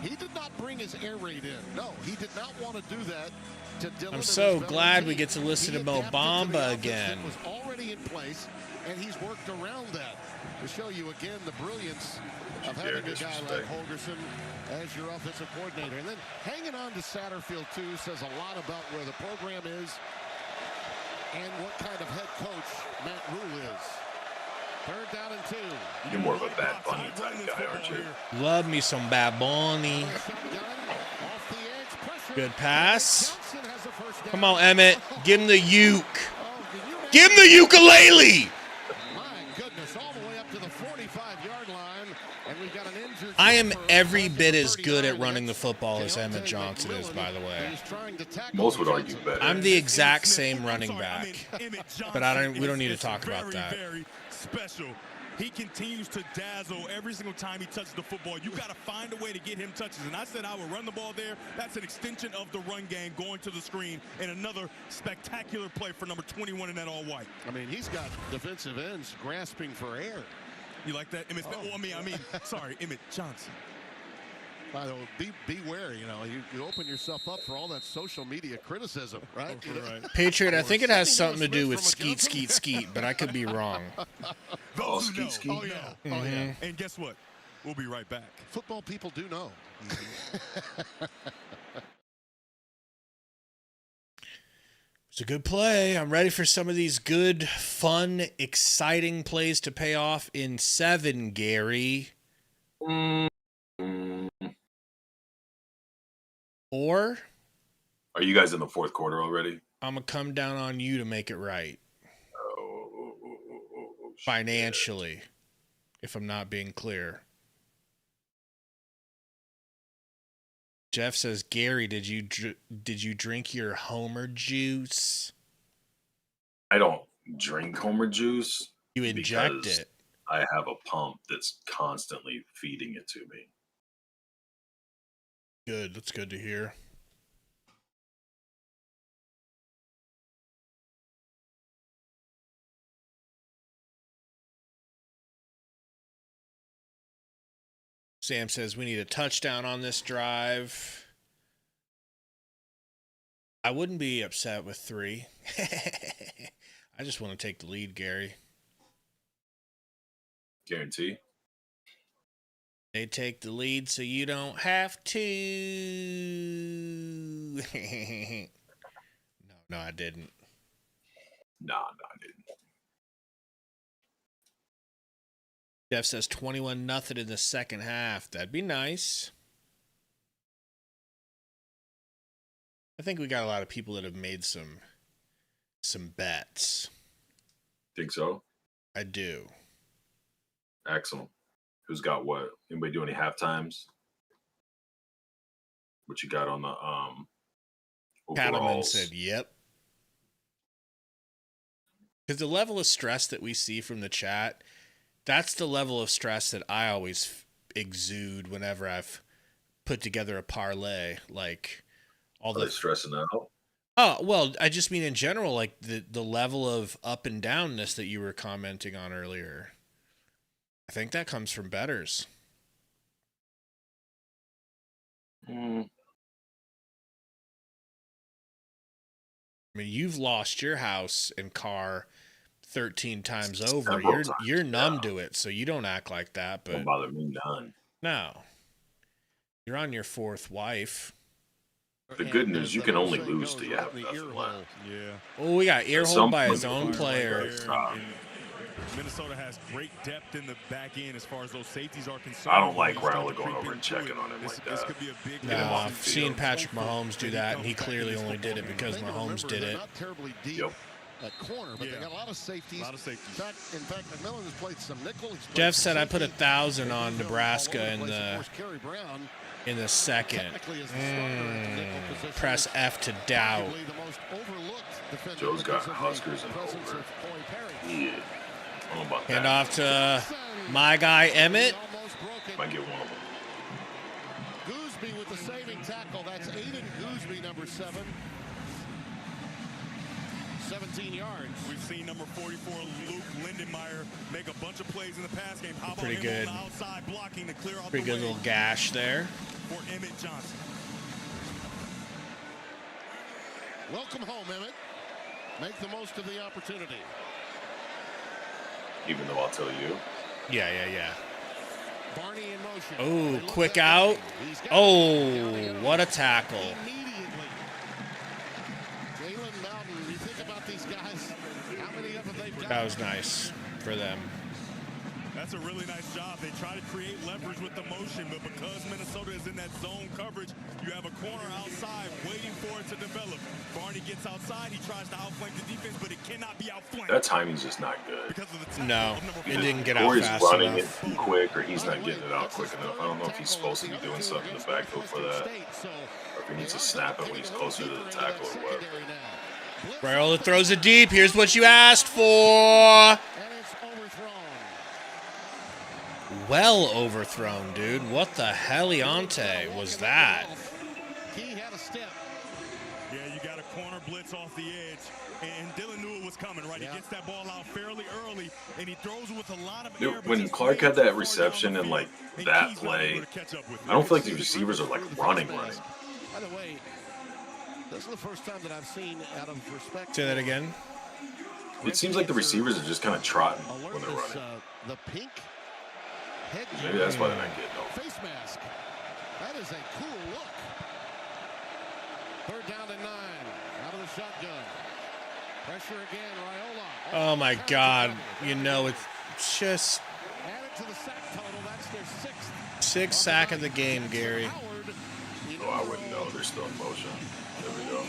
He did not bring his air raid in. No, he did not want to do that to Dylan. I'm so glad we get to listen to Mo Bamba again. Was already in place, and he's worked around that to show you again the brilliance of having a guy like Holgerson as your offensive coordinator. And then hanging on to Satterfield too says a lot about where the program is and what kind of head coach Matt Rule is. Third down and 2. You're more of a Bad Bunny type guy, aren't you? Love me some Bad Bunny. Good pass. Come on, Emmett. Give him the uke. Give him the ukulele. My goodness, all the way up to the 45-yard line, and we've got an injured. I am every bit as good at running the football as Emmett Johnson is, by the way. Most would argue better. I'm the exact same running back, but we don't need to talk about that. Special. He continues to dazzle every single time he touches the football. You got to find a way to get him touches. And I said I would run the ball there. That's an extension of the run game going to the screen. And another spectacular play for number 21 in that all white. I mean, he's got defensive ends grasping for air. You like that? Emmett, sorry, Emmett Johnson. By the way, be wary, you know, you open yourself up for all that social media criticism, right? Right. Patriot, I think it has something to do with skeet, skeet, skeet, but I could be wrong. Oh, skeet, skeet. Oh, yeah. Mm-hmm. Oh, yeah. And guess what? We'll be right back. Football people do know. It's a good play. I'm ready for some of these good, fun, exciting plays to pay off in 7, Gary. Or are you guys in the fourth quarter already? I'm going to come down on you to make it right. Financially, if I'm not being clear. Jeff says, Gary, did you drink your Homer juice? I don't drink Homer juice. You inject it. I have a pump that's constantly feeding it to me. Good. That's good to hear. Sam says we need a touchdown on this drive. I wouldn't be upset with 3. I just want to take the lead, Gary. Guarantee. They take the lead so you don't have to. No, I didn't. No, I didn't. Jeff says 21-0 in the second half. That'd be nice. I think we got a lot of people that have made some bets. Think so? I do. Excellent. Who's got what? Anybody do any halftimes? What you got on the Cattleman overalls? said, "Yep." Because the level of stress that we see from the chat, that's the level of stress that I always exude whenever I've put together a parlay. Like all the stressing out. Oh, well, I just mean in general, like the level of up and downness that you were commenting on earlier. I think that comes from bettors. I mean, you've lost your house and car 13 times over. You're numb to it, so you don't act like that. But don't bother me none. No. You're on your 4th wife. The good news, you can only lose till you have nothing left. Yeah. Oh, we got earhole by his own player. Minnesota has great depth in the back end as far as those safeties are concerned. I don't like Riley going over and checking on him like that. Could be a big No, I've seen Patrick Mahomes do that, and he clearly only did it because Mahomes did it. Not terribly deep at corner, but they got a lot of safeties. In fact, McMillan has played some nickel. Jeff said I put 1,000 on Nebraska in the second. Press F to doubt. Joe's got Huskers and over. Yeah. Hand off to my guy Emmett. Might get one of them. Gooseby with the saving tackle. That's Aiden Gooseby, number 7. 17 yards. We've seen number 44, Luke Lindenmeyer, make a bunch of plays in the pass game. How about pretty him good. on the outside blocking to clear off pretty the good way little gash there. for Emmett Johnson. Welcome home, Emmett. Make the most of the opportunity. Even though I'll tell you. Yeah. Barney in motion. Oh, quick out. Oh, what a tackle. Jalen Mountain, you think about these guys, how many of them they've got? That was nice for them. That's a really nice job. They try to create leverage with the motion, but because Minnesota is in that zone coverage, you have a corner outside waiting for it to develop. Barney gets outside. He tries to outflank the defense, but it cannot be outflanked. That timing's just not good. No, it didn't get out Or he's fast running enough. it too quick, or he's not getting it out quick enough. I don't know if he's supposed to be doing something in the backfield for that, or if he needs to snap it when he's closer to the tackle or whatever. Raiola throws it deep. Here's what you asked for. Well overthrown, dude. What the heliante was that? He had a step. Yeah, you got a corner blitz off the edge, and Dylan knew it was coming, right? He gets that ball out fairly early, and he throws it with a lot of air. When Clark had that reception and like that play, I don't feel like the receivers are like running. By the way, this is the first time that I've seen, out of respect. Say that again. It seems like the receivers are just kind of trotting when they're running. The pink headgear. Maybe that's why they're not getting off. Face mask. That is a cool look. 3rd down and 9. Out of the shotgun. Pressure again, Raiola. Oh my God! You know it's just Added to the sack total. That's their sixth. sixth sack of the game, Gary. Oh, I wouldn't know. They're still in motion. There we go.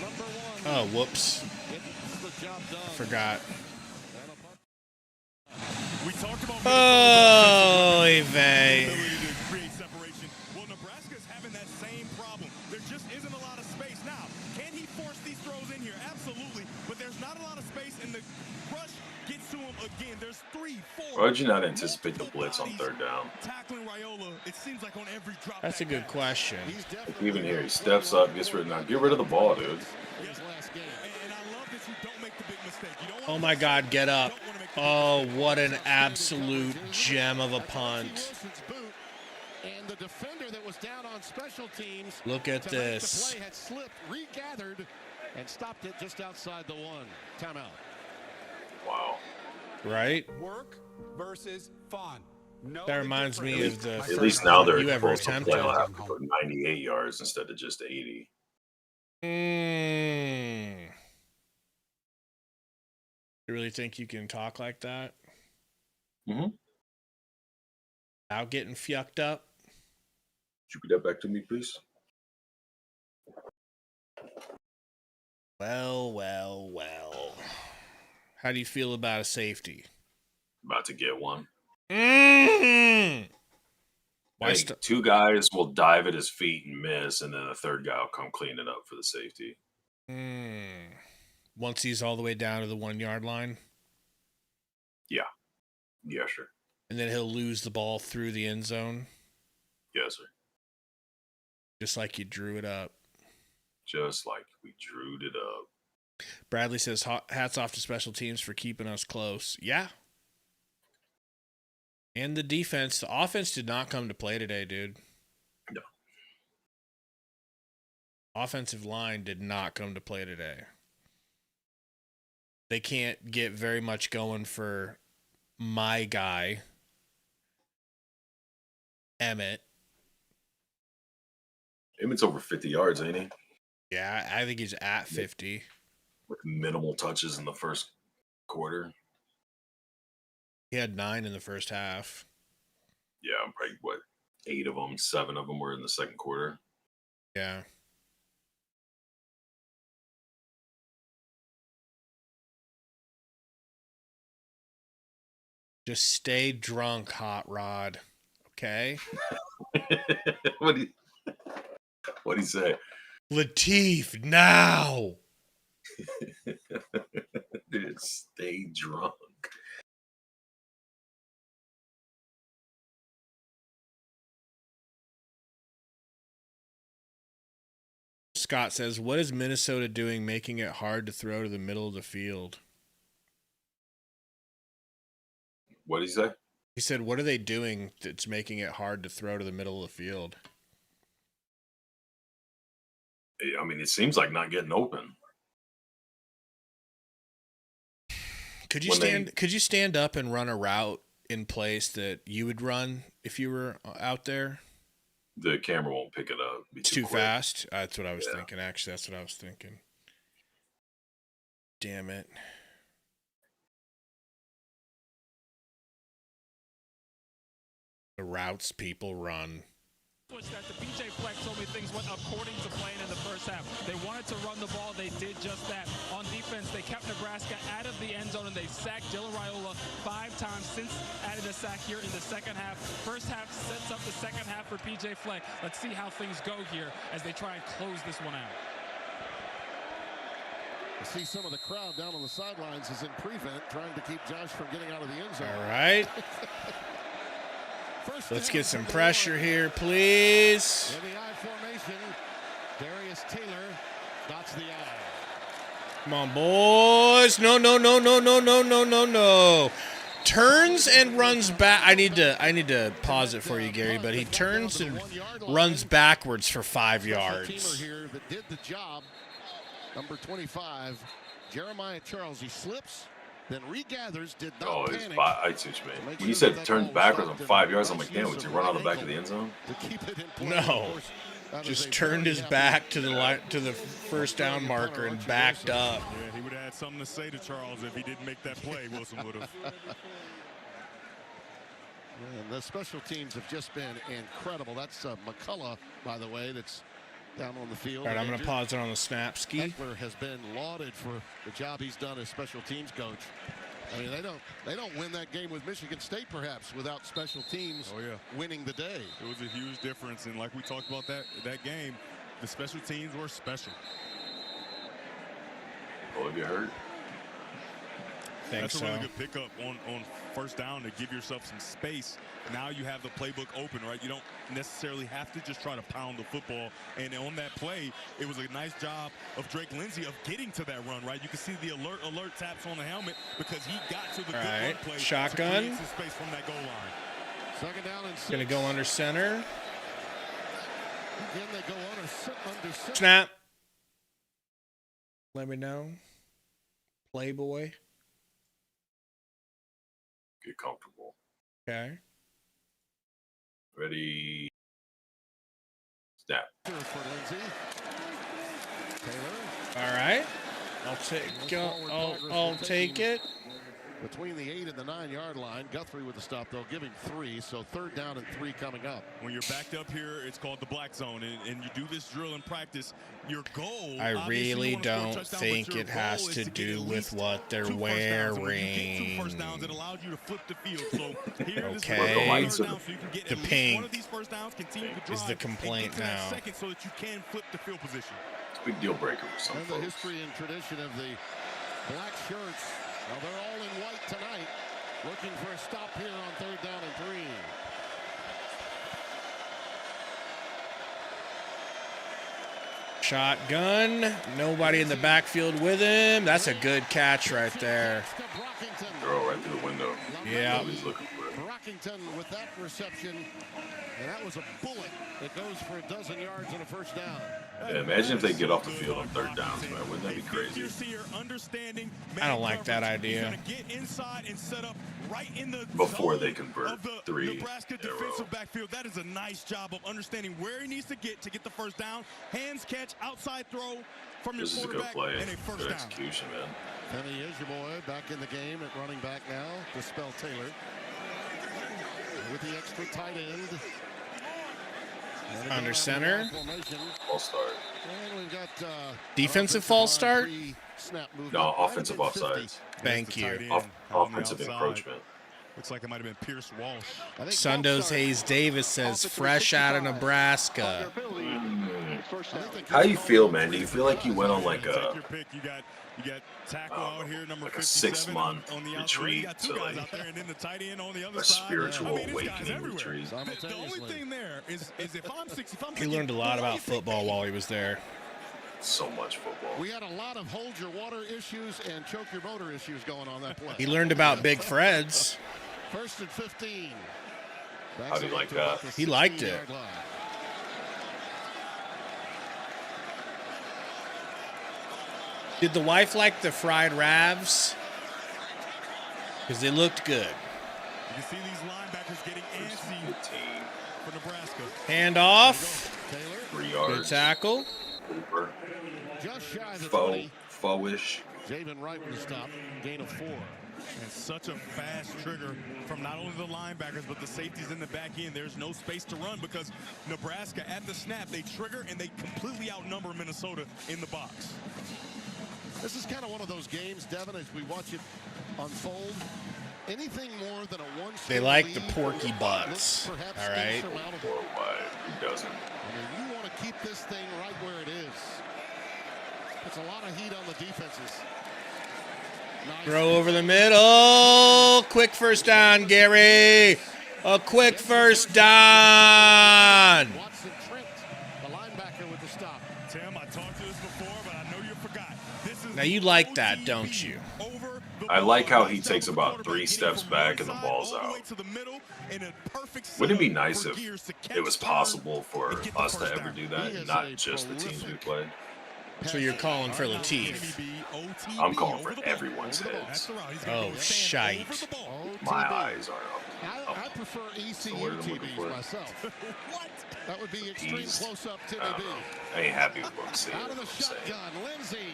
Oh, whoops! Forgot. We talked about Oh, Vey. create separation. Well, Nebraska's having that same problem. There just isn't a lot of space. Now, can he force these throws in here? Absolutely. But there's not a lot of space, and the rush gets to him again. There's 3, 4. Why would you not anticipate the blitz on third down? Tackling Raiola, it seems like on every drop. That's a good question. Like even here, he steps up, gets rid of now. Get rid of the ball, dude. And I love that you don't make the big mistake. You don't Oh my God, get up. Oh, what an absolute gem of a punt. And the defender that was down on special teams. Look at this. The play had slipped, regathered, and stopped it just outside the 1. Timeout. Wow. Right? Work versus fun. No, that reminds me of the at least now they're you ever supposed to attempted. play. I'll have to go 98 yards instead of just 80. You really think you can talk like that? Mm-hmm. Without getting fucked up? Could you read that back to me, please? Well, well, well. How do you feel about a safety? About to get one. Why two guys will dive at his feet and miss, and then a third guy will come clean it up for the safety. Once he's all the way down to the 1 yard line? Yeah. Yeah, sure. And then he'll lose the ball through the end zone? Yes, sir. Just like you drew it up. Just like we drew it up. Bradley says, hats off to special teams for keeping us close. Yeah. And the defense. The offense did not come to play today, dude. No. Offensive line did not come to play today. They can't get very much going for my guy, Emmett. Emmett's over 50 yards, ain't he? Yeah, I think he's at 50. With minimal touches in the first quarter. He had 9 in the first half. Yeah, probably, 8 of them, 7 of them were in the second quarter. Yeah. Just stay drunk, Hot Rod. Okay? What'd he say? Lateef, now! Dude, stay drunk. Scott says, what is Minnesota doing making it hard to throw to the middle of the field? What did he say? He said, what are they doing that's making it hard to throw to the middle of the field? I mean, it seems like not getting open. Could you stand up and run a route in place that you would run if you were out there? The camera won't pick it up. It's too fast. That's what I was thinking. Actually, that's what I was thinking. Damn it. The routes people run. That the BJ Fleck told me things went according to plan in the first half. They wanted to run the ball. They did just that. On defense, they kept Nebraska out of the end zone, and they sacked Dylan Raiola 5 times since added a sack here in the second half. First half sets up the second half for BJ Fleck. Let's see how things go here as they try and close this one out. I see some of the crowd down on the sidelines is in prevent, trying to keep Josh from getting out of the end zone. All right. Let's get some pressure here, please. In the I formation, Darius Taylor dots the I. Come on, boys. No. Turns and runs back. I need to pause it for you, Gary, but he turns and runs backwards for 5 yards. Here that did the job. Number 25, Jeremiah Charles. He slips, then regathers, did not panic. I see what you mean. When you said turns backwards on 5 yards, I'm like, damn, would you run out the back of the end zone? To keep it in play. No. Just turned his back to the first down marker and backed up. Yeah, he would have had something to say to Charles if he didn't make that play. Wilson would have. And the special teams have just been incredible. That's McCullough, by the way, that's down on the field. All right, I'm going to pause it on the snap ski. Eckler has been lauded for the job he's done as special teams coach. I mean, they don't win that game with Michigan State, perhaps, without special teams winning the day. It was a huge difference, and like we talked about that game, the special teams were special. Oh, have you heard? That's a really good pickup on first down to give yourself some space. Now you have the playbook open, right? You don't necessarily have to just try to pound the football. And on that play, it was a nice job of Drake Lindsey of getting to that run, right? You can see the alert taps on the helmet because he got to the good run play. Shotgun. To create some space from that goal line. Second down and 6. Gonna go under center. Again, they go under center. Snap. Let me know. Playboy. Get comfortable. Okay. Ready. Snap. For Lindsey. Taylor. All right. I'll take it. Between the 8 and the 9-yard line. Guthrie with the stop, though, giving 3. So third down and 3 coming up. When you're backed up here, it's called the black zone. And you do this drill in practice. Your goal. I really don't think it has to do with what they're wearing. First downs, it allows you to flip the field. So here okay. The pink is the complaint now. So that you can flip the field position. It's a big deal breaker for some folks. And the history and tradition of the black shirts. Well, they're all in white tonight, looking for a stop here on third down and 3. Shotgun. Nobody in the backfield with him. That's a good catch right there. Throw right through the window. Yeah. He's looking for it. Brockington with that reception, and that was a bullet that goes for a dozen yards and a first down. Yeah, imagine if they get off the field on third downs, man. Wouldn't that be crazy? I don't like that idea. Before they convert 3 Nebraska defensive backfield, that is a nice job of understanding where he needs to get the first down. Hands catch, outside throw from your quarterback, and a first down. Execution, man. Penny is your boy back in the game at running back now to spell Taylor. With the extra tight end. Under center. False start. And we've got defensive false start? No, offensive offsides. Thank you. Offensive encroachment. Looks like it might have been Pierce Walsh. Sundo's Hayes Davis says fresh out of Nebraska. How do you feel, man? Do you feel like you went on like a You got tackle out here, number like a 57 6-month on the retreat outside. to like out there, and then the tight end on the other a side. spiritual awakening retreat. The only thing there is if I'm 6, if I'm He learned a lot about football while he was there. So much football. We had a lot of hold your water issues and choke your motor issues going on that play. He learned about Big Fred's. First and 15. How do you like that? He liked it. Did the wife like the fried ravs? Because they looked good. You can see these linebackers getting antsy for Nebraska. Hand off. 3 yards. Good tackle. Over. Just shy of the Faux-ish. Javen Wright with a stop. Gain of 4. And such a fast trigger from not only the linebackers, but the safeties in the back end. There's no space to run because Nebraska, at the snap, they trigger and they completely outnumber Minnesota in the box. This is kind of one of those games, Devin, as we watch it unfold. Anything more than a one. They like the porky butts. All right. Who doesn't? I mean, you want to keep this thing right where it is. It's a lot of heat on the defenses. Nice. Throw over the middle. Quick first down, Gary. A quick first down. Watson Trent, the linebacker with the stop. Tim, I talked to this before, but I know you forgot. Now you like that, don't you? I like how he takes about 3 steps back and the ball's out. Wouldn't it be nice if it was possible for us to ever do that, not just the teams we played? So you're calling for Latif? I'm calling for everyone's heads. Oh, shite. My eyes are up. I prefer ECU TVs myself. What? That would be extreme close-up TV. I ain't happy with what I'm seeing. Out of the shotgun, Lindsay.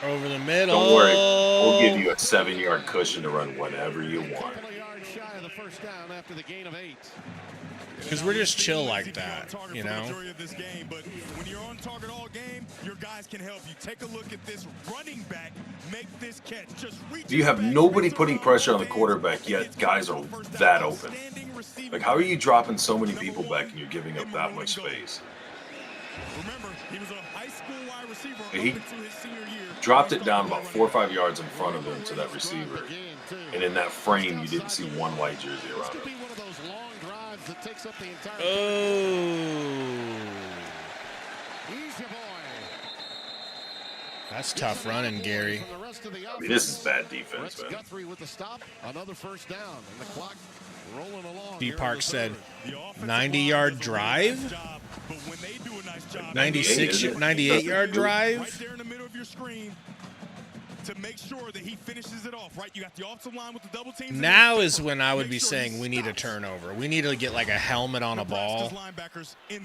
Over the middle. Don't worry. We'll give you a 7-yard cushion to run whenever you want. A couple of yards shy of the first down after the gain of 8. Because we're just chill like that, you know? But when you're on target all game, your guys can help you. Take a look at this running back. Make this catch. Just reach. You have nobody putting pressure on the quarterback, yet guys are that open. Like, how are you dropping so many people back and you're giving up that much space? Remember, he was a high school wide receiver He dropped it down about 4 or 5 yards in front of him to that receiver. And in that frame, you didn't see one white jersey around him. That takes up the entire Oh. That's tough running, Gary. I mean, this is bad defense, man. Guthrie with the stop. Another first down. And the clock rolling along. D Park said 90-yard drive? 98-yard drive? Right there in the middle of your screen to make sure that he finishes it off, right? You got the offensive line with the double teams. Now is when I would be saying we need a turnover. We need to get like a helmet on a ball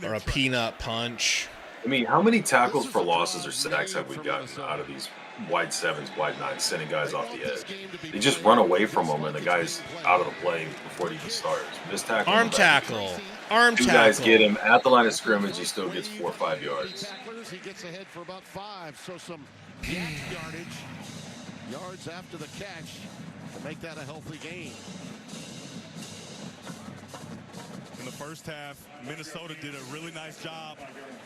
or a peanut punch. I mean, how many tackles for losses or sacks have we gotten out of these wide 7s, wide 9s, sending guys off the edge? They just run away from them, and the guy's out of the play before it even starts. Missed tackle. Arm tackle. Arm tackle. 2 guys get him at the line of scrimmage. He still gets 4 or 5 yards. He gets ahead for about 5, so some yards after the catch to make that a healthy gain. In the first half, Minnesota did a really nice job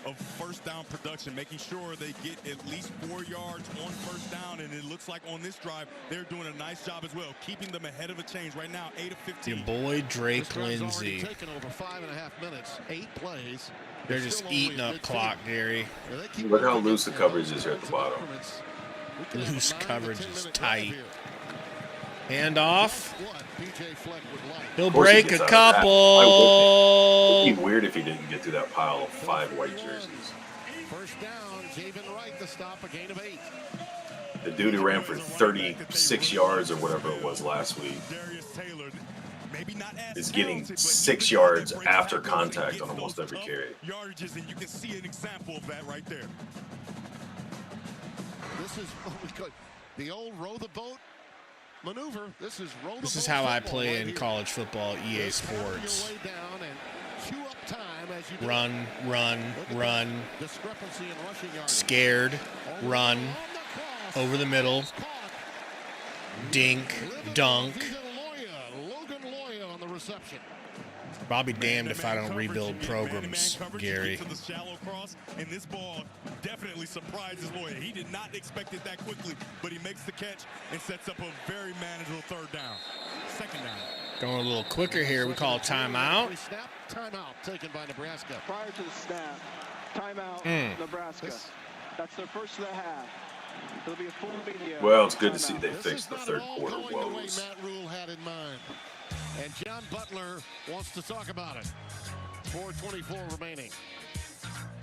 of first down production, making sure they get at least 4 yards on first down, and it looks like on this drive, they're doing a nice job as well, keeping them ahead of the chains right now, 8 of 15. Your boy Drake Lindsay. Taken over 5.5 minutes, 8 plays. They're just eating up clock, Gary. Look how loose the coverage is here at the bottom. Loose coverage is tight. Hand off. He'll break a couple. It'd be weird if he didn't get through that pile of 5 white jerseys. First down, Javen Wright, the stop, a gain of 8. The dude who ran for 36 yards or whatever it was last week is getting 6 yards after contact on almost every carry. Yardages, and you can see an example of that right there. This is the old row the boat maneuver. This is how I play in college football, EA Sports. Run, run, run. Scared, run. Over the middle. Dink, dunk. I'll be damned if I don't rebuild programs, Gary. And this ball definitely surprises Loya. He did not expect it that quickly, but he makes the catch and sets up a very manageable third down. Second down. Going a little quicker here. We call timeout. Timeout taken by Nebraska. Prior to the snap, timeout, Nebraska. That's their first of the half. It'll be a full media. Well, it's good to see they fixed the third quarter woes. The way Matt Rule had in mind. And John Butler wants to talk about it. 4:24 remaining.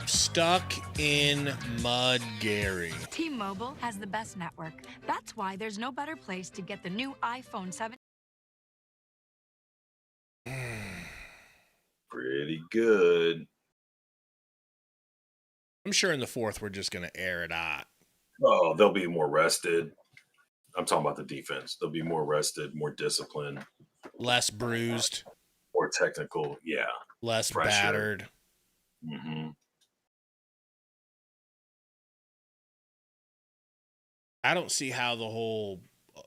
Stuck in mud, Gary. T-Mobile has the best network. That's why there's no better place to get the new iPhone 7. Pretty good. I'm sure in the fourth we're just going to air it out. Oh, they'll be more rested. I'm talking about the defense. They'll be more rested, more disciplined. Less bruised. More technical, yeah. Less pressure. Battered. Mm-hmm. I don't see how the whole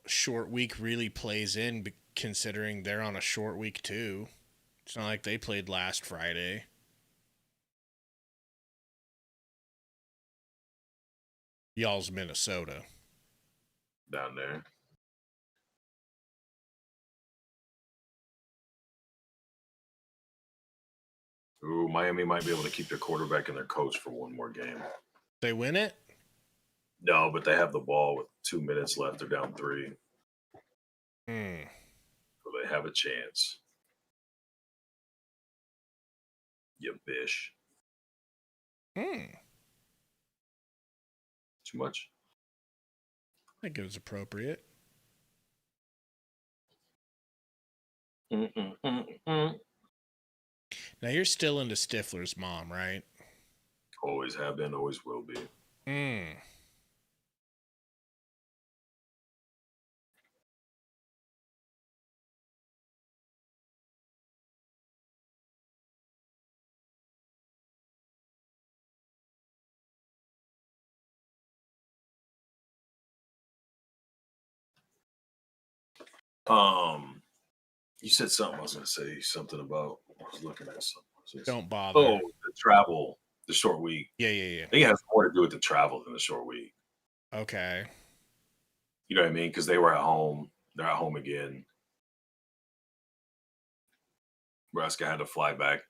short week really plays in, considering they're on a short week too. It's not like they played last Friday. Y'all's Minnesota. Down there. Ooh, Miami might be able to keep their quarterback and their coach for one more game. They win it? No, but they have the ball with 2 minutes left. They're down 3. So they have a chance. You bish. Too much? I think it was appropriate. Now you're still into Stifler's mom, right? Always have been, always will be. You said something. I was going to say something about. I was looking at something. Don't bother. Oh, the travel, the short week. Yeah. I think it has more to do with the travel than the short week. Okay. You know what I mean? Because they were at home. They're at home again. Nebraska had to fly back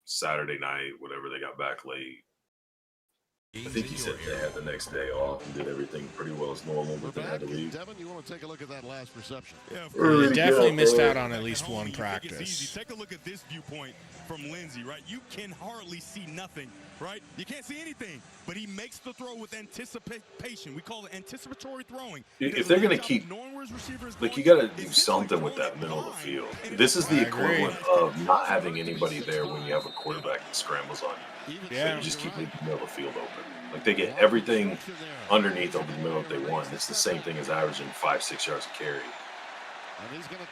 Saturday night, whatever. They got back late. I think he said they had the next day off and did everything pretty well as normal, but they had to leave. Devin, you want to take a look at that last reception? Yeah, they definitely missed out on at least one practice. Take a look at this viewpoint from Lindsey, right? You can hardly see nothing, right? You can't see anything, but he makes the throw with anticipation. We call it anticipatory throwing. If they're going to keep, like, you got to do something with that middle of the field. This is the equivalent of not having anybody there when you have a quarterback that scrambles on you. Yeah. So you just keep leaving the middle of the field open. Like, they get everything underneath over the middle if they want. It's the same thing as averaging 5-6 yards a carry.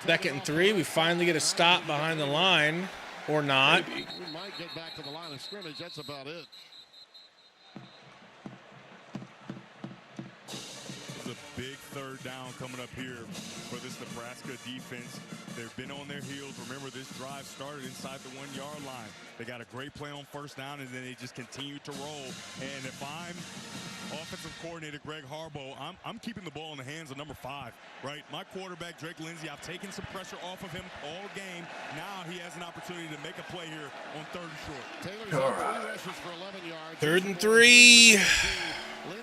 2nd and 3. We finally get a stop behind the line. Or not. We might get back to the line of scrimmage. That's about it. It's a big 3rd down coming up here for this Nebraska defense. They've been on their heels. Remember, this drive started inside the 1-yard line. They got a great play on 1st down, and then they just continued to roll. And if I'm offensive coordinator Greg Harbaugh, I'm keeping the ball in the hands of number 5, right? My quarterback, Drake Lindsey, I've taken some pressure off of him all game. Now he has an opportunity to make a play here on 3rd and short. Taylor's on 3 rushes for 11 yards. 3rd and 3.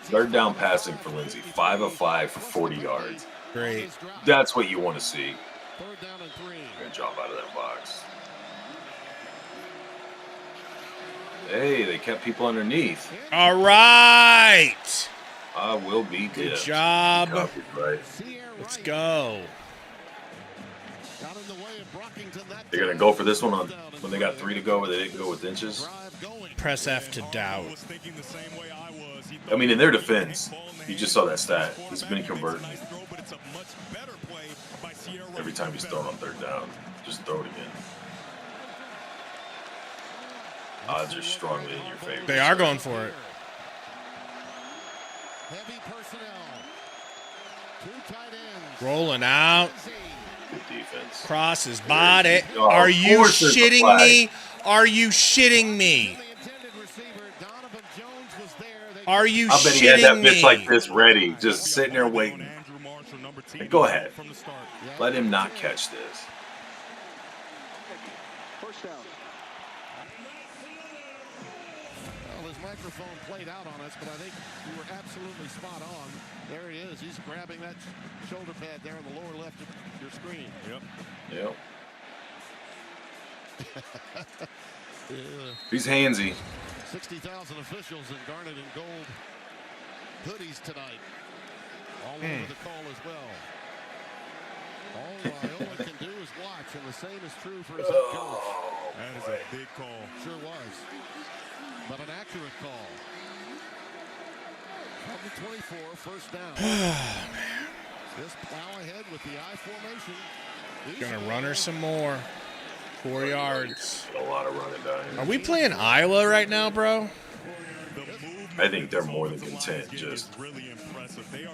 3rd down passing for Lindsey. 5 of 5 for 40 yards. Great. That's what you want to see. 3rd down and 3. Good job out of that box. Hey, they kept people underneath. All right. I will be good dipped. job. Right. Let's go. They're going to go for this one on when they got 3 to go, where they didn't go with inches. Press F to doubt. I mean, in their defense, you just saw that stat. He's been converting. Every time he's thrown on 3rd down, just throw it again. Odds are strongly in your favor. They are going for it. Heavy personnel. 2 tight ends. Rolling out. Good defense. Cross his body. Oh, Are you shitting me? Are you shitting me? Are you shitting me? I bet he had that bitch like this ready, just sitting there waiting. Hey, go ahead. Let him not catch this. Well, his microphone played out on us, but I think you were absolutely spot on. There he is. He's grabbing that shoulder pad there in the lower left of your screen. Yep. He's handsy. 60,000 officials in garnet and gold hoodies tonight. All over the call as well. All Raiola can do is watch, and the same is true for his head coach. That is a big call. Sure was. But an accurate call. From the 24, 1st down. Just plow ahead with the I formation. Gonna run her some more. 4 yards. A lot of running down. Are we playing Iowa right now, bro? I think they're more than content just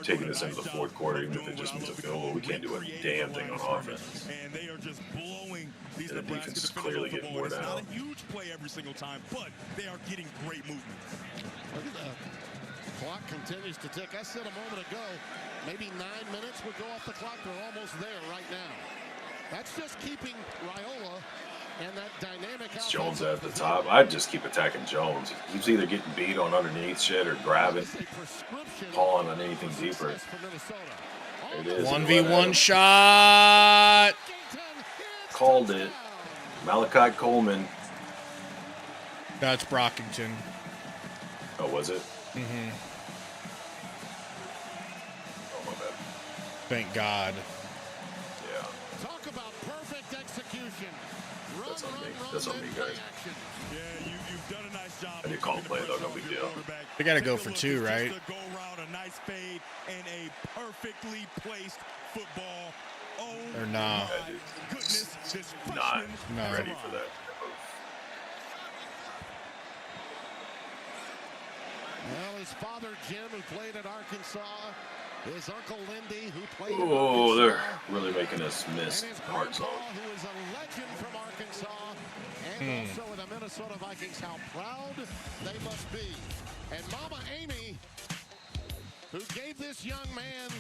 taking this into the 4th quarter, even if it just means a field goal. We can't do a damn thing on offense. And they are just blowing these And the defense is clearly getting more down. It's not a huge play every single time, but they are getting great movement. Look at that. Clock continues to tick. I said a moment ago, maybe 9 minutes would go off the clock. They're almost there right now. That's just keeping Raiola and that dynamic. Jones at the top. I'd just keep attacking Jones. He's either getting beat on underneath shit or grabbing, pawing on anything deeper. There it is. 1v1 shot. Called it. Malachi Coleman. That's Brockington. Oh, was it? Mm-hmm. Oh, my bad. Thank God. Yeah. Talk about perfect execution. That's on me. That's on me, guys. Yeah, you've done a nice job. I did call play, though. No big deal. They got to go for two, right? Go around a nice fade and a perfectly placed football. Oh, or nah. Goodness, this not no. ready for that. Well, his father, Jim, who played at Arkansas, his uncle, Lindy, who played at Oh, Arkansas, they're really making us miss and his Arkansas. grandpa, who is a legend from Arkansas, and also with the Minnesota Vikings. How proud they must be. And Mama Amy, who gave this young man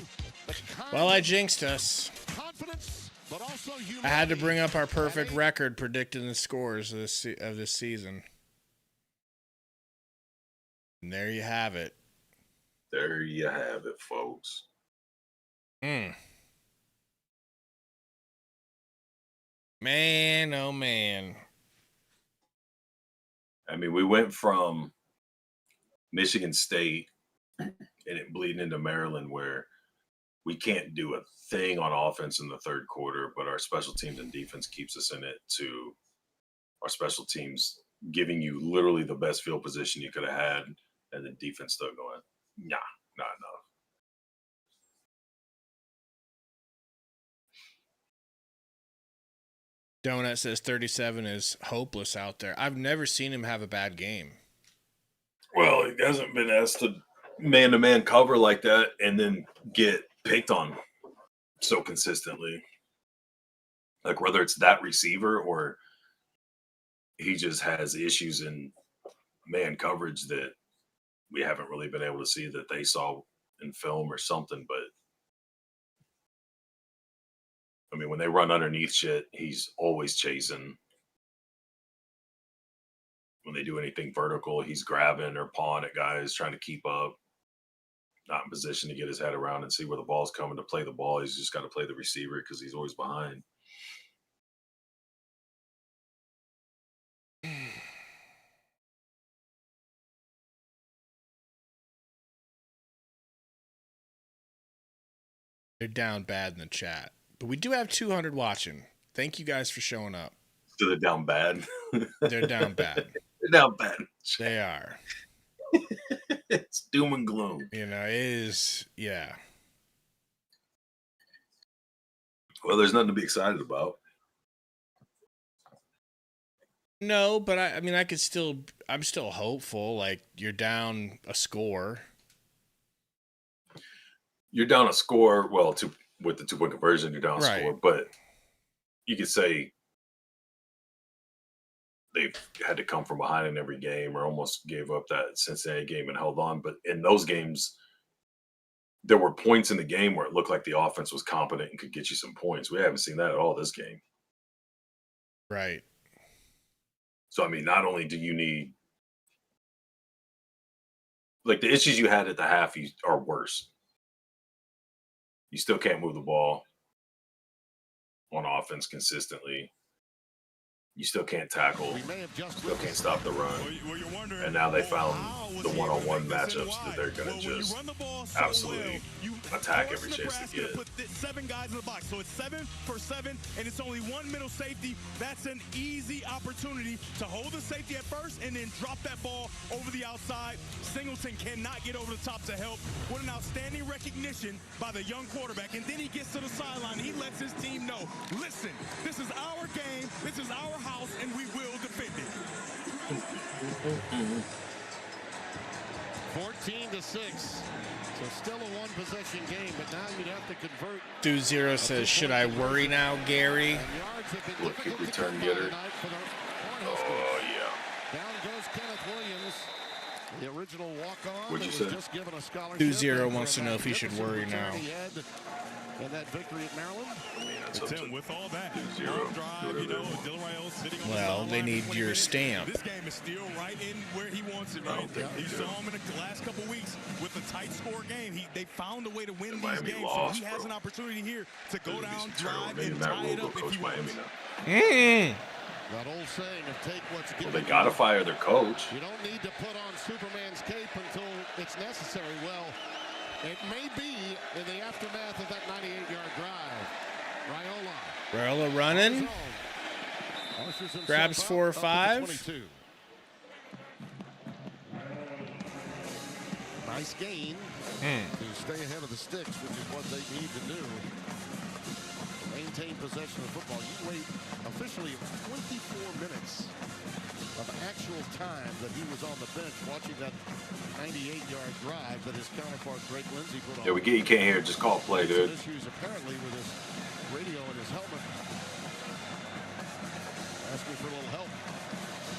the well, I jinxed us. confidence, but also humility. I had to bring up our perfect record predicting the scores of this season. And there you have it. There you have it, folks. Man, oh man. I mean, we went from Michigan State and it bleeding into Maryland where we can't do a thing on offense in the third quarter, but our special teams and defense keeps us in it, to our special teams giving you literally the best field position you could have had, and the defense still going, nah, not enough. Donut says 37 is hopeless out there. I've never seen him have a bad game. Well, he hasn't been asked to man-to-man cover like that and then get picked on so consistently. Like, whether it's that receiver or he just has issues in man coverage that we haven't really been able to see that they saw in film or something. But I mean, when they run underneath shit, he's always chasing. When they do anything vertical, he's grabbing or pawing at guys, trying to keep up. Not in position to get his head around and see where the ball's coming to play the ball. He's just got to play the receiver because he's always behind. They're down bad in the chat. But we do have 200 watching. Thank you guys for showing up. So they're down bad. They're down bad. They're down bad. They are. It's doom and gloom. You know, it is, yeah. Well, there's nothing to be excited about. No, but I mean, I'm still hopeful. Like, you're down a score. You're down a score. Well, with the 2-point conversion, you're down a score. But you could say they've had to come from behind in every game, or almost gave up that Cincinnati game and held on. But in those games, there were points in the game where it looked like the offense was competent and could get you some points. We haven't seen that at all this game. Right. So, I mean, not only do you need, like, the issues you had at the half are worse. You still can't move the ball on offense consistently. You still can't tackle. Still can't stop the run. And now they found the one-on-one matchups that they're going to just absolutely attack every chance they get. Put 7 guys in the box, so it's 7 for 7, and it's only one middle safety. That's an easy opportunity to hold the safety at first and then drop that ball over the outside. Singleton cannot get over the top to help. What an outstanding recognition by the young quarterback. And then he gets to the sideline. He lets his team know, listen, this is our game, this is our house, and we will defend it. 14-6. So still a one-possession game, but now you'd have to convert. 2-0 says, should I worry now, Gary? Look, kick return getter. Oh, yeah. Down goes Kenneth Williams, the original walk-on. What'd you say? 2-0 wants to know if he should worry now. And that victory at Maryland. Tim, with all that, 2-0. Well, they need your stamp. This game is still right in where he wants it, right? You saw him in the last couple weeks with a tight score game. They found a way to win these games. So he has an opportunity here to go down, drive, and tie it up if he wants. That old saying of take what's given. Well, they got to fire their coach. You don't need to put on Superman's cape until it's necessary. Well, it may be in the aftermath of that 98-yard drive. Raiola running. Grabs 4 or 5. Nice gain to stay ahead of the sticks, which is what they need to do. Maintain possession of football. You wait officially 24 minutes of actual time that he was on the bench watching that 98-yard drive that his counterpart Greg Lindsey put on. Yeah, you can't hear it. Just call play, dude. Issues apparently with his radio and his helmet. Asking for a little help.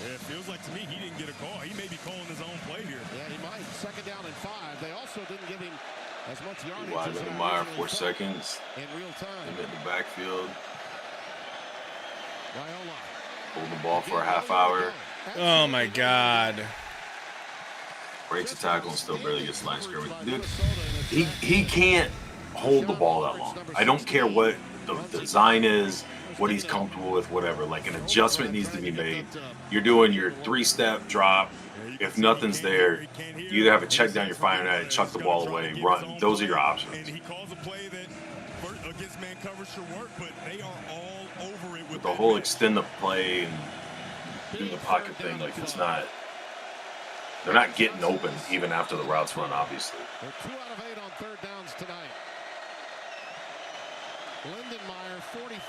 It feels like to me he didn't get a call. He may be calling his own play here. Yeah, he might. 2nd down and 5. They also didn't give him as much yardage. Wide to Meyer, 4 seconds. In real time. In the backfield. Raiola. Hold the ball for a half hour. Oh my God. Breaks a tackle and still barely gets line scrimmage. Dude, he can't hold the ball that long. I don't care what the design is, what he's comfortable with, whatever. Like, an adjustment needs to be made. You're doing your 3-step drop. If nothing's there, you either have a check down your fire net, chuck the ball away, run. Those are your options. And he calls a play that against man coverage should work, but they are all over it with the whole extend the play and do the pocket thing. Like, it's not. They're not getting open even after the routes run, obviously. They're 2 out of 8 on 3rd downs tonight.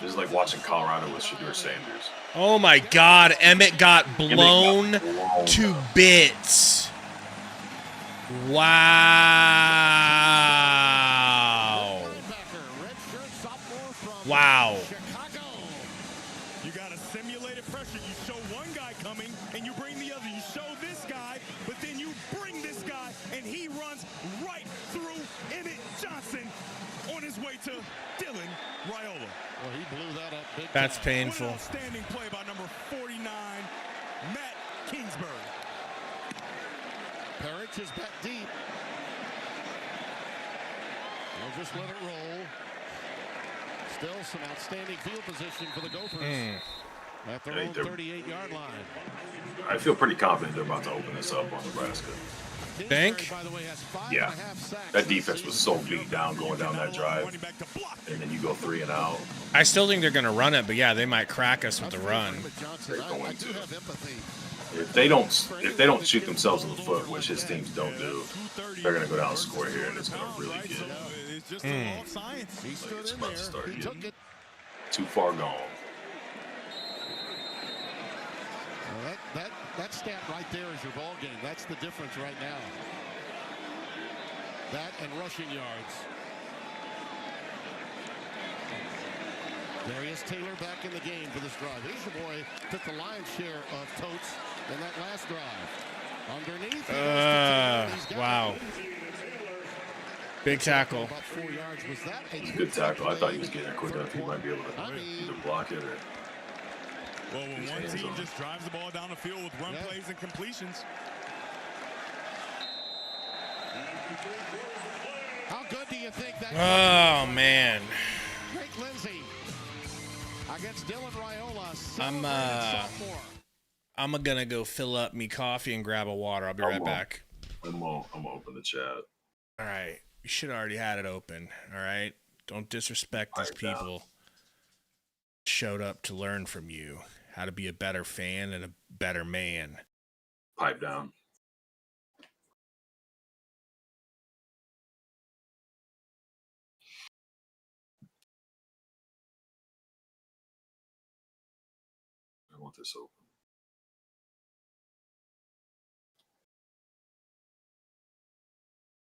This is like watching Colorado with Shadur Sanders. Oh my God, Emmett got blown to bits. Wow. Wow. You got a simulated pressure. You show one guy coming and you bring the other. You show this guy, but then you bring this guy and he runs right through Emmett Johnson on his way to Dylan Raiola. Well, he blew that up big That's time. painful. What an outstanding play by number 49, Matt Kingsbury. Parrish is back deep. They'll just let it roll. Still some outstanding field position for the Gophers at their own 38-yard line. I feel pretty confident they're about to open this up on Nebraska. Think? Yeah. That defense was so beat down going down that drive. And then you go 3 and out. I still think they're going to run it, but yeah, they might crack us with the run. They're going to. If they don't shoot themselves in the foot, which his teams don't do, they're going to go down and score here, and it's going to really get it's about to start getting too far gone. That stat right there is your ball game. That's the difference right now. That and rushing yards. Darius Taylor back in the game for this drive. He's the boy took the lion's share of totes in that last drive. Underneath. Wow. Big tackle. About 4 yards. Was that a good tackle? I thought he was getting it quick enough. He might be able to either block it or. Well, when one team just drives the ball down the field with run plays and completions. How good do you think that? Oh man. Greg Lindsey against Dylan Raiola. I'm gonna go fill up me coffee and grab a water. I'll be right back. I'm gonna open the chat. All right. You should have already had it open. All right. Don't disrespect these people. Showed up to learn from you how to be a better fan and a better man. Pipe down. I want this open.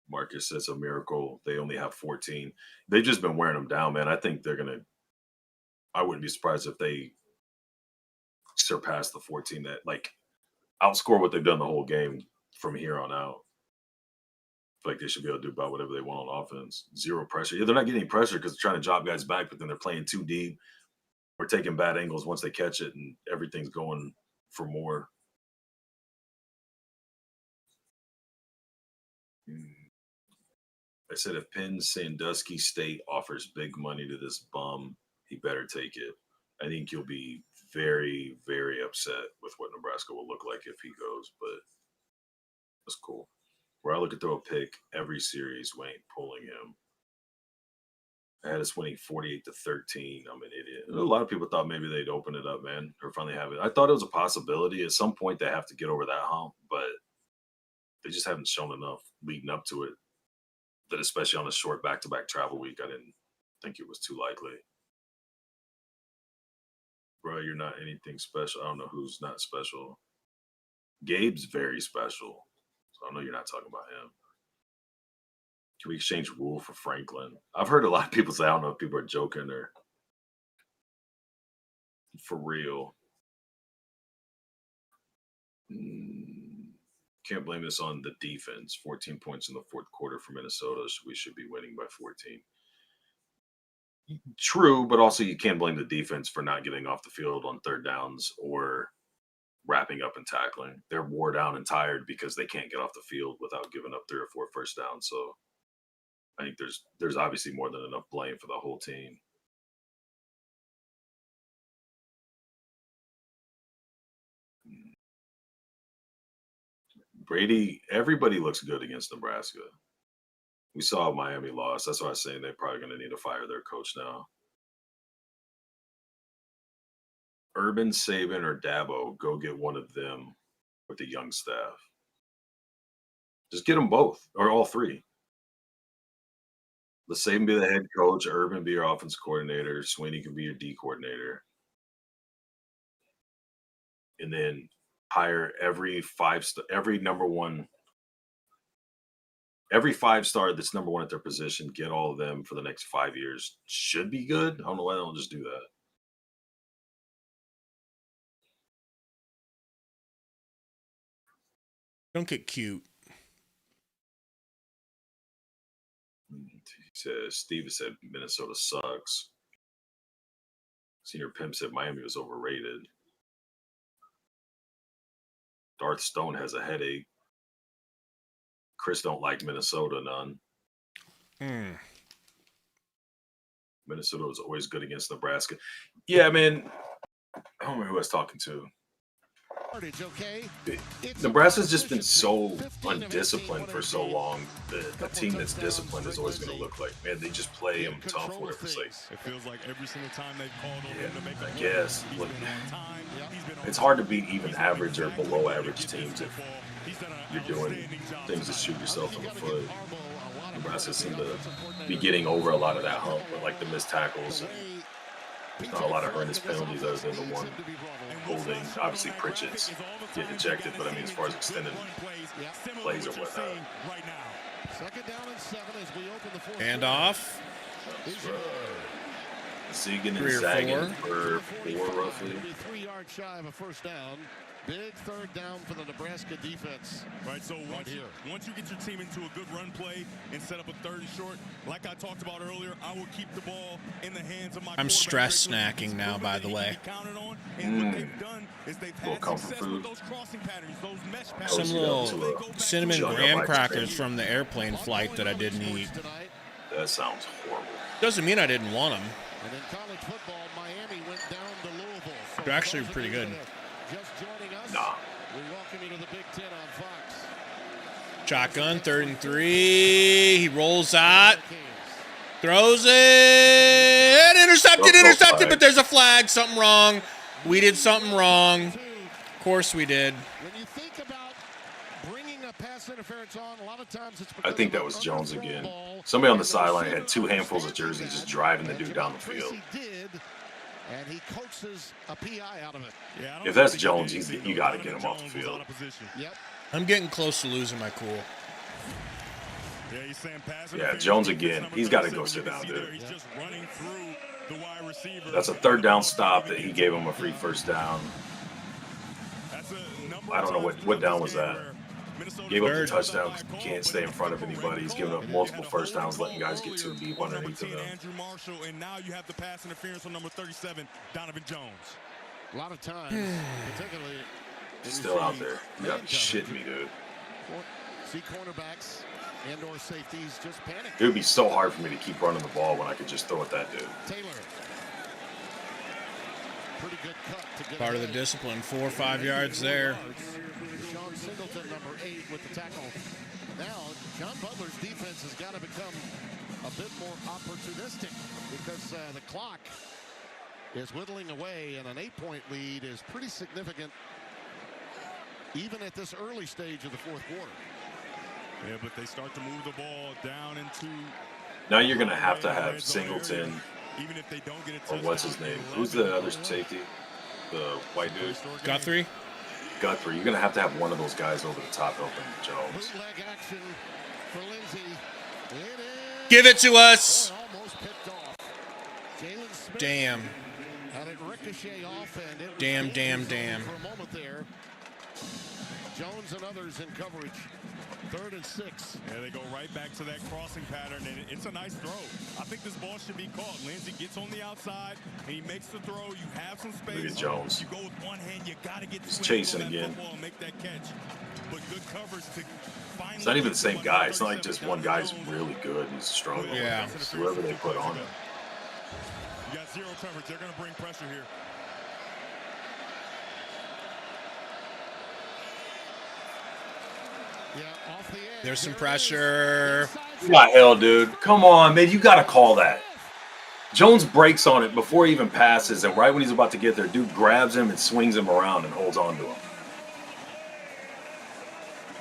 Marcus says a miracle. They only have 14. They've just been wearing them down, man. I think they're going to. I wouldn't be surprised if they surpass the 14 that, like, outscore what they've done the whole game from here on out. I feel like they should be able to do about whatever they want on offense. Zero pressure. Yeah, they're not getting any pressure because they're trying to drop guys back, but then they're playing too deep. We're taking bad angles once they catch it, and everything's going for more. I said if Penn Sandusky State offers big money to this bum, he better take it. I think you'll be very, very upset with what Nebraska will look like if he goes, but that's cool. Where I look to throw a pick every series, we ain't pulling him. I had us winning 48-13. I'm an idiot. A lot of people thought maybe they'd open it up, man, or finally have it. I thought it was a possibility. At some point, they have to get over that hump, but they just haven't shown enough leading up to it. That especially on a short back-to-back travel week, I didn't think it was too likely. Bro, you're not anything special. I don't know who's not special. Gabe's very special, so I know you're not talking about him. Can we exchange Rule for Franklin? I've heard a lot of people say, I don't know if people are joking or for real. Can't blame this on the defense. 14 points in the fourth quarter for Minnesota, so we should be winning by 14. True, but also you can't blame the defense for not getting off the field on third downs or wrapping up and tackling. They're wore down and tired because they can't get off the field without giving up 3 or 4 first downs. So I think there's obviously more than enough blame for the whole team. Brady, everybody looks good against Nebraska. We saw Miami lost. That's why I was saying they're probably going to need to fire their coach now. Urban, Saban, or Dabo, go get one of them with the young staff. Just get them both, or all 3. Let Saban be the head coach, Urban be your offense coordinator, Sweeney can be your D coordinator. And then hire every 5-star that's number 1 at their position, get all of them for the next 5 years. Should be good. I don't know why they don't just do that. Don't get cute. Steve said Minnesota sucks. Senior Pimp said Miami was overrated. Darth Stone has a headache. Chris don't like Minnesota none. Minnesota was always good against Nebraska. Yeah, man. I don't remember who I was talking to. Nebraska's just been so undisciplined for so long that a team that's disciplined is always going to look like, man, they just play them tough, whatever it's like. It feels like every single time they've called on him to make I guess. Look, it's hard to beat even average or below average teams if you're doing things to shoot yourself in the foot. Nebraska seemed to be getting over a lot of that hump, but like the missed tackles. There's not a lot of horrendous penalties other than the one holding. Obviously, Pritchett's getting ejected, but I mean, as far as extended plays or whatnot. And off. Segan and Sagan for 4 roughly. 3 yards shy of a first down. Big third down for the Nebraska defense. Right, so once you get your team into a good run play and set up a 3rd and short, like I talked about earlier, I will keep the ball in the hands of my I'm stress snacking now, by the way. And what they've done is they've had success with those crossing patterns, those mesh patterns. Some little cinnamon graham crackers from the airplane flight that I didn't eat. That sounds horrible. Doesn't mean I didn't want them. And in college football, Miami went down to Louisville. So they're actually pretty good. Just joining us. Nah. We welcome you to the Big Ten on Fox. Shotgun, 3rd and 3. He rolls out. Throws it. Intercepted, but there's a flag. Something wrong. We did something wrong. Of course we did. When you think about bringing a pass interference on, a lot of times it's I think that was Jones again. Somebody on the sideline had 2 handfuls of jerseys just driving the dude down the field. And he coaxes a PI out of it. If that's Jones, you got to get him off the field. I'm getting close to losing my cool. Yeah, Jones again. He's got to go sit down, dude. That's a 3rd down stop that he gave him a free first down. I don't know what down was that. Gave up the touchdown because he can't stay in front of anybody. He's giving up multiple first downs, letting guys get too deep underneath of them. Andrew Marshall, and now you have the pass interference on number 37, Donovan Jones. A lot of times, particularly. He's still out there. You got to be shitting me, dude. See cornerbacks and or safeties just panic. It would be so hard for me to keep running the ball when I could just throw at that dude. Taylor. Pretty good cut to get Part of the ahead. discipline, 4 or 5 yards there. Sean Singleton, number 8, with the tackle. Now, John Butler's defense has got to become a bit more opportunistic because the clock is whittling away, and an 8-point lead is pretty significant even at this early stage of the fourth quarter. Yeah, but they start to move the ball down into. Now you're going to have Singleton, even if they don't get it. Or what's his name? Who's the other safety? The white dude? Guthrie? Guthrie. You're going to have one of those guys over the top helping Jones. Bootleg action for Lindsey. Give it to us. Almost picked off. Jalen Smith. Damn. Had it ricochet off, and it was Damn. for a moment there. Jones and others in coverage. 3rd and 6. Yeah, they go right back to that crossing pattern, and it's a nice throw. I think this ball should be caught. Lindsey gets on the outside, and he makes the throw. You have some space. Look at Jones. You go with one hand. You got to get He's chasing again. And make that catch. But good coverage to finally. It's not even the same guy. It's not like just one guy's really good. He's struggling. Yeah. It's whoever they put on him. You got zero coverage. They're going to bring pressure here. Yeah, off the edge. There's some pressure. What hell, dude? Come on, man. You got to call that. Jones breaks on it before he even passes, and right when he's about to get there, dude grabs him and swings him around and holds on to him.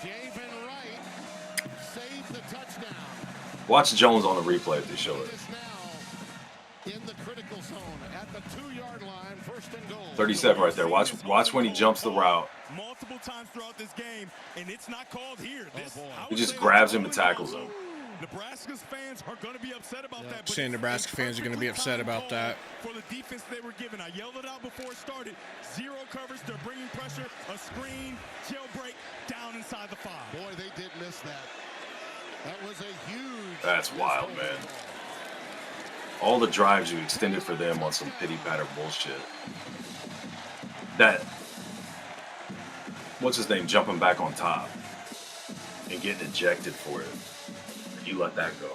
Javen Wright saved the touchdown. Watch Jones on the replay if they show it. In the critical zone at the 2-yard line, 1st and goal. 37 right there. Watch when he jumps the route. Multiple times throughout this game, and it's not called here. He just grabs him and tackles him. Nebraska's fans are going to be upset about that. Saying Nebraska fans are going to be upset about that. For the defense they were given, I yelled it out before it started. Zero coverage, they're bringing pressure, a screen, jailbreak, down inside the 5. Boy, they did miss that. That was a huge. That's wild, man. All the drives you extended for them on some pity-patter bullshit. That, what's his name, jumping back on top and getting ejected for it. You let that go.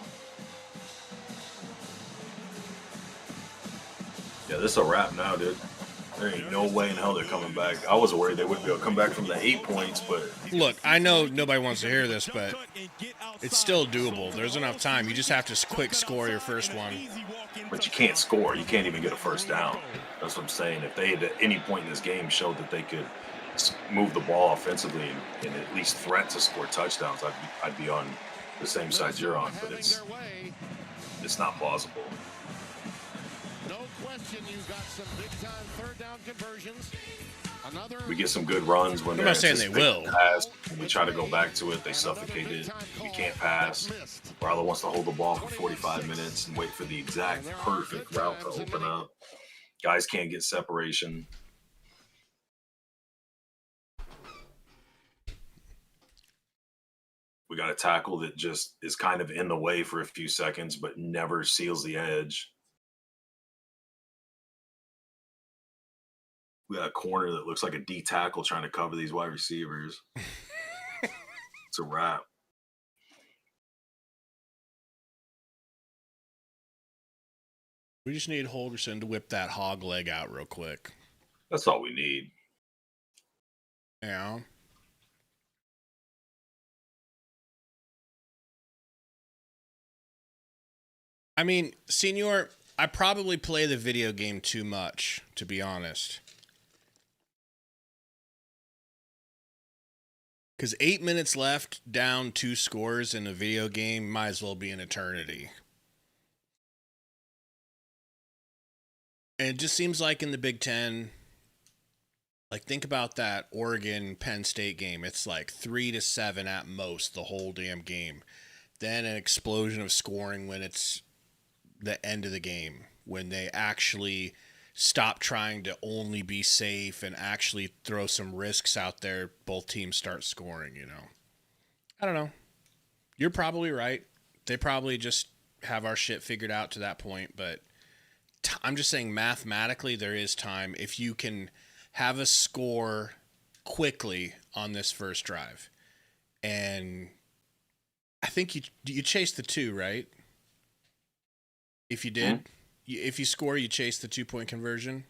Yeah, this is a wrap now, dude. There ain't no way in hell they're coming back. I was worried they wouldn't be able to come back from the 8 points, but... Look, I know nobody wants to hear this, but it's still doable. There's enough time. You just have to quick score your first one. But you can't score. You can't even get a first down. That's what I'm saying. If they had at any point in this game showed that they could move the ball offensively and at least threat to score touchdowns, I'd be on the same side you're on. But it's not plausible. No question, you got some big-time 3rd down conversions. We get some good runs when I'm not saying they will. Pass. When we try to go back to it, they suffocate it. We can't pass. Riley wants to hold the ball for 45 minutes and wait for the exact perfect route to open up. Guys can't get separation. We got a tackle that just is kind of in the way for a few seconds, but never seals the edge. We got a corner that looks like a D tackle trying to cover these wide receivers. It's a wrap. We just need Holgerson to whip that hog leg out real quick. That's all we need. Yeah. I mean, Senor, I probably play the video game too much, to be honest. Because 8 minutes left, down 2 scores in a video game might as well be an eternity. And it just seems like in the Big Ten, like think about that Oregon-Penn State game. It's like 3-7 at most the whole damn game. Then an explosion of scoring when it's the end of the game, when they actually stop trying to only be safe and actually throw some risks out there. Both teams start scoring, you know. I don't know. You're probably right. They probably just have our shit figured out to that point, but I'm just saying mathematically there is time if you can have a score quickly on this first drive. And I think you chase the 2, right? If you did, if you score, you chase the 2-point conversion.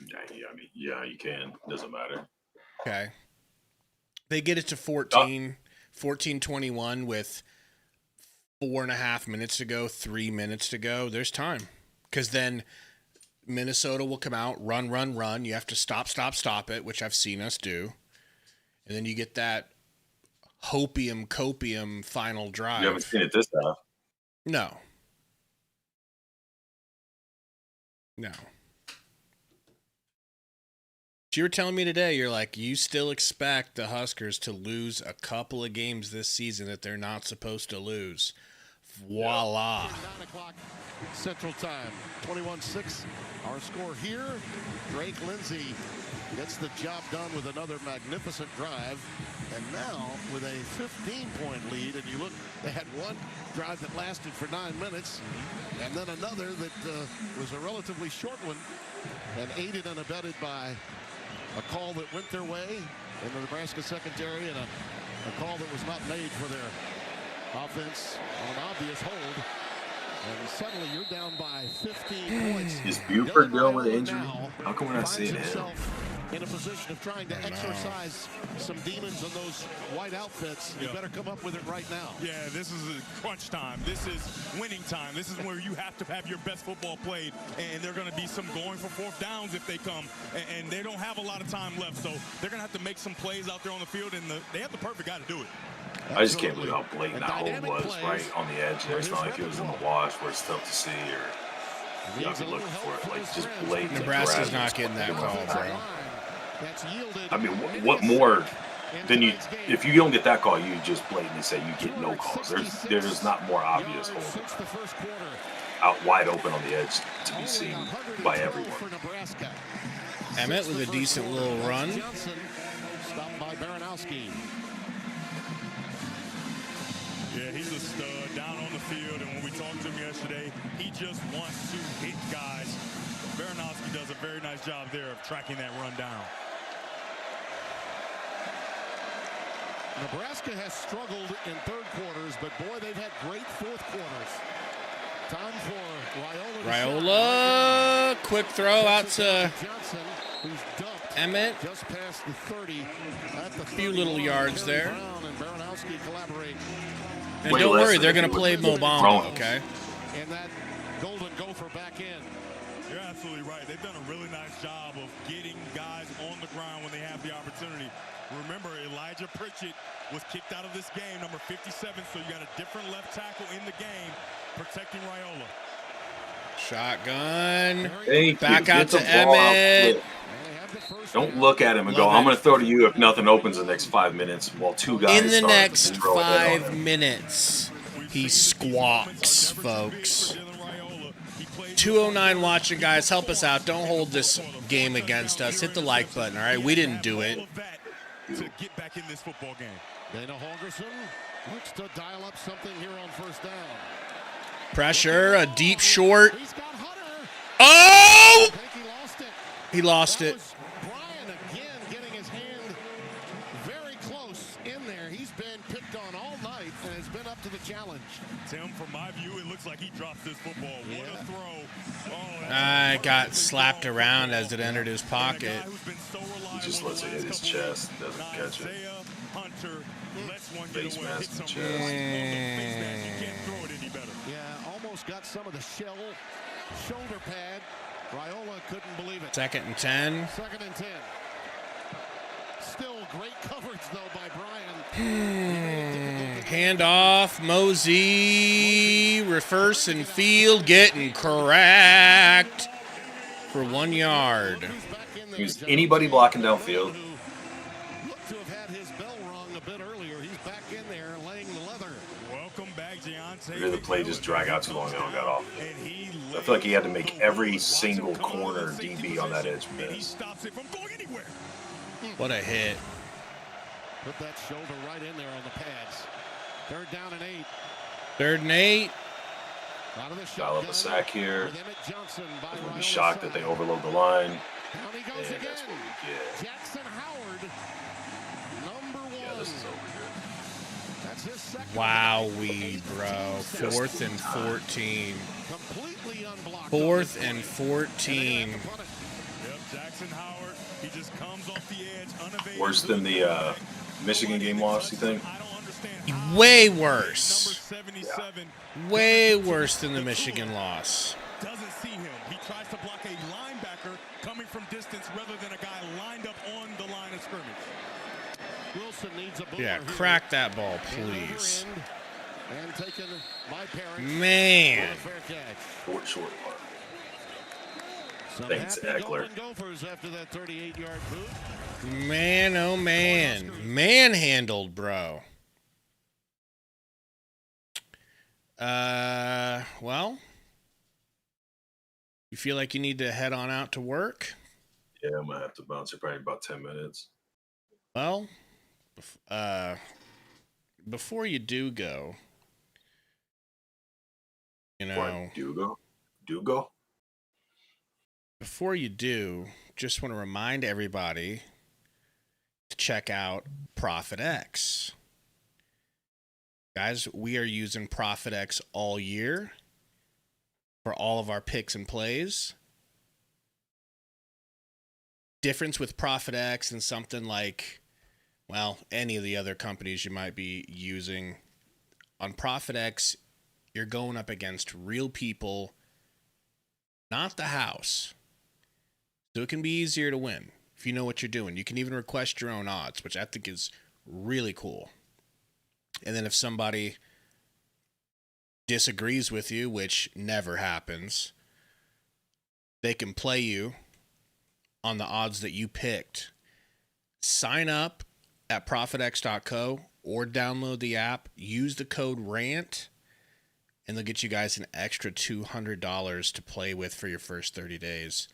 I mean, yeah, you can. Doesn't matter. Okay. They get it to 14-21 with 4.5 minutes to go, 3 minutes to go. There's time. Because then Minnesota will come out, run. You have to stop it, which I've seen us do. And then you get that copium final drive. You haven't seen it this half. No. You were telling me today, you're like, you still expect the Huskers to lose a couple of games this season that they're not supposed to lose. Voila. 9 o'clock Central Time. 21-6. Our score here. Drake Lindsay gets the job done with another magnificent drive. And now with a 15-point lead. And you look, they had one drive that lasted for 9 minutes. And then another that was a relatively short one. And aided and abetted by a call that went their way in the Nebraska secondary and a call that was not made for their offense on an obvious hold. And suddenly you're down by 15 points. Is Buford dealing with an injury? How come we're not seeing him? In a position of trying to exercise some demons in those white outfits. You better come up with it right now. Yeah, this is a crunch time. This is winning time. This is where you have to have your best football played. And there are going to be some going for fourth downs if they come. And they don't have a lot of time left. So they're going to have to make some plays out there on the field. And they have the perfect guy to do it. I just can't believe how blatant that hole was right on the edge there. It's not like it was in the wash where it's tough to see or you have to be looking for it. Like just blatant. Nebraska's not getting that call, bro. I mean, what more than you? If you don't get that call, you just blatantly say you get no calls. There's not more obvious hold out wide open on the edge to be seen by everyone. Emmett with a decent little run. Stopped by Baranowski. Yeah, he's a stud down on the field, and when we talked to him yesterday, he just wants to hit guys. Baranowski does a very nice job there of tracking that run down. Nebraska has struggled in third quarters, but boy, they've had great fourth quarters. Time for Raiola, quick throw out to Johnson, who's dumped Emmett. Just past the 30. A few little yards there. And Baranowski collaborate. And don't worry, they're going to play Mobamba, okay? And that Golden Gopher back in. You're absolutely right. They've done a really nice job of getting guys on the ground when they have the opportunity. Remember, Elijah Pritchett was kicked out of this game, number 57, so you got a different left tackle in the game protecting Raiola. Shotgun. Back out to Emmett. Don't look at him and go, I'm going to throw to you if nothing opens in the next 5 minutes while two guys in the next 5 minutes. He squawks, folks. 209 watching, guys. Help us out. Don't hold this game against us. Hit the like button, all right? We didn't do it. To get back in this football game. Dana Holgerson looks to dial up something here on first down. Pressure, a deep short. Oh! He lost it. Brian again getting his hand very close in there. He's been picked on all night and has been up to the challenge. Tim, from my view, it looks like he drops this football. What a throw. Oh, I got slapped around as it entered his pocket. He just lets it hit his chest, doesn't catch it. Face mask in the chest. Yeah, almost got some of the shoulder pad. Raiola couldn't believe it. 2nd and 10. 2nd and 10. Still great coverage, though, by Brian. Hand off. Mosey. Reverse and field. Getting cracked for 1 yard. Is anybody blocking downfield? Looked to have had his bell rung a bit earlier. He's back in there laying the leather. Welcome back, Giante. Maybe the play just dragged out too long and got off. I feel like he had to make every single corner DB on that edge miss. What a hit. Put that shoulder right in there on the pads. 3rd down and 8. 3rd and 8. Dial up a sack here. I'm be shocked that they overload the line. And that's what we get. Jackson Howard, number 1. Yeah, this is over here. That's his second. Wowee, bro. 4th and 14. Completely unblocked. 4th and 14. Yep, He just comes off the edge, unevaded. Worse than the Michigan game loss, you think? Way worse. Yeah. Way worse than the Michigan loss. Doesn't see him. He tries to block a linebacker coming from distance rather than a guy lined up on the line of scrimmage. Wilson needs a Yeah, crack that ball, please. And taken by Parrish. Man. Short part. Some Thanks, happy Eckler. Golden Gophers after that 38-yard boot. Man, oh man. Manhandled, bro. Well, you feel like you need to head on out to work? Yeah, I'm going to have to bounce it probably about 10 minutes. Well, before you do go, you know, Do go? Before you do, just want to remind everybody to check out ProfitX. Guys, we are using ProfitX all year for all of our picks and plays. Difference with ProfitX and something like, well, any of the other companies you might be using. On ProfitX, you're going up against real people, not the house. So it can be easier to win if you know what you're doing. You can even request your own odds, which I think is really cool. And then if somebody disagrees with you, which never happens, they can play you on the odds that you picked. Sign up at profitx.co or download the app. Use the code RANT, and they'll get you guys an extra $200 to play with for your first 30 days.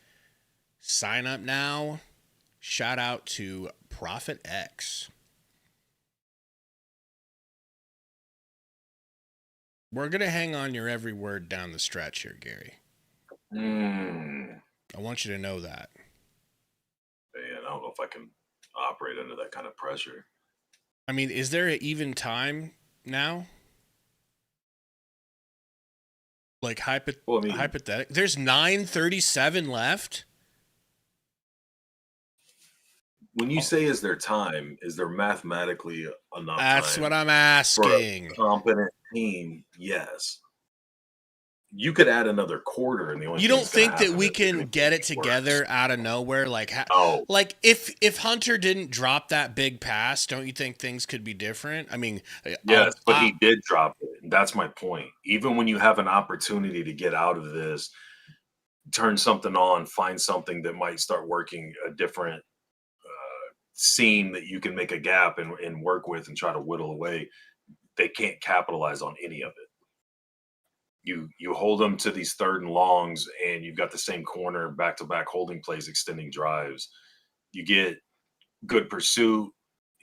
Sign up now. Shout out to ProfitX. We're going to hang on your every word down the stretch here, Gary. I want you to know that. Man, I don't know if I can operate under that kind of pressure. I mean, is there an even time now? Like hypothetical. There's 9:37 left. When you say is there time, is there mathematically enough That's time what I'm asking. for a competent team? Yes. You could add another quarter, and the only You don't think that we can get it together out of nowhere? Like, like if Hunter didn't drop that big pass, don't you think things could be different? I mean, yes, but he did drop it. That's my point. Even when you have an opportunity to get out of this, turn something on, find something that might start working a different seam that you can make a gap and work with and try to whittle away. They can't capitalize on any of it. You hold them to these third and longs, and you've got the same corner back-to-back holding plays, extending drives. You get good pursuit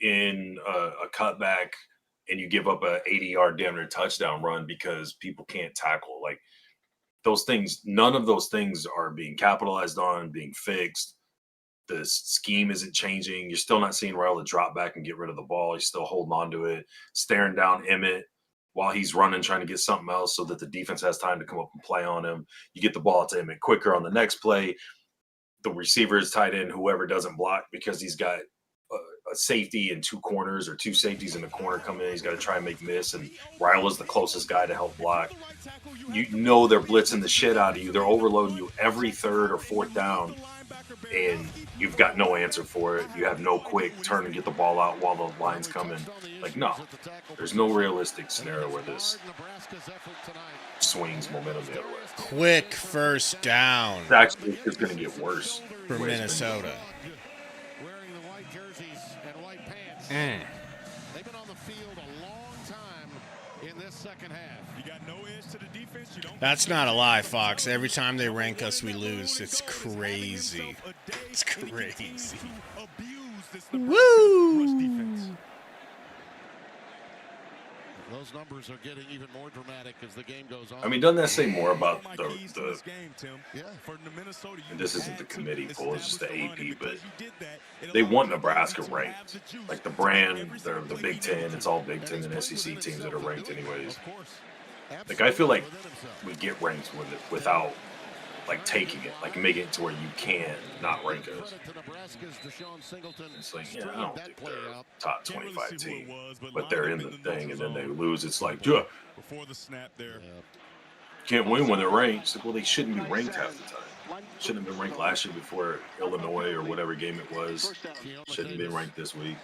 in a cutback, and you give up a 80-yard damn near touchdown run because people can't tackle. Like, those things, none of those things are being capitalized on, being fixed. The scheme isn't changing. You're still not seeing Raiola drop back and get rid of the ball. He's still holding on to it, staring down Emmett while he's running, trying to get something else so that the defense has time to come up and play on him. You get the ball to Emmett quicker on the next play. The receiver is tight end, whoever doesn't block, because he's got a safety and two corners or two safeties in the corner come in. He's got to try and make miss, and Raiola's the closest guy to help block. You know they're blitzing the shit out of you. They're overloading you every third or fourth down, and you've got no answer for it. You have no quick turn and get the ball out while the line's coming. Like, no. There's no realistic scenario where this swings momentum the other way. Quick first down. It's actually just going to get worse for Minnesota. Wearing the white jerseys and white pants. They've been on the field a long time in this second half. You got no edge to the defense. You don't. That's not a lie, Fox. Every time they rank us, we lose. It's crazy. It's crazy. Woo! Those numbers are getting even more dramatic as the game goes on. I mean, doesn't that say more about the and this isn't the committee poll, it's just the AP, but they want Nebraska ranked. Like the brand, they're the Big Ten, it's all Big Ten and SEC teams that are ranked anyways. Like, I feel like we get ranked without like taking it, like making it to where you can not rank us. It's like, yeah, I don't think they're a top 25 team, but they're in the thing, and then they lose. It's like, yeah, Before the snap there. can't win when they're ranked. It's like, well, they shouldn't be ranked half the time. Shouldn't have been ranked last year before Illinois or whatever game it was. Shouldn't have been ranked this week.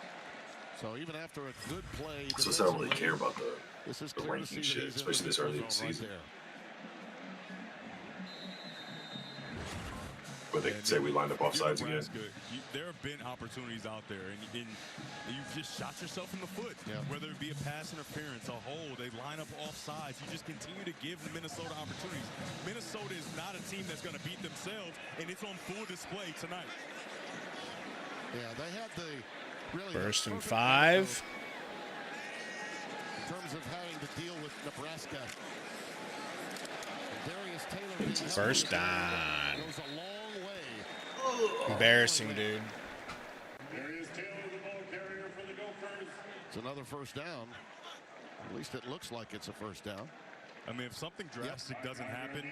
So even after a good play, so I don't really care about the ranking shit, especially this early in the season. But they could say we lined up offsides again. There have been opportunities out there, and you've just shot yourself in the foot. Yeah. Whether it be a pass interference, a hold, they line up offsides. You just continue to give Minnesota opportunities. Minnesota is not a team that's going to beat themselves, and it's on full display tonight. Yeah, they had the really 1st and 5. In terms of having to deal with Nebraska. First down. Embarrassing, dude. It's another first down. At least it looks like it's a first down. I mean, if something drastic doesn't happen,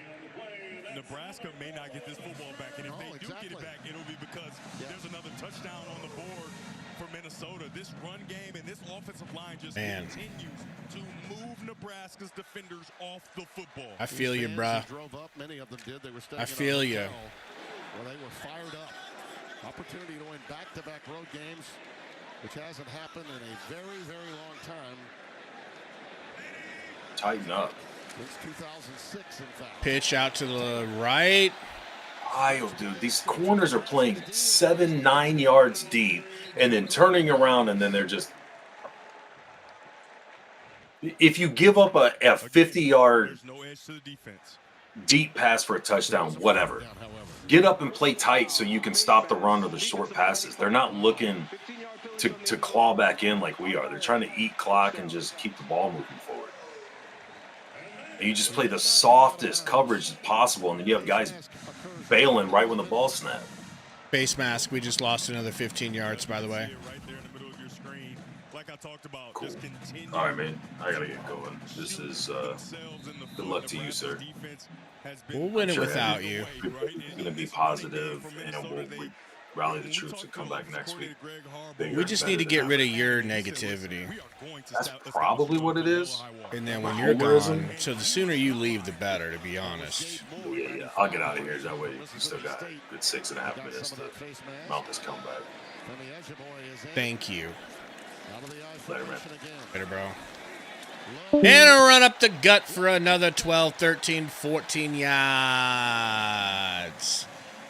Nebraska may not get this football back. And if they do get it back, it'll be because there's another touchdown on the board for Minnesota. This run game and this offensive line just continues to move Nebraska's defenders off the football. I feel you, bruh. Many of them did. They were I feel you. Well, they were fired up. Opportunity to win back-to-back road games, which hasn't happened in a very, very long time. Tighten up. Since 2006, in fact. Pitch out to the right. Dude, these corners are playing 7-9 yards deep and then turning around, and then they're just. If you give up a 50-yard deep pass for a touchdown, whatever. Get up and play tight so you can stop the run or the short passes. They're not looking to claw back in like we are. They're trying to eat clock and just keep the ball moving forward. And you just play the softest coverage possible, and then you have guys bailing right when the ball snaps. Face mask. We just lost another 15 yards, by the way. Cool. All right, man. I gotta get going. This is good luck to you, sir. We'll win it without you. We're gonna be positive, and we'll rally the troops and come back next week. We just need to get rid of your negativity. That's probably what it is. And then when you're gone, so the sooner you leave, the better, to be honest. Yeah. I'll get out of here. That way you still got a good 6.5 minutes to mount this comeback. Thank you. Later, man. Later, bro. And a run up the gut for another 12, 13, 14 yards.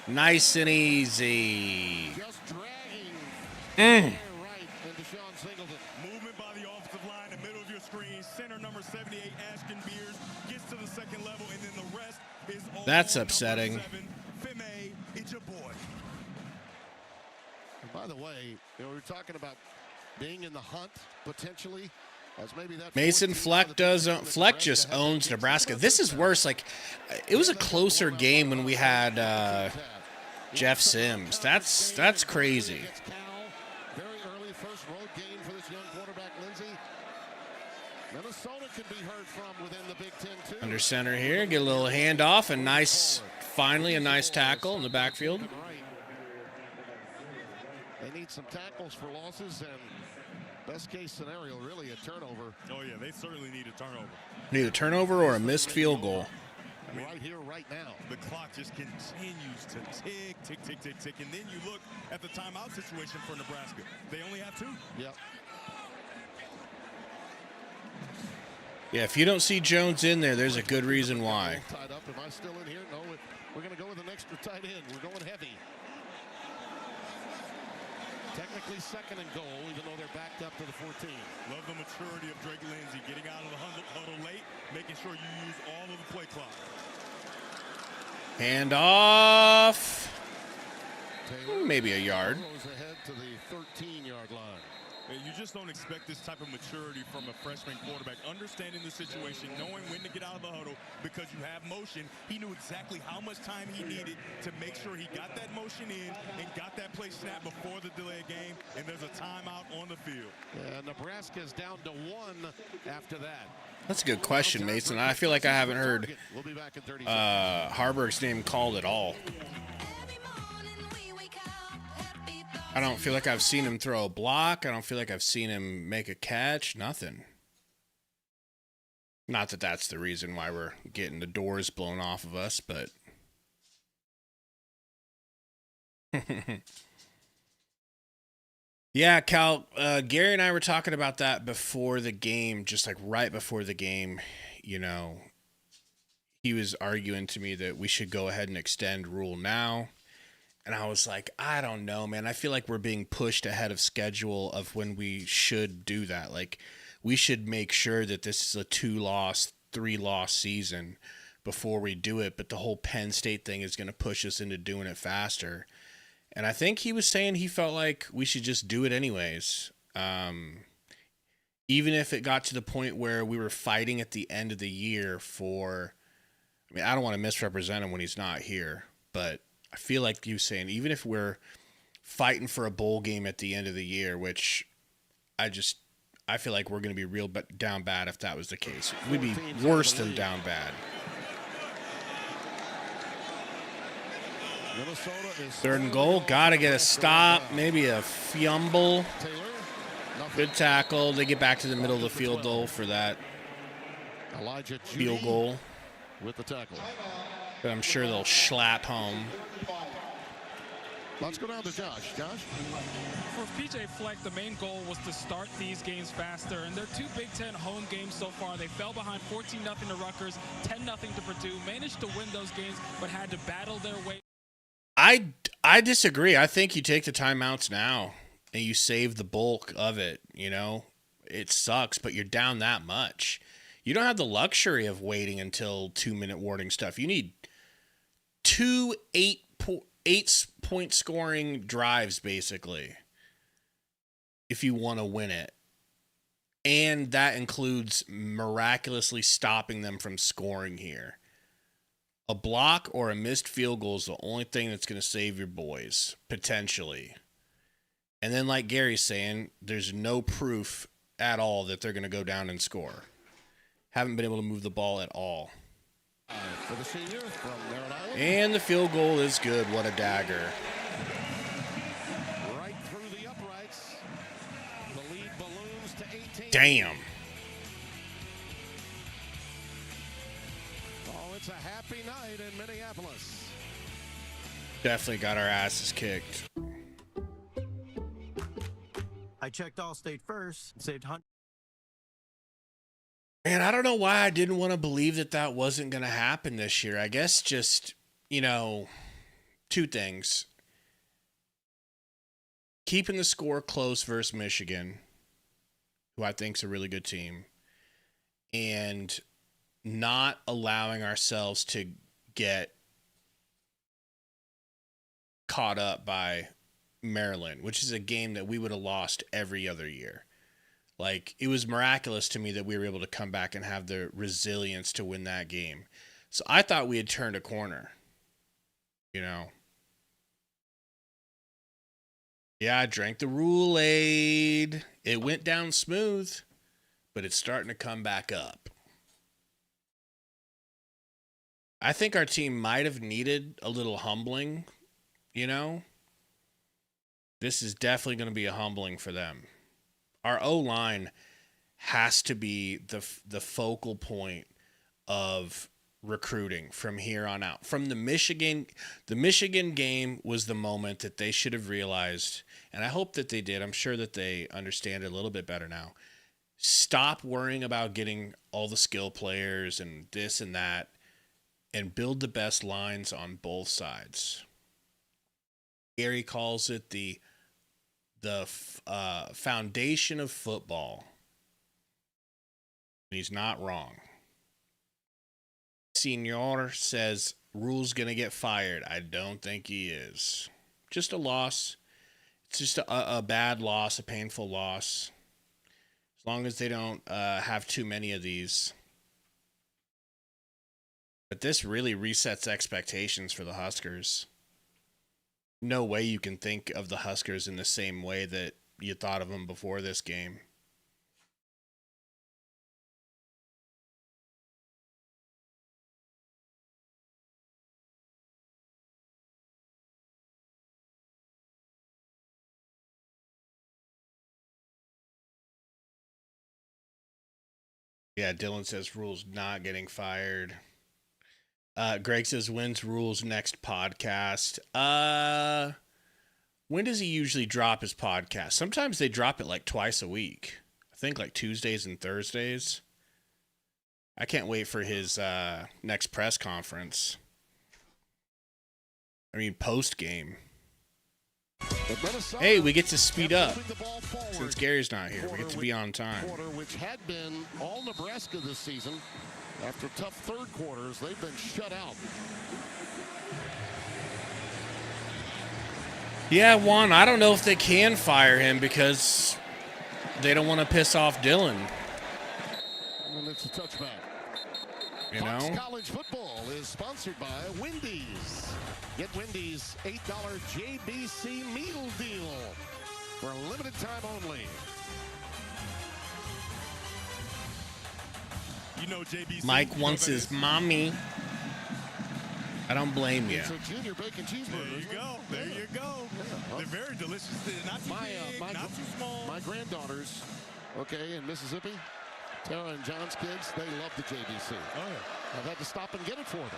Nice and easy. Movement by the offensive line, the middle of your screen. Center number 78, Ashton Beers, gets to the second level, and then the rest is all. That's upsetting. It's your boy. And by the way, we're talking about being in the hunt potentially. As maybe that Mason Fleck just owns Nebraska. This is worse. Like, it was a closer game when we had Jeff Sims. That's crazy. Very early first road game for this young quarterback, Lindsey. Minnesota can be heard from within the Big Ten too. Under center here, get a little handoff, and finally a nice tackle in the backfield. They need some tackles for losses, and best case scenario, really a turnover. Oh yeah, they certainly need a turnover. Need a turnover or a missed field goal. Right here, right now. The clock just continues to tick, tick, tick, tick, tick. And then you look at the timeout situation for Nebraska. They only have 2. Yep. Yeah, if you don't see Jones in there, there's a good reason why. Tied up. Am I still in here? No, we're going to go with an extra tight end. We're going heavy. Technically second and goal, even though they're backed up to the 14. Love the maturity of Drake Lindsey, getting out of the huddle late, making sure you use all of the play clock. Hand off. Maybe a yard. Goes ahead to the 13-yard line. You just don't expect this type of maturity from a freshman quarterback. Understanding the situation, knowing when to get out of the huddle because you have motion. He knew exactly how much time he needed to make sure he got that motion in and got that play snapped before the delayed game, and there's a timeout on the field. Nebraska's down to 1 after that. That's a good question, Mason. I feel like I haven't heard Harburg's name called at all. I don't feel like I've seen him throw a block. I don't feel like I've seen him make a catch. Nothing. Not that that's the reason why we're getting the doors blown off of us, but... Yeah, Cal, Gary and I were talking about that before the game, just like right before the game. You know, he was arguing to me that we should go ahead and extend rule now. And I was like, I don't know, man. I feel like we're being pushed ahead of schedule of when we should do that. Like, we should make sure that this is a 2-loss, 3-loss season before we do it. But the whole Penn State thing is going to push us into doing it faster. And I think he was saying he felt like we should just do it anyways. Even if it got to the point where we were fighting at the end of the year for, I mean, I don't want to misrepresent him when he's not here, but I feel like you saying, even if we're fighting for a bowl game at the end of the year, which I feel like we're going to be real down bad if that was the case. We'd be worse than down bad. Third and goal. Got to get a stop. Maybe a fumble. Good tackle. They get back to the middle of the field goal for that field goal. With the tackle. But I'm sure they'll slap home. Let's go down to Josh. Josh? For PJ Fleck, the main goal was to start these games faster, and their 2 Big Ten home games so far, they fell behind 14-0 to Rutgers, 10-0 to Purdue, managed to win those games, but had to battle their way. I disagree. I think you take the timeouts now and you save the bulk of it, you know? It sucks, but you're down that much. You don't have the luxury of waiting until 2-minute warning stuff. You need 2 8-point scoring drives, basically, if you want to win it. And that includes miraculously stopping them from scoring here. A block or a missed field goal is the only thing that's going to save your boys, potentially. And then, like Gary's saying, there's no proof at all that they're going to go down and score. Haven't been able to move the ball at all. For the senior from Merritt Island. And the field goal is good. What a dagger. Right through the uprights. The lead balloons to 18. Damn. Oh, it's a happy night in Minneapolis. Definitely got our asses kicked. I checked Allstate first, saved hundreds. Man, I don't know why I didn't want to believe that wasn't going to happen this year. I guess just, you know, 2 things. Keeping the score close versus Michigan, who I think is a really good team, and not allowing ourselves to get caught up by Maryland, which is a game that we would have lost every other year. Like, it was miraculous to me that we were able to come back and have the resilience to win that game. So I thought we had turned a corner, you know. Yeah, I drank the Rule-Aid. It went down smooth, but it's starting to come back up. I think our team might have needed a little humbling, you know. This is definitely going to be a humbling for them. Our O-line has to be the focal point of recruiting from here on out. From the Michigan game was the moment that they should have realized, and I hope that they did. I'm sure that they understand it a little bit better now. Stop worrying about getting all the skill players and this and that, and build the best lines on both sides. Gary calls it the foundation of football. He's not wrong. Senior says Rule's going to get fired. I don't think he is. Just a loss. It's just a bad loss, a painful loss. As long as they don't have too many of these. But this really resets expectations for the Huskers. No way you can think of the Huskers in the same way that you thought of them before this game. Yeah, Dylan says Rule's not getting fired. Greg says, when's Rule's next podcast? When does he usually drop his podcast? Sometimes they drop it like twice a week. I think like Tuesdays and Thursdays. I can't wait for his next press conference. I mean, post-game. Hey, we get to speed up. Since Gary's not here, we get to be on time. Which had been all Nebraska this season. After tough third quarters, they've been shut out. Yeah, Juan, I don't know if they can fire him because they don't want to piss off Dylan. And it's a touchback. You Fox know? College football is sponsored by Wendy's. Get Wendy's $8 JBC meal deal for a limited time only. You know, JBC. Mike wants his mommy. I don't blame you. It's a junior bacon cheeseburger. There you go. There you go. Yeah. They're very delicious. They're not too big, not too small. My granddaughters, okay, in Mississippi, Tara and John's kids, they love the JBC. Oh, yeah. I've had to stop and get it for them.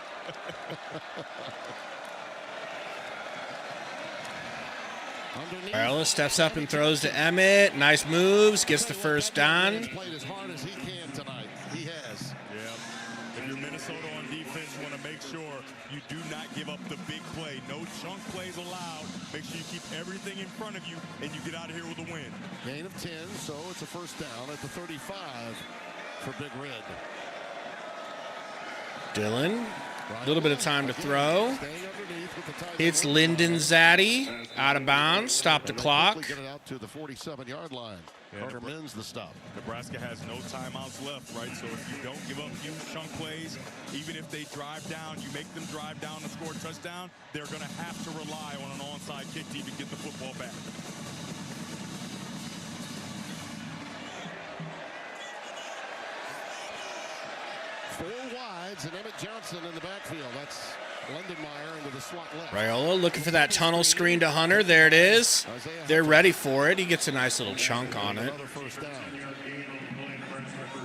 Arla steps up and throws to Emmett. Nice moves. Gets the first down. He's played as hard as he can tonight. He has. Yeah. If you're Minnesota on defense, you want to make sure you do not give up the big play. No chunk plays allowed. Make sure you keep everything in front of you, and you get out of here with a win. Gain of 10, so it's a first down at the 35 for Big Red. Dylan. A little bit of time to throw. It's Lyndon Zaddy. Out of bounds. Stop the clock. Get it out to the 47-yard line. Carter Mins the stop. Nebraska has no timeouts left, right? So if you don't give up huge chunk plays, even if they drive down, you make them drive down to score a touchdown, they're going to have to rely on an onside kick to even get the football back. Four wides and Emmett Johnson in the backfield. That's Lindenmeyer into the slot left. Raiola looking for that tunnel screen to Hunter. There it is. They're ready for it. He gets a nice little chunk on it.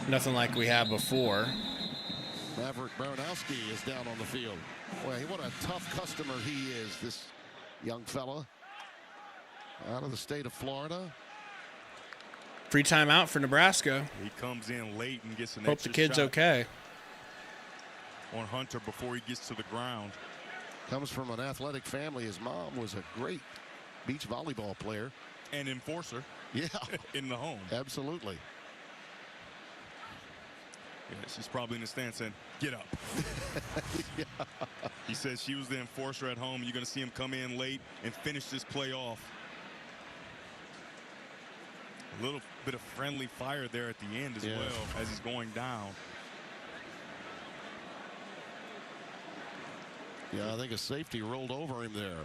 Nothing like we had before. Maverick Baranowski is down on the field. Boy, what a tough customer he is, this young fella. Out of the state of Florida. Free timeout for Nebraska. He comes in late and gets an Hope the extra kid's shot okay. On Hunter before he gets to the ground. Comes from an athletic family. His mom was a great beach volleyball player. And enforcer. Yeah. In the home. Absolutely. Yeah, she's probably in the stand saying, get up. Yeah. He says she was the enforcer at home. You're going to see him come in late and finish this play off. A little bit of friendly fire there at the end as well as he's going down. Yeah, I think a safety rolled over him there.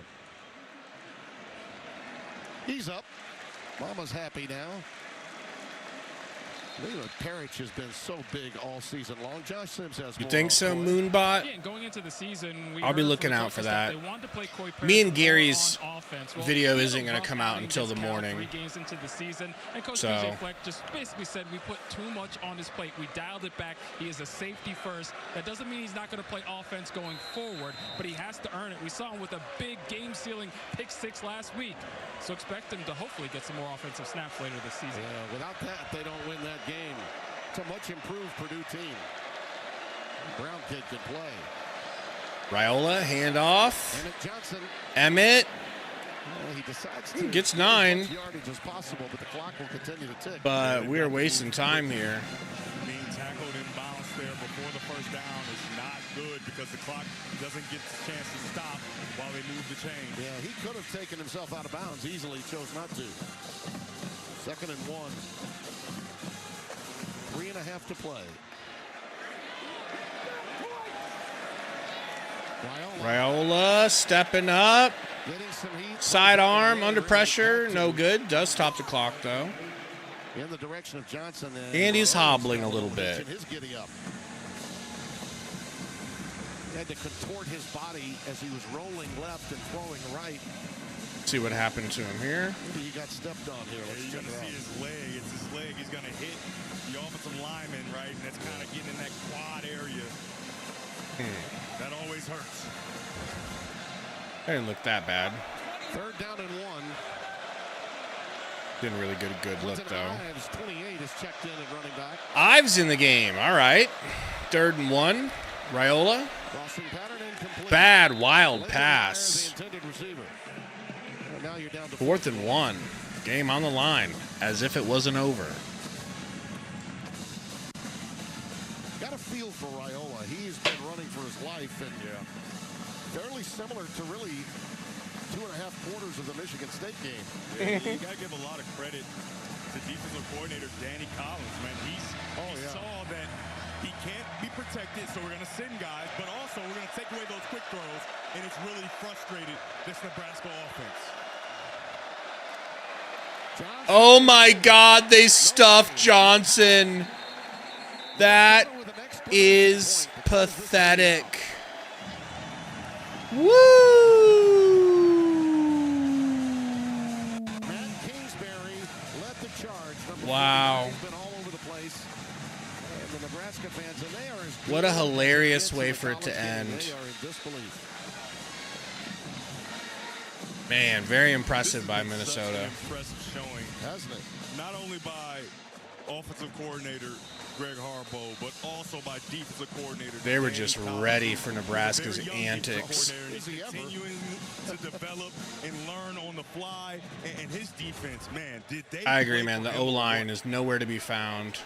He's up. Mama's happy now. Leland Parrish has been so big all season long. Josh Sims has. You think so, Moonbot? Yeah, going into the season, I'll be looking out for that. Me and Gary's video isn't going to come out until the morning. 3 games into the season, and Coach So. PJ Fleck just basically said we put too much on his plate. We dialed it back. He is a safety first. That doesn't mean he's not going to play offense going forward, but he has to earn it. We saw him with a big game-sealing pick 6 last week, so expect him to hopefully get some more offensive snaps later this season. Yeah, without that, they don't win that game. It's a much improved Purdue team. Brown kid can play. Raiola, handoff. Emmett Johnson. Emmett. Well, he decides to Gets 9. as much yardage as possible, but the clock will continue to tick. But we are wasting time here. Being tackled in bounds there before the first down is not good because the clock doesn't get the chance to stop while they move the chain. Yeah, he could have taken himself out of bounds easily, chose not to. 2nd and 1. 3.5 to play. Raiola stepping up. Sidearm under pressure. No good. Does stop the clock, though. In the direction of Johnson. And he's hobbling a little bit. His giddy up. He had to contort his body as he was rolling left and throwing right. See what happened to him here. Maybe he got stepped on here. Let's check it out. His leg. It's his leg. He's going to hit the offensive lineman, right? And that's kind of getting in that quad area. That always hurts. That didn't look that bad. 3rd down and 1. Didn't really get a good look, though. Ives, 28, is checked in at running back. Ives in the game. All right. 3rd and 1. Raiola. Bad, wild pass. 4th and 1. Game on the line, as if it wasn't over. Got a feel for Raiola. He's been running for his life, and fairly similar to really 2.5 quarters of the Michigan State game. Yeah, you got to give a lot of credit to defensive coordinator Danny Collins, man. He saw that he can't be protected, so we're going to send guys, but also we're going to take away those quick throws, and it's really frustrated this Nebraska offense. Oh, my God, they stuffed Johnson. That is pathetic. Woo! Wow. What a hilarious way for it to end. Man, very impressive by Minnesota. Impressive showing, hasn't it? Not only by offensive coordinator Greg Harbaugh, but also by defensive coordinator. They were just ready for Nebraska's antics. Continuing to develop and learn on the fly, and his defense, man, did they? I agree, man. The O-line is nowhere to be found.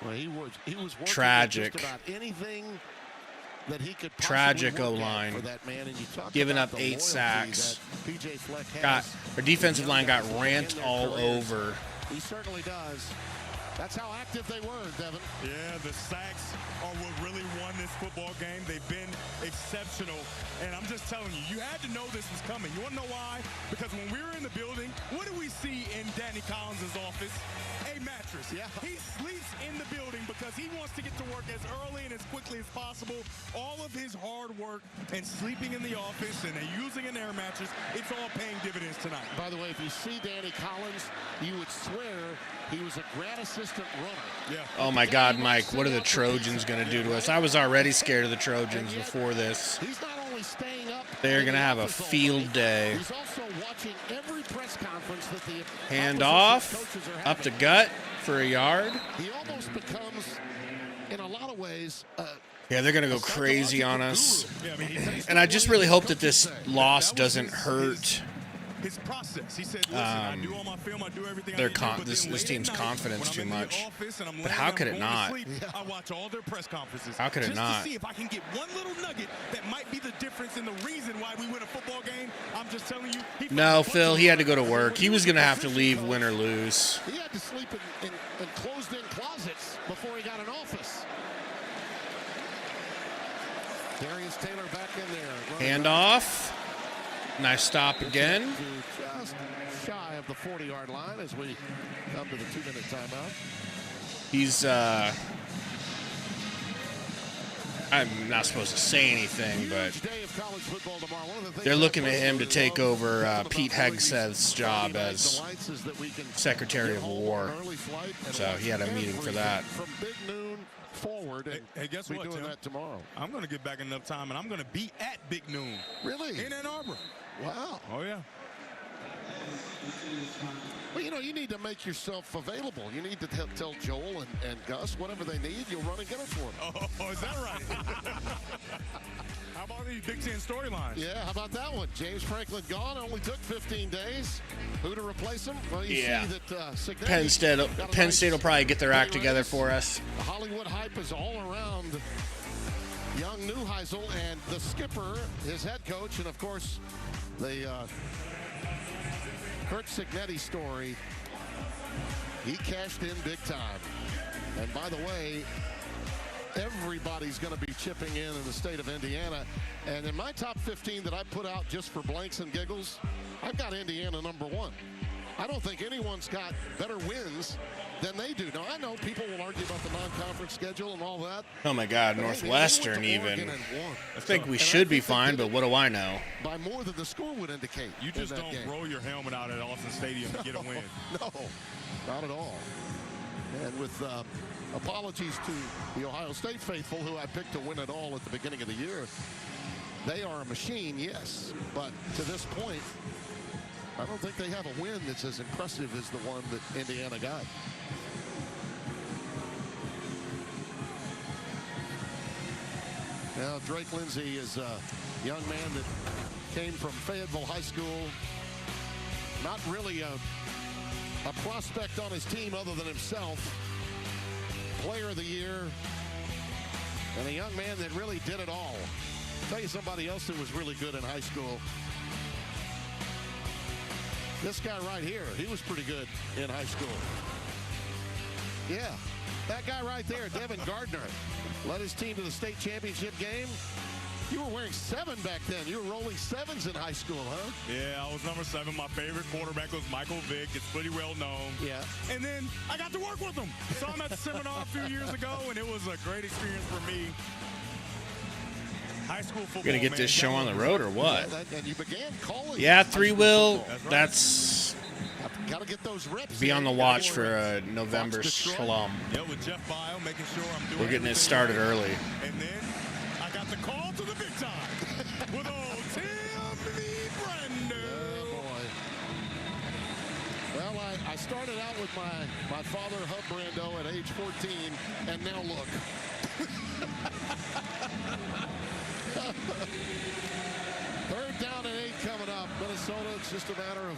Well, he was tragic. Just about anything that he could tragic O-line. Giving up 8 sacks. Our defensive line got ramped all over. He certainly does. That's how active they were, Devin. Yeah, the sacks are what really won this football game. They've been exceptional. And I'm just telling you, you had to know this was coming. You want to know why? Because when we were in the building, what do we see in Danny Collins' office? A mattress. Yeah. He sleeps in the building because he wants to get to work as early and as quickly as possible. All of his hard work and sleeping in the office and using an air mattress, it's all paying dividends tonight. By the way, if you see Danny Collins, you would swear he was a grad assistant runner. Yeah. Oh, my God, Mike, what are the Trojans going to do to us? I was already scared of the Trojans before this. He's not only staying up. They're going to have a field day. He's also watching every press conference that the hand off, up the gut for a yard. He almost becomes, in a lot of ways, yeah, they're going to go crazy on us. And I just really hope that this loss doesn't hurt his process. He said, listen, I do all my film, I do everything this team's confidence too much. But how could it not? I watch all their press conferences. How could it not? Just to see if I can get one little nugget that might be the difference in the reason why we win a football game. I'm just telling you. No, Phil, he had to go to work. He was going to have to leave, win or lose. He had to sleep in closed-in closets before he got an office. Darius Taylor back in there. Hand off. Nice stop again. Just shy of the 40-yard line as we come to the 2-minute timeout. He's, I'm not supposed to say anything, but they're looking at him to take over Pete Hegseth's job as Secretary of War. So he had a meeting for that. From big noon forward, and hey, guess what, doing Tim? that tomorrow. I'm going to get back enough time, and I'm going to be at big noon. Really? In Ann Arbor. Wow. Oh, yeah. Well, you need to make yourself available. You need to tell Joel and Gus whatever they need, you'll run and get it for them. Oh, is that right? How about these Big Ten storylines? Yeah, how about that one? James Franklin gone, only took 15 days. Who to replace him? Well, you see that Penn State will probably get their act together for us. The Hollywood hype is all around young Neuheisel and the skipper, his head coach, and of course the Kurt Cignetti story. He cashed in big time. And by the way, everybody's going to be chipping in the state of Indiana. And in my top 15 that I put out just for blanks and giggles, I've got Indiana #1. I don't think anyone's got better wins than they do. Now, I know people will argue about the non-conference schedule and all that. Oh, my God, Northwestern even. I think we should be fine, but what do I know? By more than the score would indicate. You just don't roll your helmet out at Austin Stadium to get a win. No, not at all. And with apologies to the Ohio State faithful, who I picked to win it all at the beginning of the year, they are a machine, yes. But to this point, I don't think they have a win that's as impressive as the one that Indiana got. Now, Drake Lindsey is a young man that came from Fayetteville High School. Not really a prospect on his team other than himself. Player of the year. And a young man that really did it all. I'll tell you somebody else that was really good in high school. This guy right here, he was pretty good in high school. Yeah, that guy right there, Devin Gardner, led his team to the state championship game. You were wearing 7 back then. You were rolling 7s in high school, huh? Yeah, I was number 7. My favorite quarterback was Michael Vick. It's pretty well known. Yeah. And then I got to work with him. Saw him at the seminar a few years ago, and it was a great experience for me. High school football. Gonna get this show on the road or what? Yeah, and you began calling. Yeah, 3-will. That's gotta get those reps. Be on the watch for a November slum. Yeah, with Jeff Bile making sure I'm doing. We're getting it started early. And then I got the call to the big time with old Tim Lee Brando. Oh boy. Well, I started out with my father, Hub Brando, at age 14, and now look. Third down and 8 coming up. Minnesota, it's just a matter of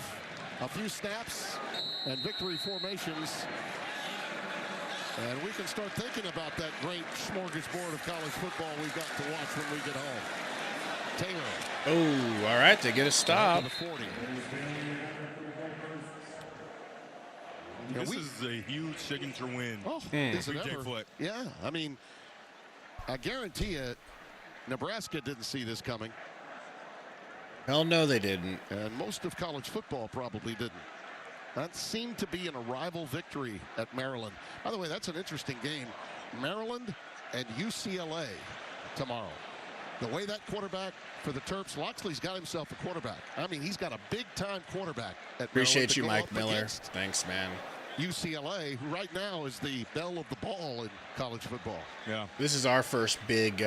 a few snaps and victory formations. And we can start thinking about that great smorgasbord of college football we've got to watch when we get home. Taylor. Oh, all right, they get a stop. This is a huge signature win. Oh, is it ever? Yeah, I mean, I guarantee you, Nebraska didn't see this coming. Hell no, they didn't. And most of college football probably didn't. That seemed to be an arrival victory at Maryland. By the way, that's an interesting game. Maryland and UCLA tomorrow. The way that quarterback for the Terps, Loxley's got himself a quarterback. I mean, he's got a big-time quarterback at Appreciate you, Mike Miller. Thanks, man. UCLA, who right now is the belle of the ball in college football. Yeah. This is our first big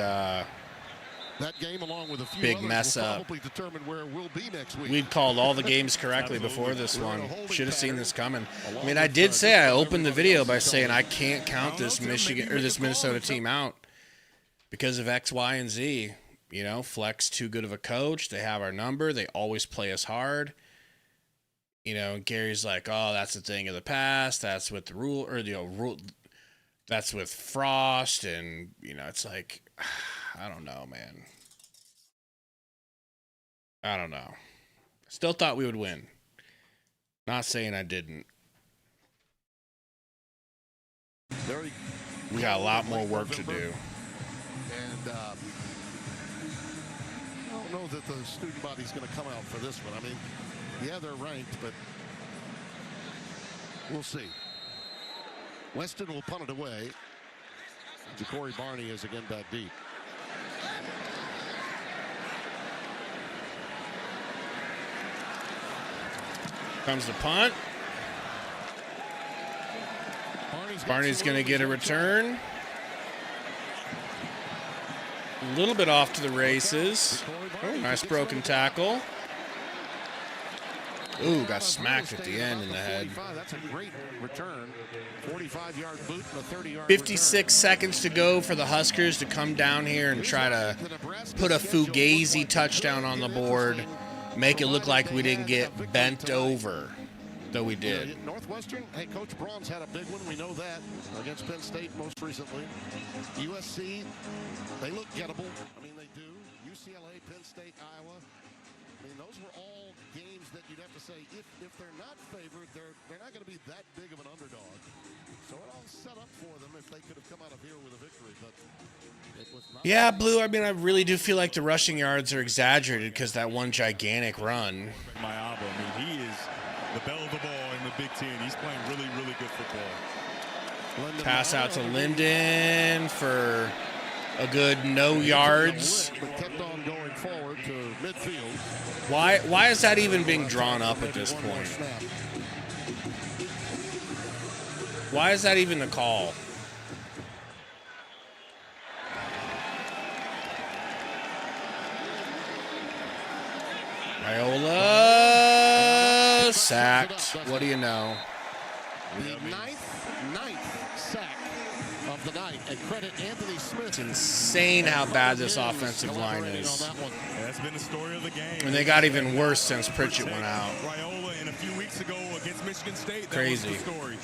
that game, along with a few big others, mess will up. Probably determine where we'll be next week. We'd called all the games correctly before this one. Should have seen this coming. I mean, I did say I opened the video by saying I can't count this Michigan or this Minnesota team out because of X, Y, and Z. You know, Fleck's too good of a coach. They have our number. They always play us hard. You know, Gary's like, oh, that's a thing of the past. That's with the rule, or that's with Frost, and it's like, I don't know, man. I don't know. Still thought we would win. Not saying I didn't. We got a lot more work to do. And I don't know that the student body's going to come out for this one. I mean, yeah, they're ranked, but we'll see. Weston will punt it away. Ja'Cory Barney is again back deep. Comes the punt. Barney's going to get a return. A little bit off to the races. Oh, nice broken tackle. Ooh, got smacked at the end in the head. That's a great return. 45-yard boot and a 30-yard 56 seconds to go for the Huskers to come down here and try to put a Fugazi touchdown on the board, make it look like we didn't get bent over, though we did. Northwestern, hey, Coach Braun's had a big one. We know that against Penn State most recently. USC, they look gettable. I mean, they do. UCLA, Penn State, Iowa. I mean, those were all games that you'd have to say, if they're not favored, they're not going to be that big of an underdog. So it all set up for them if they could have come out of here with a victory. But it was not. Yeah, Blue, I mean, I really do feel like the rushing yards are exaggerated because that one gigantic run. I mean, he is the belle of the ball in the Big Ten. He's playing really, really good football. Pass out to Linden for a good no yards. But kept on going forward to midfield. Why is that even being drawn up at this point? Why is that even the call? Raiola sacked. What do you know? The ninth sack of the night. And credit Anthony Smith. It's insane how bad this offensive line is. That's been the story of the game. And they got even worse since Pritchett went out. Raiola in a few weeks ago against Michigan State. That Crazy. was the story.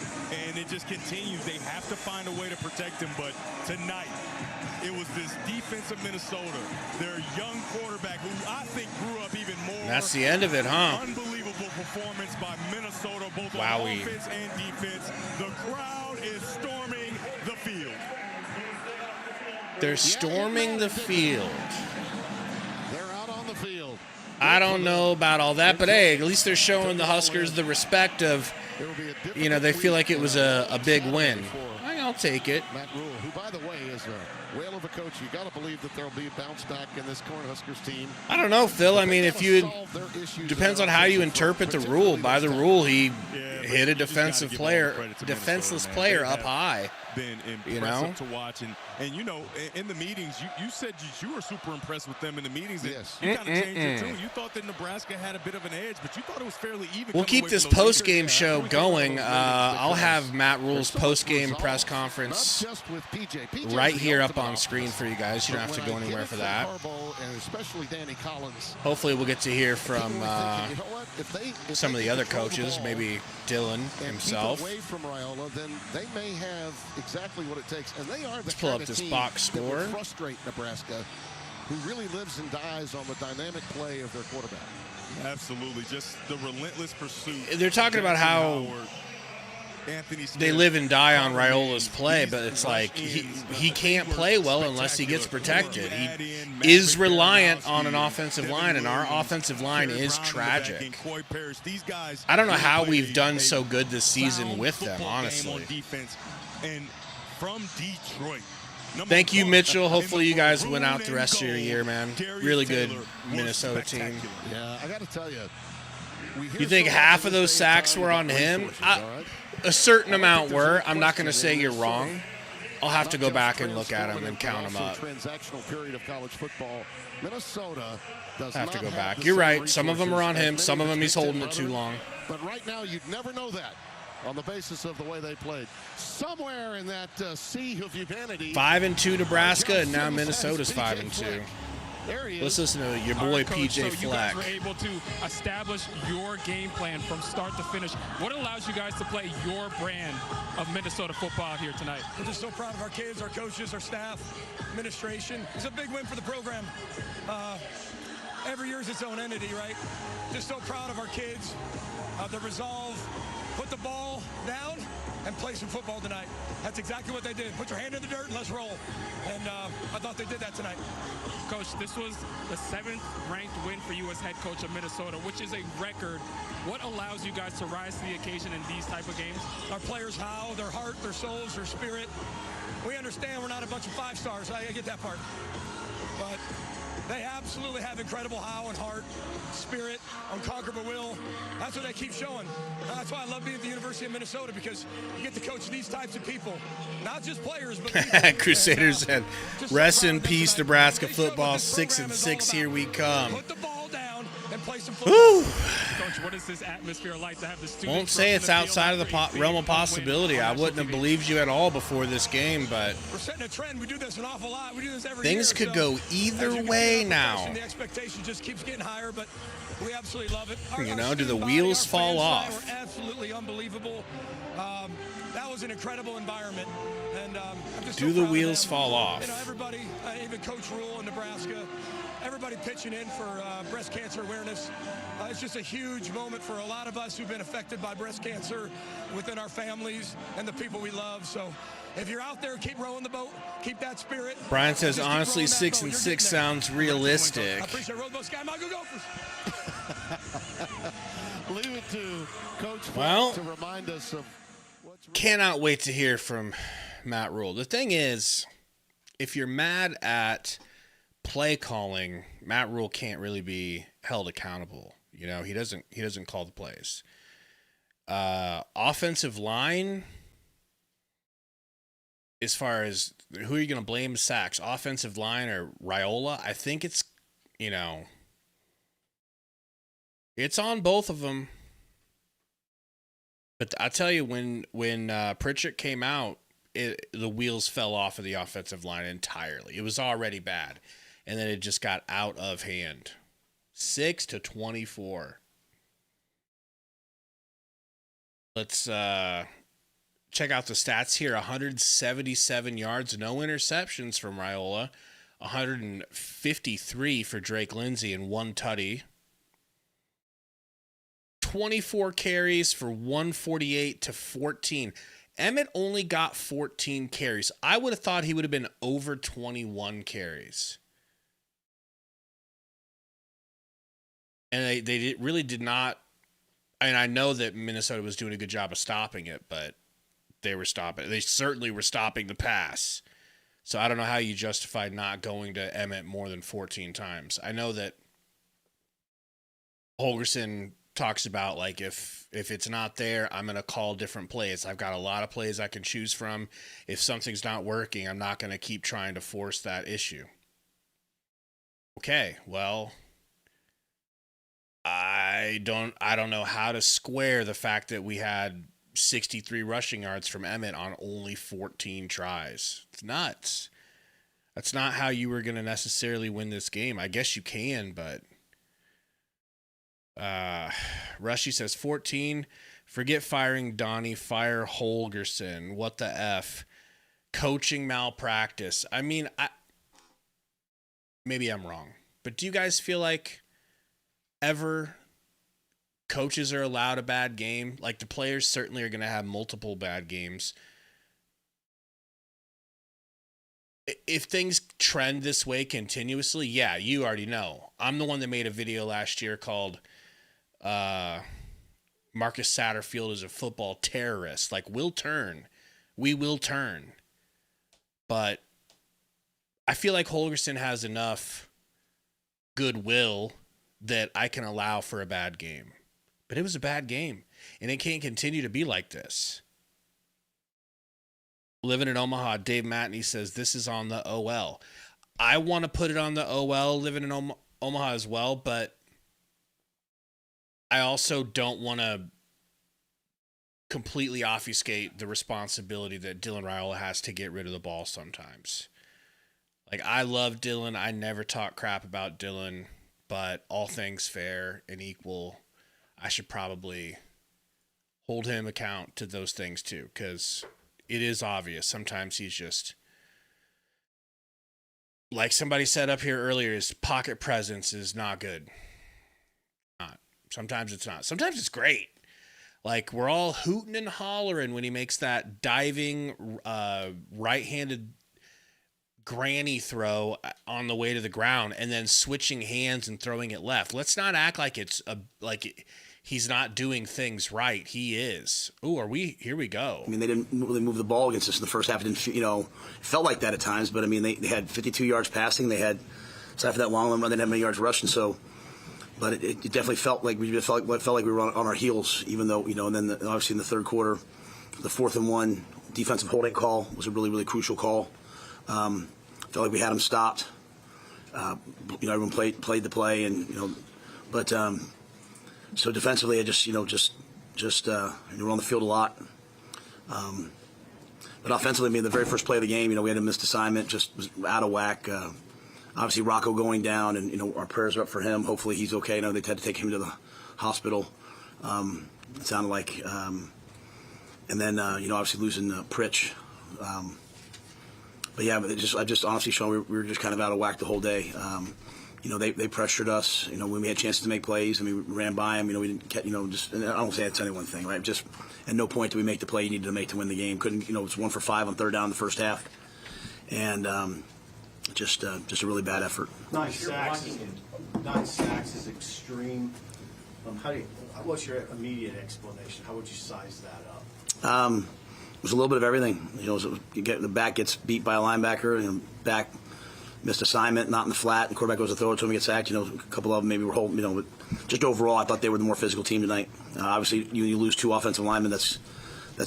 And it just continues. They have to find a way to protect him. But tonight, it was this defense of Minnesota, their young quarterback, who I think grew up even more. And that's the end of it, huh? Unbelievable performance by Minnesota, both on offense and defense. The crowd is storming the field. They're storming the field. They're out on the field. I don't know about all that, but hey, at least they're showing the Huskers the respect of, you know, they feel like it was a big win. I'll take it. Matt Rule, who, by the way, is a whale of a coach. You got to believe that there'll be a bounce back in this Cornhuskers team. I don't know, Phil. I mean, if you depends on how you interpret the rule. By the rule, he hit a defenseless player up high. Been impressive to watch, and you know, in the meetings, you said you were super impressed with them in the meetings. Yes. You kind of changed your tune. You thought that Nebraska had a bit of an edge, but you thought it was fairly even. We'll keep this post-game show going. I'll have Matt Rule's post-game press conference right here up on screen for you guys. You don't have to go anywhere for that. Hopefully we'll get to hear from some of the other coaches, maybe Dylan himself. Away from Raiola, then they may have exactly what it takes, and they are the Let's pull up this box score. That will frustrate Nebraska, who really lives and dies on the dynamic play of their quarterback. Absolutely, just the relentless pursuit. They're talking about how they live and die on Raiola's play, but it's like he can't play well unless he gets protected. He is reliant on an offensive line, and our offensive line is tragic. I don't know how we've done so good this season with them, honestly. And from Detroit. Thank you, Mitchell. Hopefully you guys win out the rest of your year, man. Really good Minnesota team. Yeah, I got to tell you. You think half of those sacks were on him? A certain amount were. I'm not going to say you're wrong. I'll have to go back and look at them and count them up. Transactional period of college football. Minnesota does I have to go back. You're right. Some of them are on him. Some of them he's holding it too long. But right now, you'd never know that on the basis of the way they played. Somewhere in that sea of humanity. 5-2 Nebraska, and now Minnesota's 5-2. Let's listen to your boy PJ Fleck. You guys were able to establish your game plan from start to finish. What allows you guys to play your brand of Minnesota football here tonight? We're just so proud of our kids, our coaches, our staff, administration. It's a big win for the program. Every year is its own entity, right? Just so proud of our kids, the resolve, put the ball down and play some football tonight. That's exactly what they did. Put your hand in the dirt and let's roll. And I thought they did that tonight. Coach, this was the 7th ranked win for you as head coach of Minnesota, which is a record. What allows you guys to rise to the occasion in these type of games? Our players, how, their heart, their souls, their spirit. We understand we're not a bunch of 5 stars. I get that part. But they absolutely have incredible how and heart, spirit, unconquerable will. That's what they keep showing. That's why I love being at the University of Minnesota, because you get to coach these types of people. Not just players, but people. Crusaders said, rest in peace, Nebraska football, 6-6, here we come. Put the ball down and play play some football. Whew. Coach, what is this atmosphere like to have the students? Won't say it's outside of the realm of possibility. I wouldn't have believed you at all before this game, but we're setting a trend. We do this an awful lot. We do this every things year. could go either way now. The expectation just keeps getting higher, but we absolutely love it. You know, do the wheels fall off? Were absolutely unbelievable. That was an incredible environment. And I'm just do so the wheels fall off? You know, everybody, even Coach Rule in Nebraska, everybody pitching in for breast cancer awareness. It's just a huge moment for a lot of us who've been affected by breast cancer within our families and the people we love. So if you're out there, keep rowing the boat, keep that spirit. Brian says, honestly, 6-6 sounds realistic. I appreciate it. Roll the boat, Sky Mile, go Gophers. Leave it to Coach well, to remind us of what's cannot wait to hear from Matt Rule. The thing is, if you're mad at play calling, Matt Rule can't really be held accountable. You know, he doesn't call the plays. Offensive line, as far as who are you going to blame sacks, offensive line or Raiola? I think it's, you know, it's on both of them. But I tell you, when Pritchett came out, the wheels fell off of the offensive line entirely. It was already bad, and then it just got out of hand. 6-24. Let's check out the stats here. 177 yards, no interceptions from Raiola. 153 for Drake Lindsay and 1 tutty. 24 carries for 148 to 14. Emmett only got 14 carries. I would have thought he would have been over 21 carries. And they really did not. And I know that Minnesota was doing a good job of stopping it, but they were stopping. They certainly were stopping the pass. So I don't know how you justify not going to Emmett more than 14 times. I know that Holgorsen talks about, like, if it's not there, I'm going to call different plays. I've got a lot of plays I can choose from. If something's not working, I'm not going to keep trying to force that issue. Okay, well, I don't know how to square the fact that we had 63 rushing yards from Emmett on only 14 tries. It's nuts. That's not how you were going to necessarily win this game. I guess you can, but Rushy says 14. Forget firing Donnie, fire Holgorsen. What the F? Coaching malpractice. I mean, maybe I'm wrong, but do you guys feel like ever coaches are allowed a bad game? Like, the players certainly are going to have multiple bad games. If things trend this way continuously, yeah, you already know. I'm the one that made a video last year called Marcus Satterfield is a football terrorist. Like, we'll turn. We will turn. But I feel like Holgorsen has enough goodwill that I can allow for a bad game. But it was a bad game, and it can't continue to be like this. Living in Omaha, Dave Matney says this is on the OL. I want to put it on the OL, living in Omaha as well, but I also don't want to completely obfuscate the responsibility that Dylan Raiola has to get rid of the ball sometimes. Like, I love Dylan. I never talk crap about Dylan, but all things fair and equal, I should probably hold him account to those things too, because it is obvious. Sometimes he's just, like somebody said up here earlier, his pocket presence is not good. Not. Sometimes it's not. Sometimes it's great. Like, we're all hooting and hollering when he makes that diving right-handed granny throw on the way to the ground and then switching hands and throwing it left. Let's not act like he's not doing things right. He is. Ooh, here we go. I mean, they didn't really move the ball against us in the first half. It didn't, felt like that at times, but I mean, they had 52 yards passing. They had, aside from that long run, they didn't have many yards rushing. So, but it definitely felt like we were on our heels, even though, and then obviously in the third quarter, the 4th and 1 defensive holding call was a really, really crucial call. Felt like we had them stopped. Everyone played the play, and But so defensively, I just we're on the field a lot. But offensively, I mean, the very first play of the game, we had a missed assignment, just was out of whack. Obviously, Rocco going down, and our prayers are up for him. Hopefully, he's okay. I know they had to take him to the hospital. It sounded like, and then obviously losing Pritch. But yeah, I just honestly, Sean, we were just kind of out of whack the whole day. They pressured us. When we had chances to make plays, we ran by them. We didn't catch. Just and I don't say it's any one thing, right? Just at no point did we make the play you needed to make to win the game. Couldn't. It was 1 for 5 on third down in the first half, and just a really bad effort. 9 sacks is extreme. What's your immediate explanation? How would you size that up? It was a little bit of everything. The back gets beat by a linebacker, and back missed assignment, not in the flat, and quarterback goes to throw it to him and gets sacked. A couple of them maybe were holding. But just overall, I thought they were the more physical team tonight. Obviously, you lose 2 offensive linemen, that's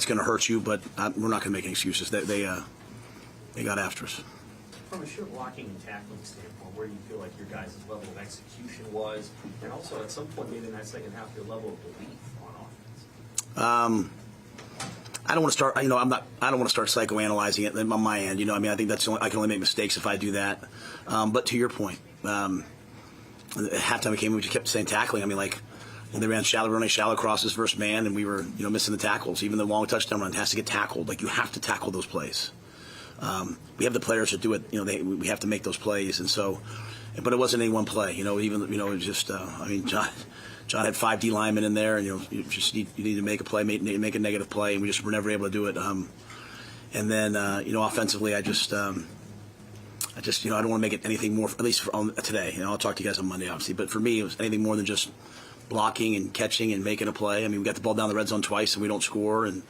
going to hurt you. But we're not going to make any excuses. They got after us. From a sheer blocking and tackling standpoint, where do you feel like your guys' level of execution was, and also at some point maybe in that second half your level of belief on offense? I don't want to start. I don't want to start psychoanalyzing it on my end. I think I can only make mistakes if I do that. But to your point, at halftime we came, we just kept saying tackling. They ran shallow crosses versus man, and we were missing the tackles. Even the long touchdown run has to get tackled. You have to tackle those plays. We have the players to do it. We have to make those plays, and so. But it wasn't any one play. It was just. John had 5 D linemen in there, and you need to make a play, make a negative play, and we just were never able to do it. And then offensively, I don't want to make it anything more. At least on today, I'll talk to you guys on Monday, obviously. But for me, it was anything more than just blocking and catching and making a play. We got the ball down the red zone twice and we don't score, and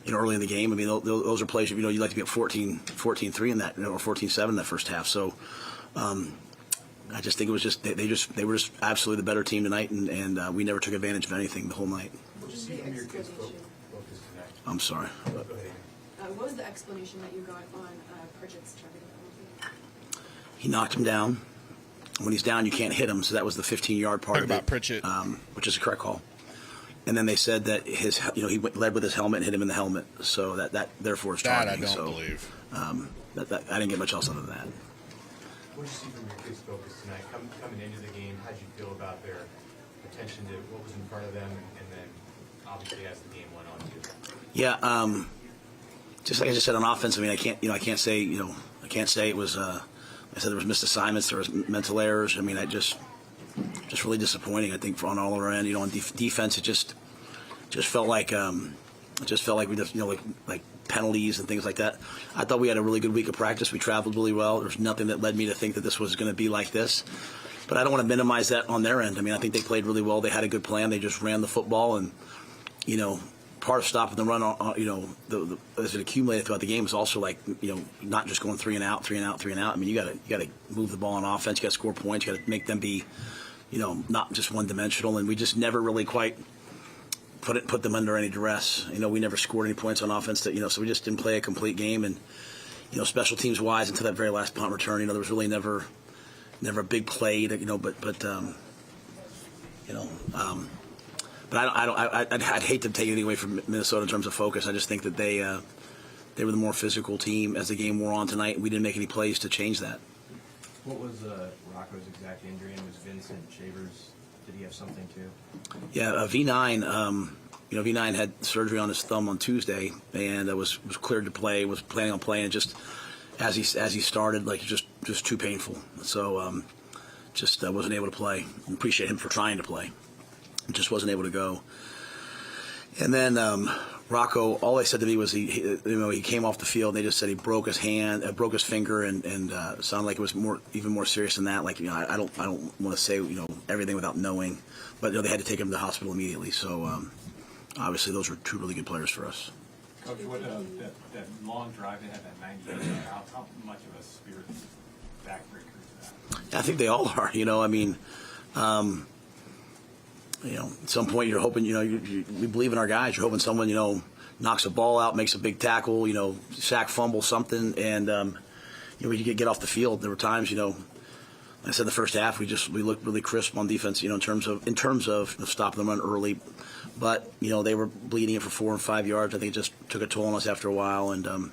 early in the game. Those are plays. You'd like to be at 14-3 in that, or 14-7 in that first half. So. I just think it was just they were just absolutely the better team tonight, and we never took advantage of anything the whole night. I'm sorry. What was the explanation that you got on Pritchett's targeting penalty? He knocked him down. When he's down, you can't hit him, so that was the 15-yard part of it. Pritchett, which is a correct call. And then they said that he led with his helmet and hit him in the helmet, so that therefore is targeting. That I don't believe. I didn't get much else other than that. What did you see from your kids' focus tonight? Coming into the game, how did you feel about their attention to what was in front of them, and then obviously as the game went on too? Yeah, just like I just said on offense. I can't say it was. I said there was missed assignments, there was mental errors. I just really disappointing. I think on all of our end. On defense, it just felt like we just like penalties and things like that. I thought we had a really good week of practice. We traveled really well. There's nothing that led me to think that this was going to be like this. But I don't want to minimize that on their end. I think they played really well. They had a good plan. They just ran the football, and part of stopping the run, as it accumulated throughout the game is also not just going 3 and out. You got to move the ball on offense. You got to score points. You got to make them be, not just one dimensional. And we just never really quite put them under any duress. We never scored any points on offense. So we just didn't play a complete game. And special teams wise, until that very last punt return, there was really never a big play. But I'd hate to take anything away from Minnesota in terms of focus. I just think that they were the more physical team as the game wore on tonight. We didn't make any plays to change that. What was Rocco's exact injury? And was Vincent Shavers? Did he have something too? Yeah, V9. V9 had surgery on his thumb on Tuesday and was cleared to play. Was planning on playing. Just as he started, just too painful. So wasn't able to play. Appreciate him for trying to play. Just wasn't able to go. And then Rocco, all they said to me was he came off the field. And they just said he broke his finger, and sounded like it was even more serious than that. I don't want to say everything without knowing, but they had to take him to the hospital immediately. So obviously those were 2 really good players for us. Coach, that long drive they had, that 90 minutes, how much of a spirit backbreaker is that? I think they all are. At some point you're hoping, we believe in our guys. You're hoping someone, knocks a ball out, makes a big tackle, sack, fumble, something, and we get off the field. There were times, I said in the first half, we looked really crisp on defense, in terms of stopping the run early. But, they were bleeding it for 4 and 5 yards. I think it just took a toll on us after a while, and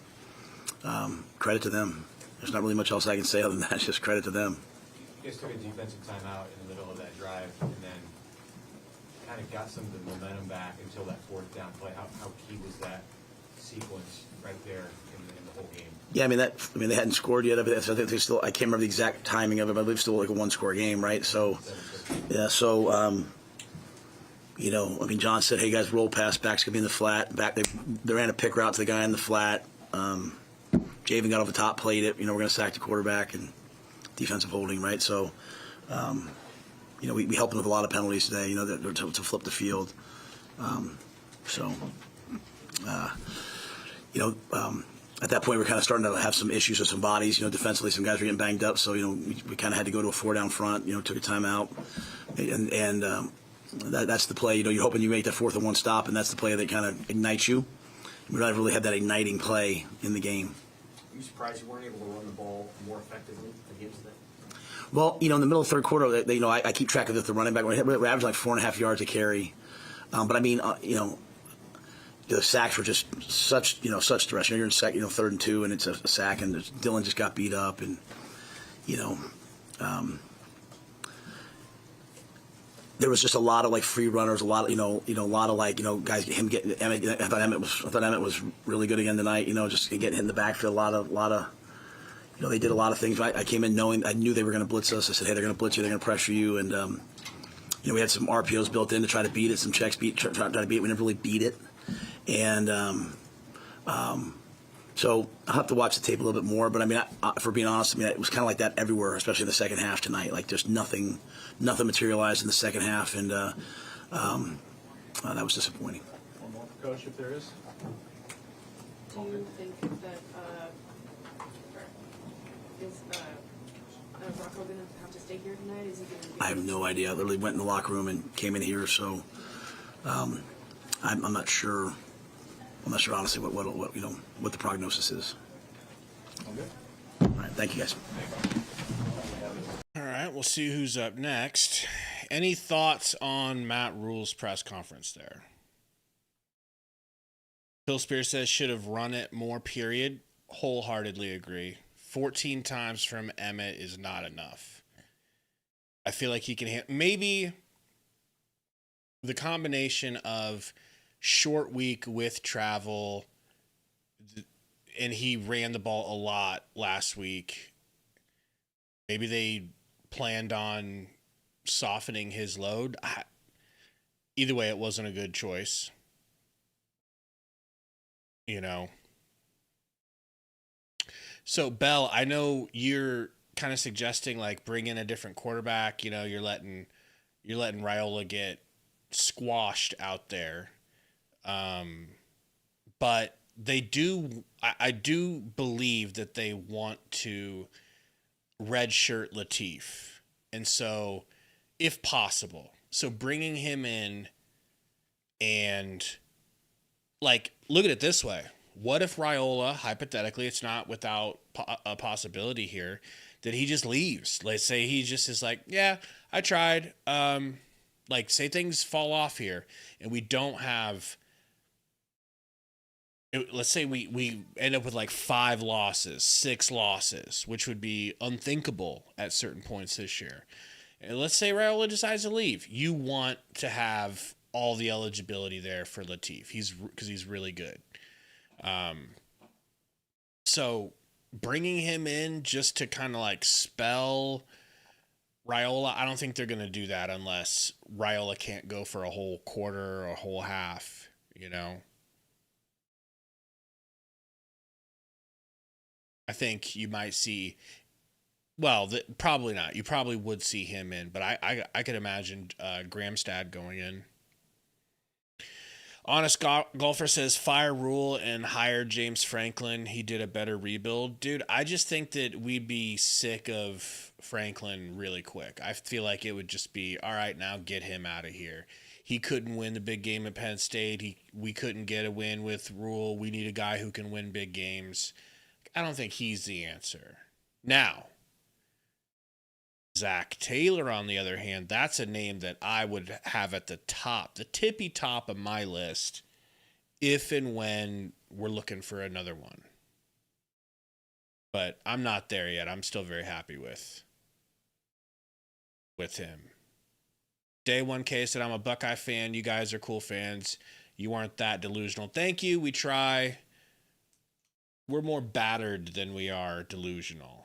credit to them. There's not really much else I can say other than that. Just credit to them. You guys took a defensive timeout in the middle of that drive and then kind of got some of the momentum back until that fourth down play. How key was that sequence right there in the whole game? Yeah, they hadn't scored yet. So I think I can't remember the exact timing of it, but I believe it's still like a 1-score game, right? So, yeah, John said, hey, guys, roll pass, back's going to be in the flat. They ran a pick route to the guy in the flat. Javen got over the top, played it. We're going to sack the quarterback and defensive holding, right? So, we helped them with a lot of penalties today, to flip the field. At that point, we're kind of starting to have some issues with some bodies. Defensively, some guys were getting banged up, so we kind of had to go to a 4-down front. Took a timeout, and that's the play. You're hoping you make that 4th and 1 stop, and that's the play that kind of ignites you. We never really had that igniting play in the game. Are you surprised you weren't able to run the ball more effectively against them? Well, in the middle of the third quarter, I keep track of the running back. We're averaging like 4.5 yards a carry, but the sacks were just such stress. You're in 3rd and 2, and it's a sack, and Dylan just got beat up, and there was just a lot of free runners, a lot of guys. Him getting Emmett. I thought Emmett was really good again tonight. Just getting hit in the backfield. A lot of. They did a lot of things. I came in I knew they were going to blitz us. I said, hey, they're going to blitz you. They're going to pressure you, and we had some RPOs built in to try to beat it. Some checks try to beat it. We never really beat it. And so I'll have to watch the tape a little bit more. But, for being honest, it was kind of like that everywhere, especially in the second half tonight. Just nothing materialized in the second half, and that was disappointing. One more, Coach, if there is. Do you think that is Rocco going to have to stay here tonight? Is he going to? I have no idea. I literally went in the locker room and came in here, so I'm not sure. I'm not sure honestly what the prognosis is. Okay. All right, thank you guys. All right, we'll see who's up next. Any thoughts on Matt Rule's press conference there? Phil Spears says should have run it more, period. Wholeheartedly agree. 14 times from Emmett is not enough. I feel like he can maybe the combination of short week with travel, and he ran the ball a lot last week. Maybe they planned on softening his load. Either way, it wasn't a good choice. So, Bell, I know you're kind of suggesting bring in a different quarterback. You're letting Raiola get squashed out there. But they do. I do believe that they want to redshirt Latif, and so if possible, bringing him in and look at it this way. What if Raiola, hypothetically, it's not without a possibility here, that he just leaves? Let's say he just is yeah, I tried. Say things fall off here and we don't have, let's say we end up with 5 losses, 6 losses, which would be unthinkable at certain points this year. And let's say Raiola decides to leave. You want to have all the eligibility there for Latif. Because he's really good. So bringing him in just to kind of spell Raiola, I don't think they're going to do that unless Raiola can't go for a whole quarter or a whole half, I think you might see, probably not. You probably would see him in, but I could imagine Gramstad going in. Honest Golfer says fire Rule and hire James Franklin. He did a better rebuild. Dude, I just think that we'd be sick of Franklin really quick. I feel like it would just be, all right, now get him out of here. He couldn't win the big game at Penn State. We couldn't get a win with Rule. We need a guy who can win big games. I don't think he's the answer. Now, Zach Taylor, on the other hand, that's a name that I would have at the top, the tippy top of my list, if and when we're looking for another one. But I'm not there yet. I'm still very happy with him. Day 1K said, I'm a Buckeye fan. You guys are cool fans. You aren't that delusional. Thank you. We try. We're more battered than we are delusional.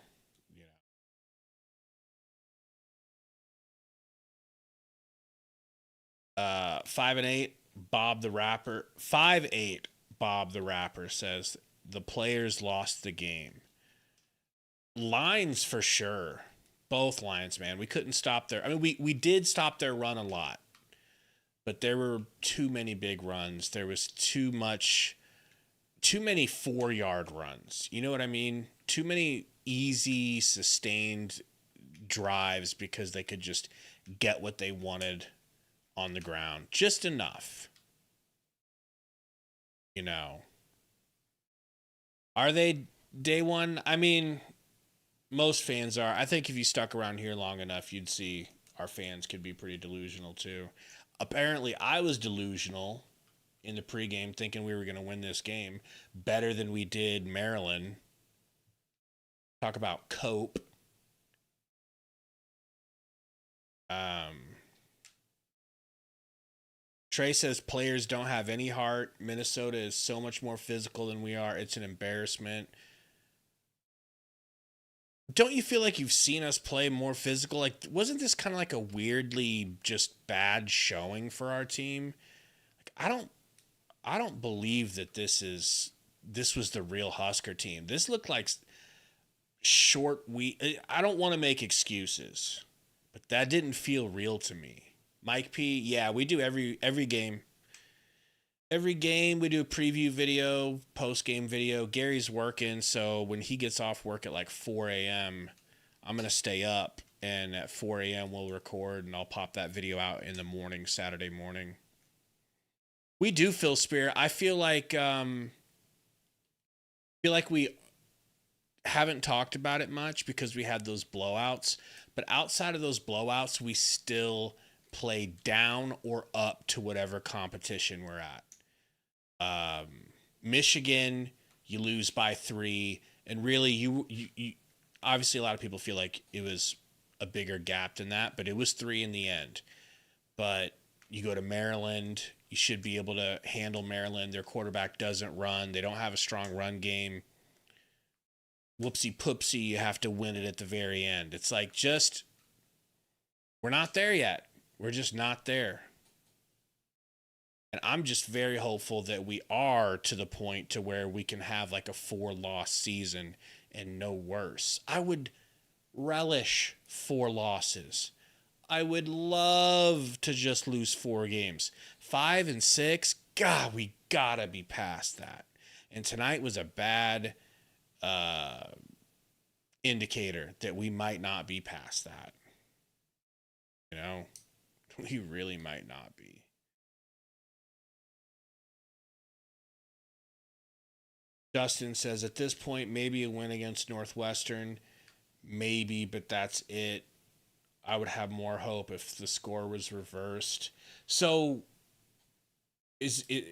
5-8, Bob the Rapper. 5-8, Bob the Rapper says the players lost the game. Lines for sure. Both lines, man. We couldn't stop their... I mean, we did stop their run a lot. But there were too many big runs. There was too many 4-yard runs. You know what I mean? Too many easy, sustained drives because they could just get what they wanted on the ground. Just enough. You know. Are they day one? I mean, most fans are. I think if you stuck around here long enough, you'd see our fans could be pretty delusional too. Apparently, I was delusional in the pregame thinking we were going to win this game better than we did Maryland. Talk about cope. Trey says players don't have any heart. Minnesota is so much more physical than we are. It's an embarrassment. Don't you feel like you've seen us play more physical? Like, wasn't this kind of like a weirdly just bad showing for our team? Like, I don't believe that this was the real Husker team. This looked like I don't want to make excuses, but that didn't feel real to me. Mike P, yeah, we do every game. Every game we do a preview video, post-game video. Gary's working, so when he gets off work at like 4 a.m., I'm going to stay up, and at 4 a.m. we'll record, and I'll pop that video out in the morning, Saturday morning. We do feel spirit. I feel like we haven't talked about it much because we had those blowouts, but outside of those blowouts, we still play down or up to whatever competition we're at. Michigan, you lose by 3, and really you obviously a lot of people feel like it was a bigger gap than that, but it was 3 in the end. But you go to Maryland, you should be able to handle Maryland. Their quarterback doesn't run. They don't have a strong run game. Whoopsie poopsie, you have to win it at the very end. It's like we're not there yet. We're just not there. And I'm just very hopeful that we are to the point to where we can have like a 4-loss season and no worse. I would relish 4 losses. I would love to just lose 4 games. 5 and 6, God, we gotta be past that. And tonight was a bad indicator that we might not be past that. You know? We really might not be. Justin says, at this point, maybe a win against Northwestern. Maybe, but that's it. I would have more hope if the score was reversed. So, I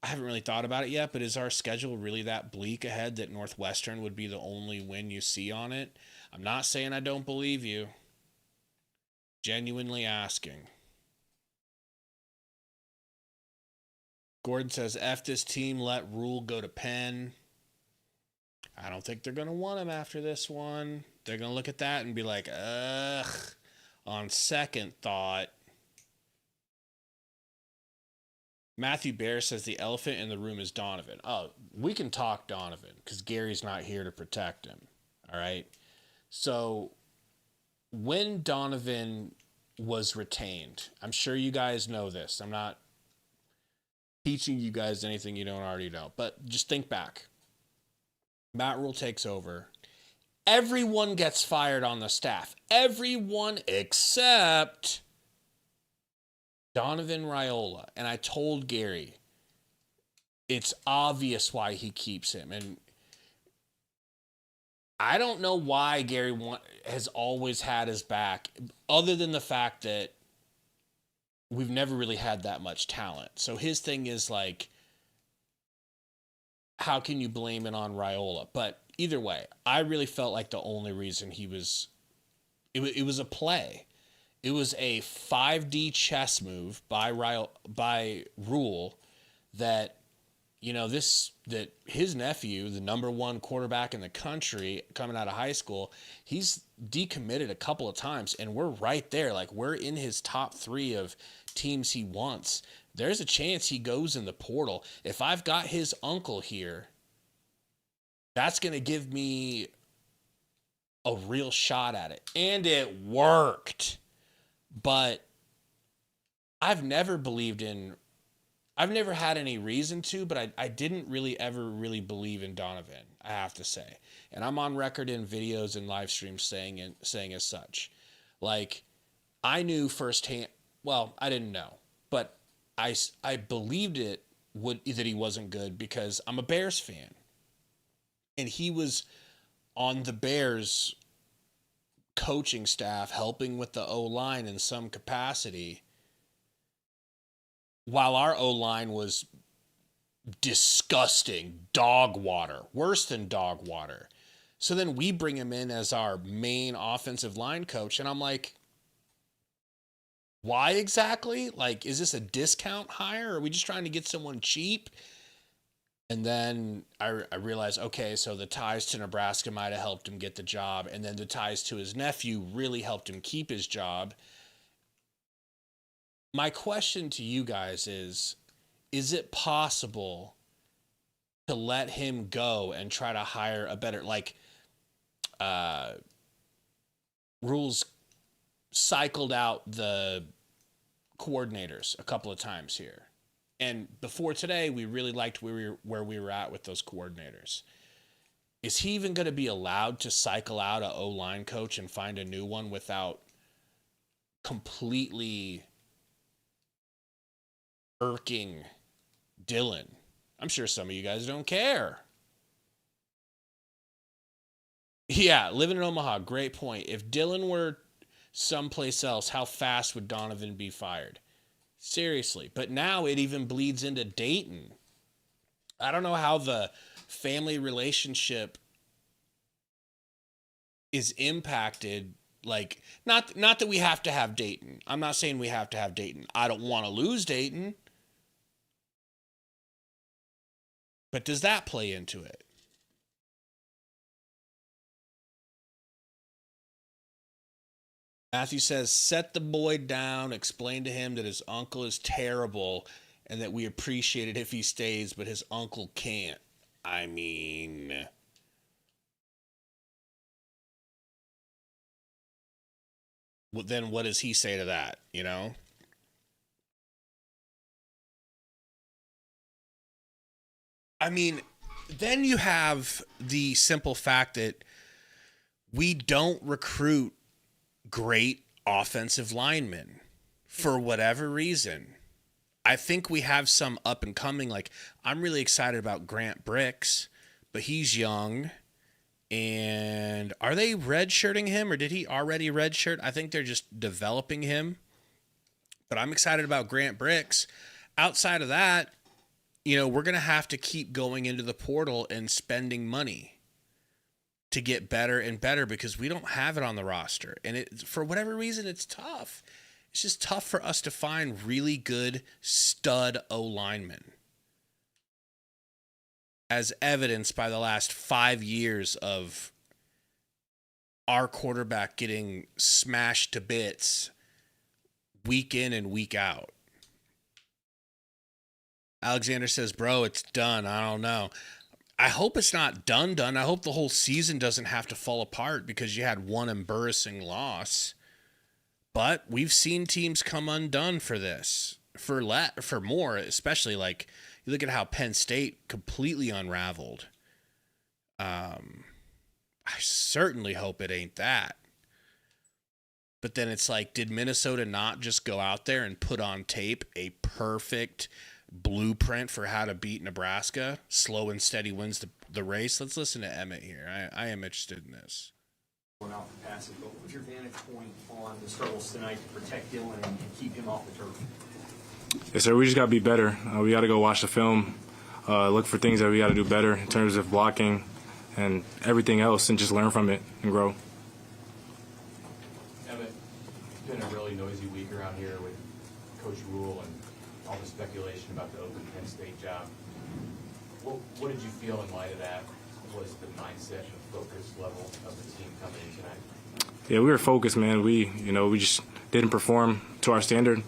haven't really thought about it yet, but is our schedule really that bleak ahead that Northwestern would be the only win you see on it? I'm not saying I don't believe you. Genuinely asking. Gordon says, F this team, let Rule go to Penn. I don't think they're going to want him after this one. They're going to look at that and be like, ugh. On second thought. Matthew Bear says the elephant in the room is Donovan. Oh, we can talk Donovan because Gary's not here to protect him. All right? So when Donovan was retained, I'm sure you guys know this. I'm not teaching you guys anything you don't already know, but just think back. Matt Rule takes over. Everyone gets fired on the staff. Everyone except Donovan Raiola. And I told Gary, it's obvious why he keeps him. And I don't know why Gary has always had his back, other than the fact that we've never really had that much talent. So his thing is like, how can you blame it on Raiola? But either way, I really felt like the only reason it was a play. It was a 5D chess move by Rule that, that his nephew, the number one quarterback in the country coming out of high school, he's decommitted a couple of times, and we're right there. Like, we're in his top 3 of teams he wants. There's a chance he goes in the portal. If I've got his uncle here, that's going to give me a real shot at it. And it worked. But I've never had any reason to, but I didn't really ever really believe in Donovan, I have to say. And I'm on record in videos and live streams saying as such. Like, I knew firsthand, well, I didn't know, but I believed that he wasn't good because I'm a Bears fan. And he was on the Bears coaching staff helping with the O-line in some capacity, while our O-line was disgusting, dog water, worse than dog water. So then we bring him in as our main offensive line coach, and I'm like, why exactly? Like, is this a discount hire? Or are we just trying to get someone cheap? And then I realized, okay, so the ties to Nebraska might have helped him get the job, and then the ties to his nephew really helped him keep his job. My question to you guys is it possible to let him go and try to hire a better, like, Rules cycled out the coordinators a couple of times here. And before today, we really liked where we were at with those coordinators. Is he even going to be allowed to cycle out an O-line coach and find a new one without completely irking Dylan? I'm sure some of you guys don't care. Yeah, living in Omaha, great point. If Dylan were someplace else, how fast would Donovan be fired? Seriously. But now it even bleeds into Dayton. I don't know how the family relationship is impacted. Like, not that we have to have Dayton. I'm not saying we have to have Dayton. I don't want to lose Dayton. But does that play into it? Matthew says, set the boy down, explain to him that his uncle is terrible and that we appreciate it if he stays, but his uncle can't. I mean, well, then what does he say to that, you know? I mean, then you have the simple fact that we don't recruit great offensive linemen for whatever reason. I think we have some up and coming. Like, I'm really excited about Grant Bricks, but he's young. And are they redshirting him, or did he already redshirt? I think they're just developing him. But I'm excited about Grant Bricks. Outside of that, we're going to have to keep going into the portal and spending money to get better and better because we don't have it on the roster. And for whatever reason, it's tough. It's just tough for us to find really good stud O-linemen, as evidenced by the last 5 years of our quarterback getting smashed to bits week in and week out. Alexander says, bro, it's done. I don't know. I hope it's not done. I hope the whole season doesn't have to fall apart because you had one embarrassing loss. But we've seen teams come undone for this, for more, especially like you look at how Penn State completely unraveled. I certainly hope it ain't that. But then it's like, did Minnesota not just go out there and put on tape a perfect blueprint for how to beat Nebraska? Slow and steady wins the race. Let's listen to Emmett here. I am interested in this. Going off the passes, but what was your vantage point on the struggles tonight to protect Dylan and keep him off the turf? Yes, sir. We just got to be better. We got to go watch the film, look for things that we got to do better in terms of blocking and everything else, and just learn from it and grow. Emmett, it's been a really noisy week around here with Coach Rule and all the speculation about the open Penn State job. What did you feel in light of that? What was the mindset and focus level of the team coming in tonight? Yeah, we were focused, man. We just didn't perform to our standard,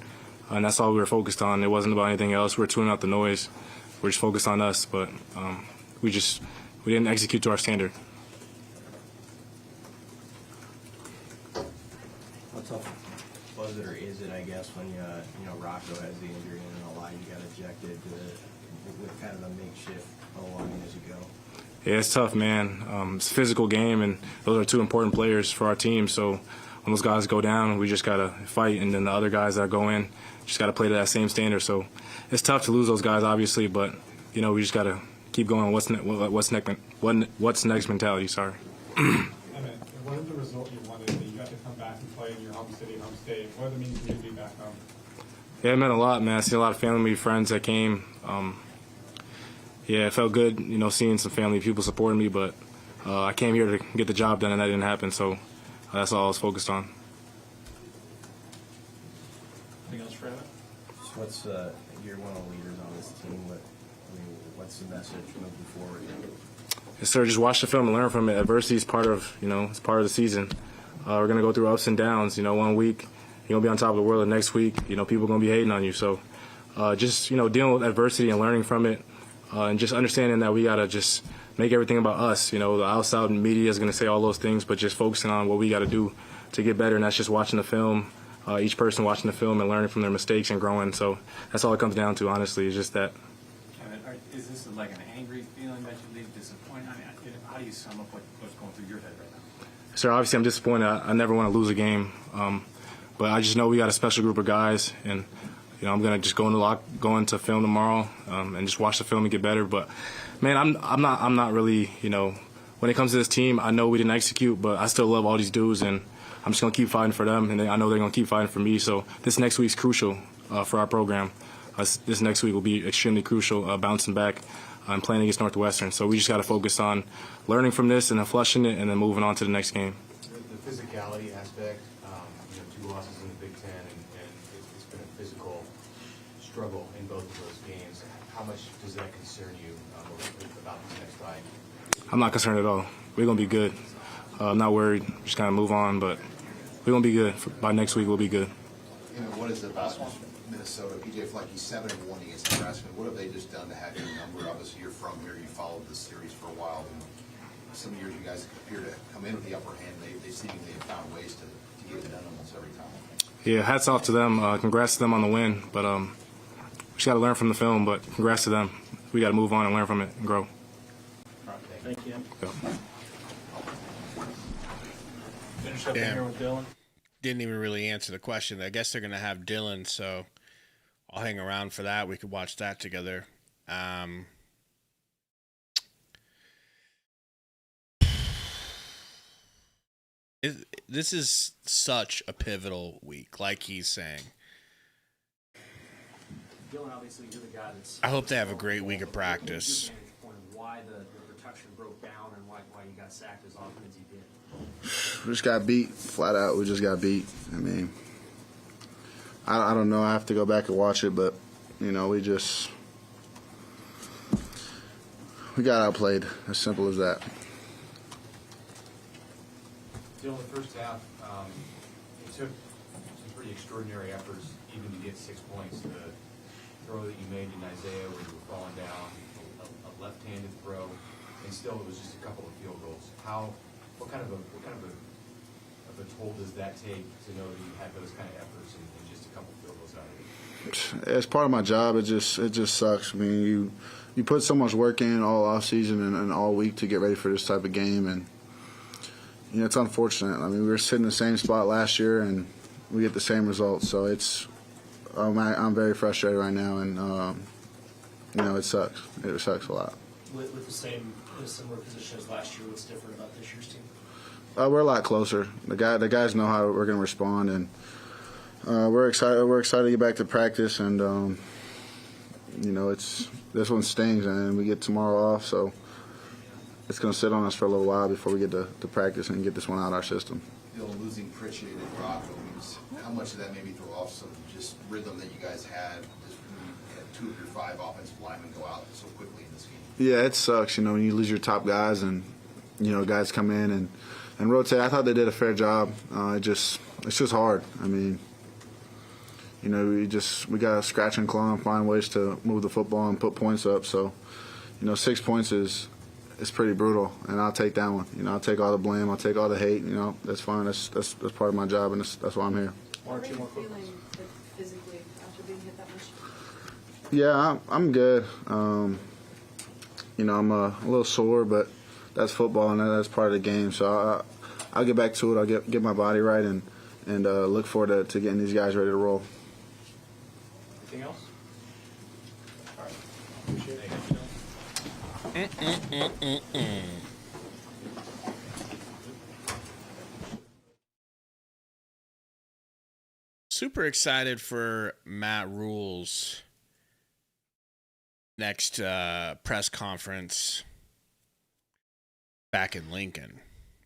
and that's all we were focused on. It wasn't about anything else. We were tuning out the noise. We're just focused on us, but we didn't execute to our standard. How tough was it, or is it, I guess, when Rocco has the injury and a lot you got ejected with kind of a makeshift O-line as you go? Yeah, it's tough, man. It's a physical game, and those are two important players for our team. So when those guys go down, we just got to fight, and then the other guys that go in just got to play to that same standard. So it's tough to lose those guys, obviously, but, we just got to keep going. What's next mentality, sorry. Emmett, it wasn't the result you wanted, but you got to come back and play in your home city, home state. What does it mean for you to be back home? Yeah, it meant a lot, man. I see a lot of family, friends that came. Yeah, it felt good, seeing some family people supporting me, but I came here to get the job done, and that didn't happen, so that's all I was focused on. Anything else, Fred? What's you're one of the leaders on this team. What's the message moving forward? Yes, sir. Just watch the film and learn from it. Adversity is part of, it's part of the season. We're gonna go through ups and downs. 1 week you're gonna be on top of the world. The next week, people are gonna be hating on you. So, just dealing with adversity and learning from it. And just understanding that we got to just make everything about us. The outside media is going to say all those things, but just focusing on what we got to do to get better, and that's just watching the film, each person watching the film and learning from their mistakes and growing. So that's all it comes down to, honestly, is just that. Kevin, is this like an angry feeling that you leave disappointed? I mean, how do you sum up what's going through your head right now? Sir, obviously I'm disappointed. I never want to lose a game, but I just know we got a special group of guys, and I'm gonna just go into film tomorrow and just watch the film and get better. But man, I'm not really, when it comes to this team, I know we didn't execute, but I still love all these dudes, and I'm just gonna keep fighting for them, and I know they're gonna keep fighting for me. So this next week's crucial for our program. This next week will be extremely crucial, bouncing back and playing against Northwestern. So we just got to focus on learning from this and then flushing it, and then moving on to the next game. The physicality aspect, 2 losses in the Big Ten, and it's been a physical struggle in both of those games. How much does that concern you about this next fight? I'm not concerned at all. We're going to be good. I'm not worried. Just kind of move on, but we're going to be good. By next week, we'll be good. What is it about Minnesota? PJ Flecky 7-1 against Nebraska. What have they just done to have your number? Obviously, you're from here. You followed this series for a while. And some years you guys appear to come in with the upper hand. They seemingly have found ways to get it done almost every time. Yeah, hats off to them. Congrats to them on the win. But we just got to learn from the film. But congrats to them. We got to move on and learn from it and grow. Thank you. Yeah. Finish up here with Dylan. Didn't even really answer the question. I guess they're going to have Dylan, so I'll hang around for that. We could watch that together. This is such a pivotal week, like he's saying. Dylan, obviously, you're the guy that's. I hope they have a great week of practice. Why the protection broke down and why you got sacked as often as you did. We just got beat, flat out. We just got beat. I mean, I don't know. I have to go back and watch it, but we got outplayed. As simple as that. Dylan, the first half, it took some pretty extraordinary efforts even to get 6 points. The throw that you made in Isaiah when you were falling down, a left-handed throw, and still it was just a couple of field goals. What kind of a toll does that take to know that you had those kind of efforts and just a couple of field goals out of it? It's part of my job. It just sucks. I mean, you put so much work in all off season and all week to get ready for this type of game, and it's unfortunate. I mean, we were sitting in the same spot last year, and we get the same results. So I'm very frustrated right now, and it sucks. It sucks a lot. With the same in a similar position as last year? What's different about this year's team? We're a lot closer. The guys know how we're going to respond, and we're excited. We're excited to get back to practice, and this one stings, and we get tomorrow off, so it's going to sit on us for a little while before we get to practice and get this one out of our system. Bill, losing Pritchett and Rocco means how much of that maybe throw off some just rhythm that you guys had? Just when you had 2 of your 5 offensive linemen go out so quickly in this game. Yeah, it sucks. When you lose your top guys and guys come in and rotate. I thought they did a fair job. It's just hard. I mean, we got to scratch and claw and find ways to move the football and put points up. So, 6 points is pretty brutal, and I'll take that one. I'll take all the blame. I'll take all the hate. That's fine. That's part of my job, and that's why I'm here. How are you feeling physically after being hit that much? Yeah, I'm good. I'm a little sore, but that's football, and that's part of the game. So I'll get back to it. I'll get my body right and look forward to getting these guys ready to roll. Anything else? All right. Appreciate it. Super excited for Matt Rule's next press conference back in Lincoln.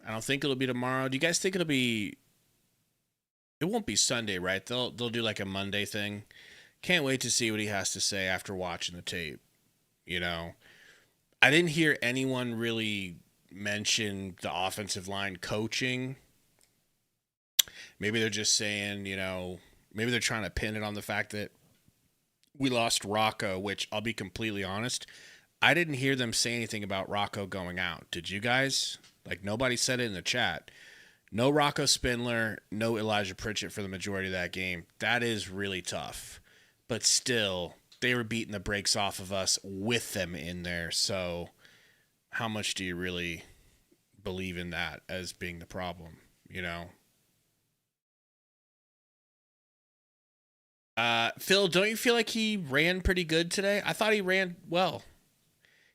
I don't think it'll be tomorrow. Do you guys think it'll be? It won't be Sunday, right? They'll do like a Monday thing. Can't wait to see what he has to say after watching the tape. I didn't hear anyone really mention the offensive line coaching. Maybe they're just saying, maybe they're trying to pin it on the fact that we lost Rocco, which I'll be completely honest, I didn't hear them say anything about Rocco going out. Did you guys? Nobody said it in the chat. No Rocco Spindler, no Elijah Pritchett for the majority of that game. That is really tough. But still, they were beating the brakes off of us with them in there. So how much do you really believe in that as being the problem, Phil, don't you feel like he ran pretty good today? I thought he ran well.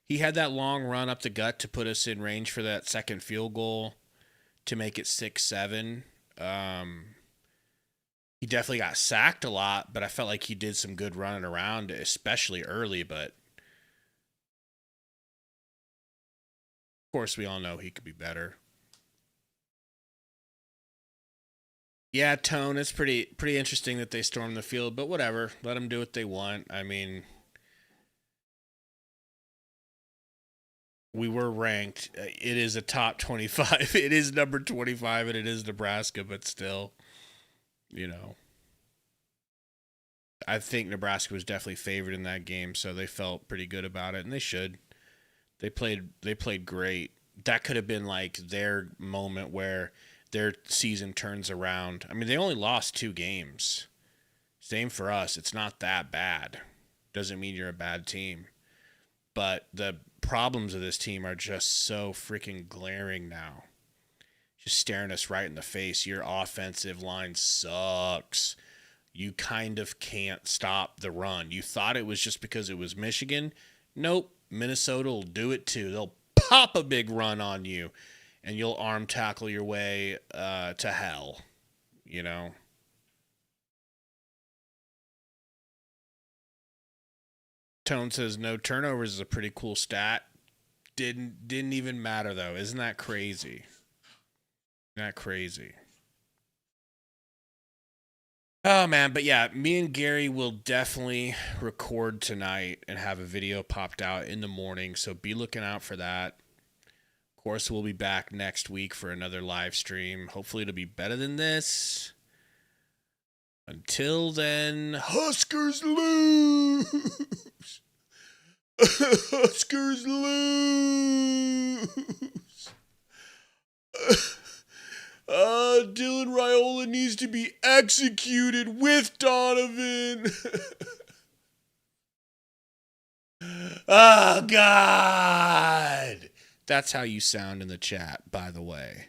He had that long run up the gut to put us in range for that second field goal to make it 6-7. He definitely got sacked a lot, but I felt like he did some good running around, especially early. But of course, we all know he could be better. Yeah, Tone, it's pretty interesting that they stormed the field, but whatever. Let them do what they want. I mean, we were ranked. It is a top 25. It is number 25, and it is Nebraska, but still, I think Nebraska was definitely favored in that game, so they felt pretty good about it, and they should. They played great. That could have been like their moment where their season turns around. I mean, they only lost 2 games. Same for us. It's not that bad. Doesn't mean you're a bad team. But the problems of this team are just so freaking glaring now. Just staring us right in the face. Your offensive line sucks. You kind of can't stop the run. You thought it was just because it was Michigan. Nope. Minnesota will do it too. They'll pop a big run on you, and you'll arm tackle your way to hell, Tone says no turnovers is a pretty cool stat. Didn't even matter, though. Isn't that crazy? Not crazy. Oh, man. But, yeah, me and Gary will definitely record tonight and have a video popped out in the morning, so be looking out for that. Of course, we'll be back next week for another live stream. Hopefully, it'll be better than this. Until then, Huskers lose! Huskers lose! Dylan Raiola needs to be executed with Donovan. Oh, God. That's how you sound in the chat, by the way.